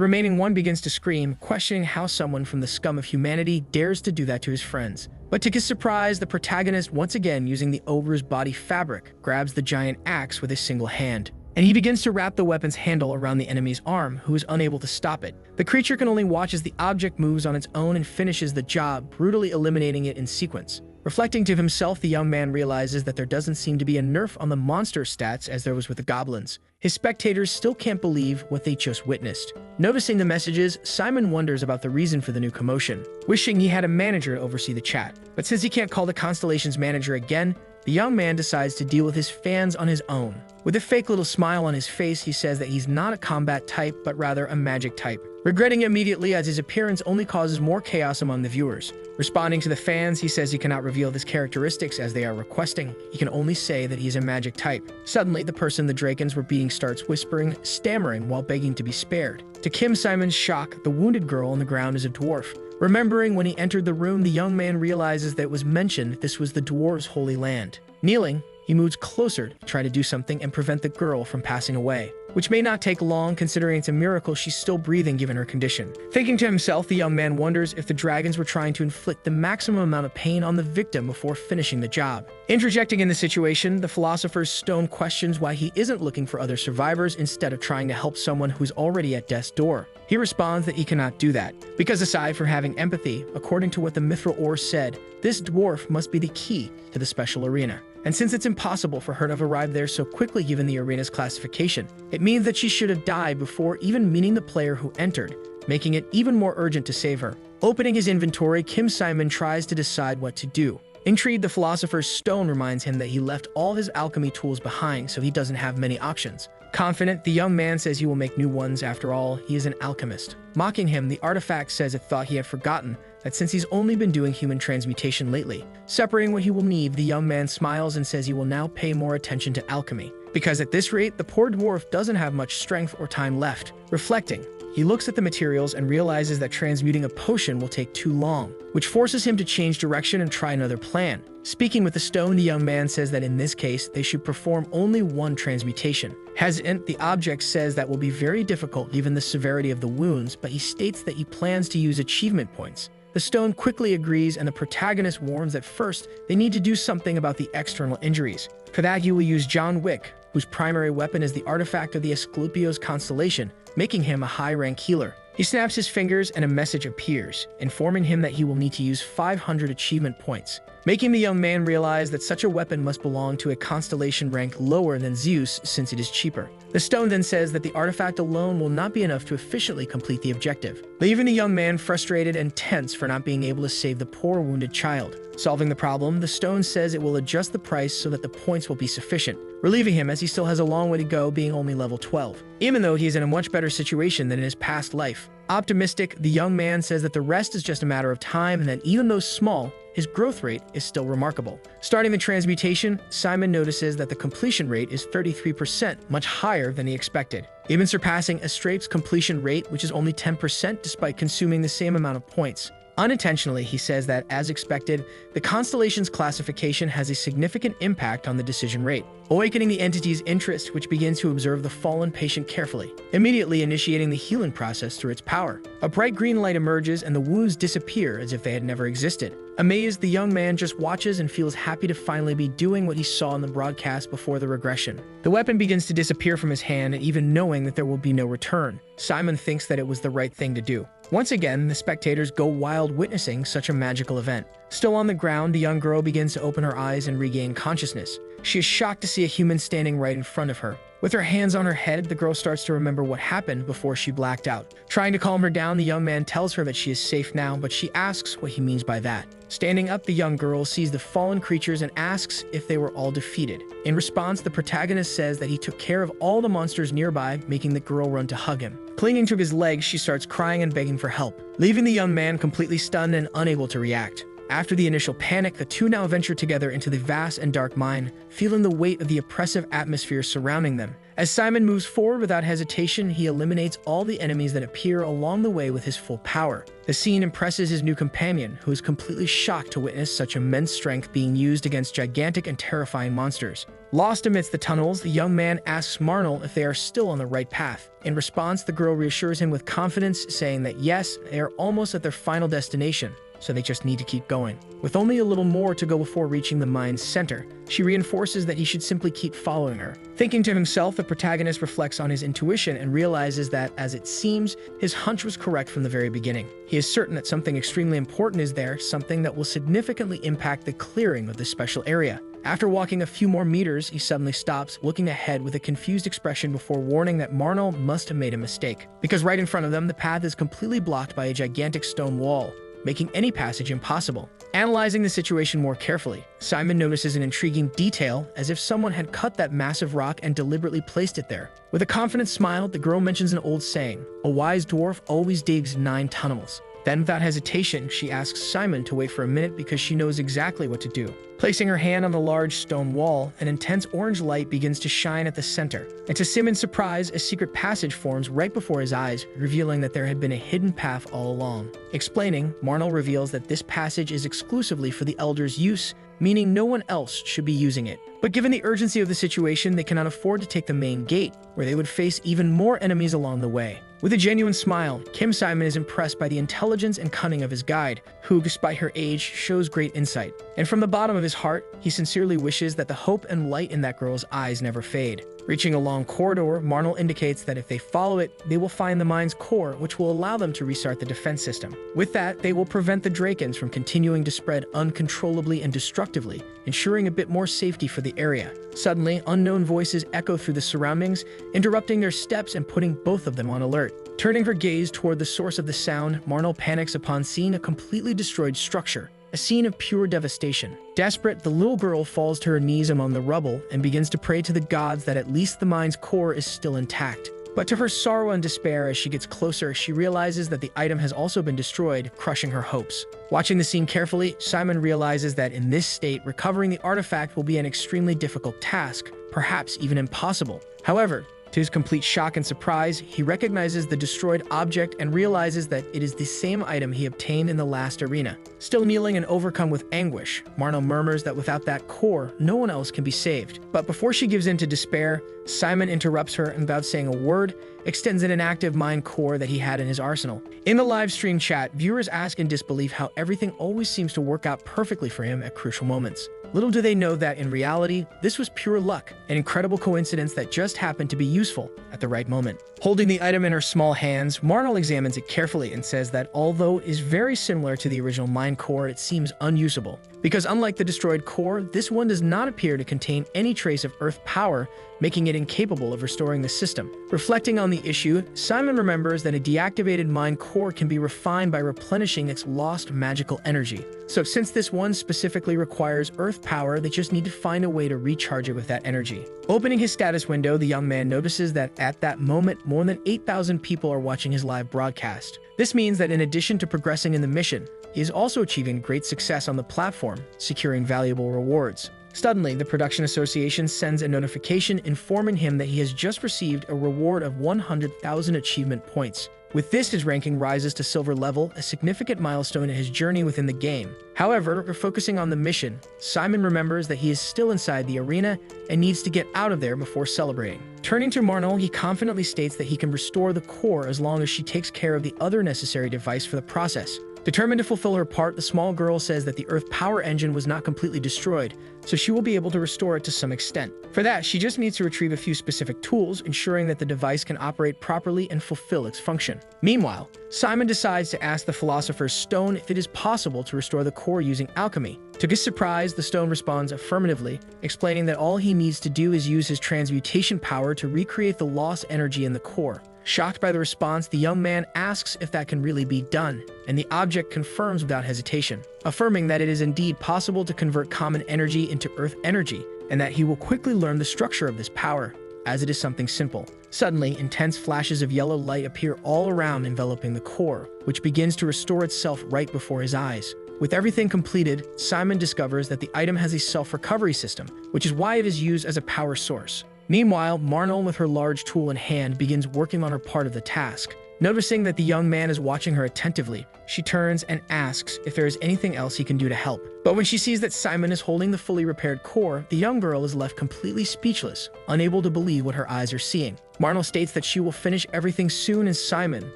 remaining one begins to scream, questioning how someone from the scum of humanity dares to do that to his friends. But to his surprise, the protagonist, once again using the ogre's body fabric, grabs the giant axe with a single hand, and he begins to wrap the weapon's handle around the enemy's arm, who is unable to stop it. The creature can only watch as the object moves on its own and finishes the job, brutally eliminating it in sequence. Reflecting to himself, the young man realizes that there doesn't seem to be a nerf on the monster stats as there was with the goblins. His spectators still can't believe what they just witnessed. Noticing the messages, Simon wonders about the reason for the new commotion, wishing he had a manager to oversee the chat. But since he can't call the constellation's manager again, the young man decides to deal with his fans on his own. With a fake little smile on his face, he says that he's not a combat type, but rather a magic type, regretting immediately as his appearance only causes more chaos among the viewers. Responding to the fans, he says he cannot reveal his characteristics as they are requesting. He can only say that he's a magic type. Suddenly, the person the drakens were beating starts whispering, stammering while begging to be spared. To Kim Simon's shock, the wounded girl on the ground is a dwarf. Remembering when he entered the room, the young man realizes that it was mentioned this was the dwarves' holy land. Kneeling, he moves closer to try to do something and prevent the girl from passing away, which may not take long considering it's a miracle she's still breathing given her condition. Thinking to himself, the young man wonders if the dragons were trying to inflict the maximum amount of pain on the victim before finishing the job. Interjecting in the situation, the philosopher's stone questions why he isn't looking for other survivors instead of trying to help someone who's already at death's door. He responds that he cannot do that, because aside from having empathy, according to what the mithril ore said, this dwarf must be the key to the special arena. And since it's impossible for her to have arrived there so quickly given the arena's classification, it means that she should have died before even meeting the player who entered, making it even more urgent to save her. Opening his inventory, Kim Simon tries to decide what to do. Intrigued, the philosopher's stone reminds him that he left all his alchemy tools behind, so he doesn't have many options. Confident, the young man says he will make new ones. After all, he is an alchemist. Mocking him, the artifact says it thought he had forgotten that since he's only been doing human transmutation lately. Separating what he will need, the young man smiles and says he will now pay more attention to alchemy, because at this rate, the poor dwarf doesn't have much strength or time left. Reflecting, he looks at the materials and realizes that transmuting a potion will take too long, which forces him to change direction and try another plan. Speaking with the stone, the young man says that in this case, they should perform only one transmutation. Hesitant, the object says that will be very difficult given the severity of the wounds, but he states that he plans to use achievement points. The stone quickly agrees, and the protagonist warns that first, they need to do something about the external injuries. For that, he will use John Wick, whose primary weapon is the artifact of the Asclepios constellation, making him a high-rank healer. He snaps his fingers and a message appears, informing him that he will need to use 500 achievement points, making the young man realize that such a weapon must belong to a constellation rank lower than Zeus since it is cheaper. The stone then says that the artifact alone will not be enough to efficiently complete the objective, leaving the young man frustrated and tense for not being able to save the poor wounded child. Solving the problem, the stone says it will adjust the price so that the points will be sufficient, relieving him as he still has a long way to go, being only level 12, even though he is in a much better situation than in his past life. Optimistic, the young man says that the rest is just a matter of time and that even though small, his growth rate is still remarkable. Starting the transmutation, Simon notices that the completion rate is 33%, much higher than he expected, even surpassing Astrape's completion rate, which is only 10% despite consuming the same amount of points. Unintentionally, he says that, as expected, the constellation's classification has a significant impact on the decision rate, awakening the entity's interest, which begins to observe the fallen patient carefully, immediately initiating the healing process through its power. A bright green light emerges and the wounds disappear as if they had never existed. Amazed, the young man just watches and feels happy to finally be doing what he saw in the broadcast before the regression. The weapon begins to disappear from his hand, and even knowing that there will be no return, Simon thinks that it was the right thing to do. Once again, the spectators go wild witnessing such a magical event. Still on the ground, the young girl begins to open her eyes and regain consciousness. She is shocked to see a human standing right in front of her. With her hands on her head, the girl starts to remember what happened before she blacked out. Trying to calm her down, the young man tells her that she is safe now, but she asks what he means by that. Standing up, the young girl sees the fallen creatures and asks if they were all defeated. In response, the protagonist says that he took care of all the monsters nearby, making the girl run to hug him. Clinging to his legs, she starts crying and begging for help, leaving the young man completely stunned and unable to react. After the initial panic, the two now venture together into the vast and dark mine, feeling the weight of the oppressive atmosphere surrounding them. As Simon moves forward without hesitation, he eliminates all the enemies that appear along the way with his full power. The scene impresses his new companion, who is completely shocked to witness such immense strength being used against gigantic and terrifying monsters. Lost amidst the tunnels, the young man asks Marnell if they are still on the right path. In response, the girl reassures him with confidence, saying that yes, they are almost at their final destination, so they just need to keep going. With only a little more to go before reaching the mine's center, she reinforces that he should simply keep following her. Thinking to himself, the protagonist reflects on his intuition and realizes that, as it seems, his hunch was correct from the very beginning. He is certain that something extremely important is there, something that will significantly impact the clearing of this special area. After walking a few more meters, he suddenly stops, looking ahead with a confused expression before warning that Marnell must have made a mistake. Because right in front of them, the path is completely blocked by a gigantic stone wall, making any passage impossible. Analyzing the situation more carefully, Simon notices an intriguing detail, as if someone had cut that massive rock and deliberately placed it there. With a confident smile, the girl mentions an old saying, "A wise dwarf always digs 9 tunnels." Then, without hesitation, she asks Simon to wait for a minute because she knows exactly what to do. Placing her hand on the large stone wall, an intense orange light begins to shine at the center. And to Simon's surprise, a secret passage forms right before his eyes, revealing that there had been a hidden path all along. Explaining, Marnell reveals that this passage is exclusively for the Elder's use, meaning no one else should be using it. But given the urgency of the situation, they cannot afford to take the main gate, where they would face even more enemies along the way. With a genuine smile, Kim Simon is impressed by the intelligence and cunning of his guide, who, despite her age, shows great insight. And from the bottom of his heart, he sincerely wishes that the hope and light in that girl's eyes never fade. Reaching a long corridor, Marnell indicates that if they follow it, they will find the mine's core, which will allow them to restart the defense system. With that, they will prevent the Drakens from continuing to spread uncontrollably and destructively, ensuring a bit more safety for the area. Suddenly, unknown voices echo through the surroundings, interrupting their steps and putting both of them on alert. Turning her gaze toward the source of the sound, Marnell panics upon seeing a completely destroyed structure, a scene of pure devastation. Desperate, the little girl falls to her knees among the rubble and begins to pray to the gods that at least the mine's core is still intact. But to her sorrow and despair, as she gets closer, she realizes that the item has also been destroyed, crushing her hopes. Watching the scene carefully, Simon realizes that in this state, recovering the artifact will be an extremely difficult task, perhaps even impossible. However, to his complete shock and surprise, he recognizes the destroyed object and realizes that it is the same item he obtained in the last arena. Still kneeling and overcome with anguish, Marnell murmurs that without that core, no one else can be saved. But before she gives in to despair, Simon interrupts her and, without saying a word, extends an inactive mine core that he had in his arsenal. In the live stream chat, viewers ask in disbelief how everything always seems to work out perfectly for him at crucial moments. Little do they know that, in reality, this was pure luck, an incredible coincidence that just happened to be useful at the right moment. Holding the item in her small hands, Marnell examines it carefully and says that although it is very similar to the original mine core, it seems unusable. Because unlike the destroyed core, this one does not appear to contain any trace of Earth power, making it incapable of restoring the system. Reflecting on the issue, Simon remembers that a deactivated mine core can be refined by replenishing its lost magical energy. So since this one specifically requires Earth power, they just need to find a way to recharge it with that energy. Opening his status window, the young man notices that at that moment, more than 8,000 people are watching his live broadcast. This means that in addition to progressing in the mission, he is also achieving great success on the platform, securing valuable rewards. Suddenly, the Production Association sends a notification informing him that he has just received a reward of 100,000 achievement points. With this, his ranking rises to silver level, a significant milestone in his journey within the game. However, focusing on the mission, Simon remembers that he is still inside the arena and needs to get out of there before celebrating. Turning to Marnol, he confidently states that he can restore the core as long as she takes care of the other necessary device for the process. Determined to fulfill her part, the small girl says that the Earth power engine was not completely destroyed, so she will be able to restore it to some extent. For that, she just needs to retrieve a few specific tools, ensuring that the device can operate properly and fulfill its function. Meanwhile, Simon decides to ask the Philosopher's Stone if it is possible to restore the core using alchemy. To his surprise, the stone responds affirmatively, explaining that all he needs to do is use his transmutation power to recreate the lost energy in the core. Shocked by the response, the young man asks if that can really be done, and the object confirms without hesitation, affirming that it is indeed possible to convert common energy into earth energy, and that he will quickly learn the structure of this power, as it is something simple. Suddenly, intense flashes of yellow light appear all around, enveloping the core, which begins to restore itself right before his eyes. With everything completed, Simon discovers that the item has a self-recovery system, which is why it is used as a power source. Meanwhile, Marnol, with her large tool in hand, begins working on her part of the task. Noticing that the young man is watching her attentively, she turns and asks if there is anything else he can do to help. But when she sees that Simon is holding the fully repaired core, the young girl is left completely speechless, unable to believe what her eyes are seeing. Marnol states that she will finish everything soon, and Simon,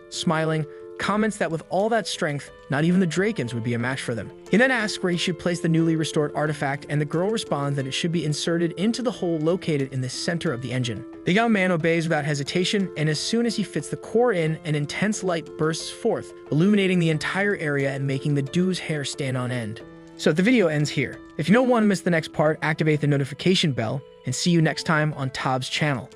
smiling, comments that with all that strength, not even the Drakens would be a match for them. He then asks where he should place the newly restored artifact, and the girl responds that it should be inserted into the hole located in the center of the engine. The young man obeys without hesitation, and as soon as he fits the core in, an intense light bursts forth, illuminating the entire area and making the dude's hair stand on end. So the video ends here. If you don't want to miss the next part, activate the notification bell, and see you next time on Tob's channel.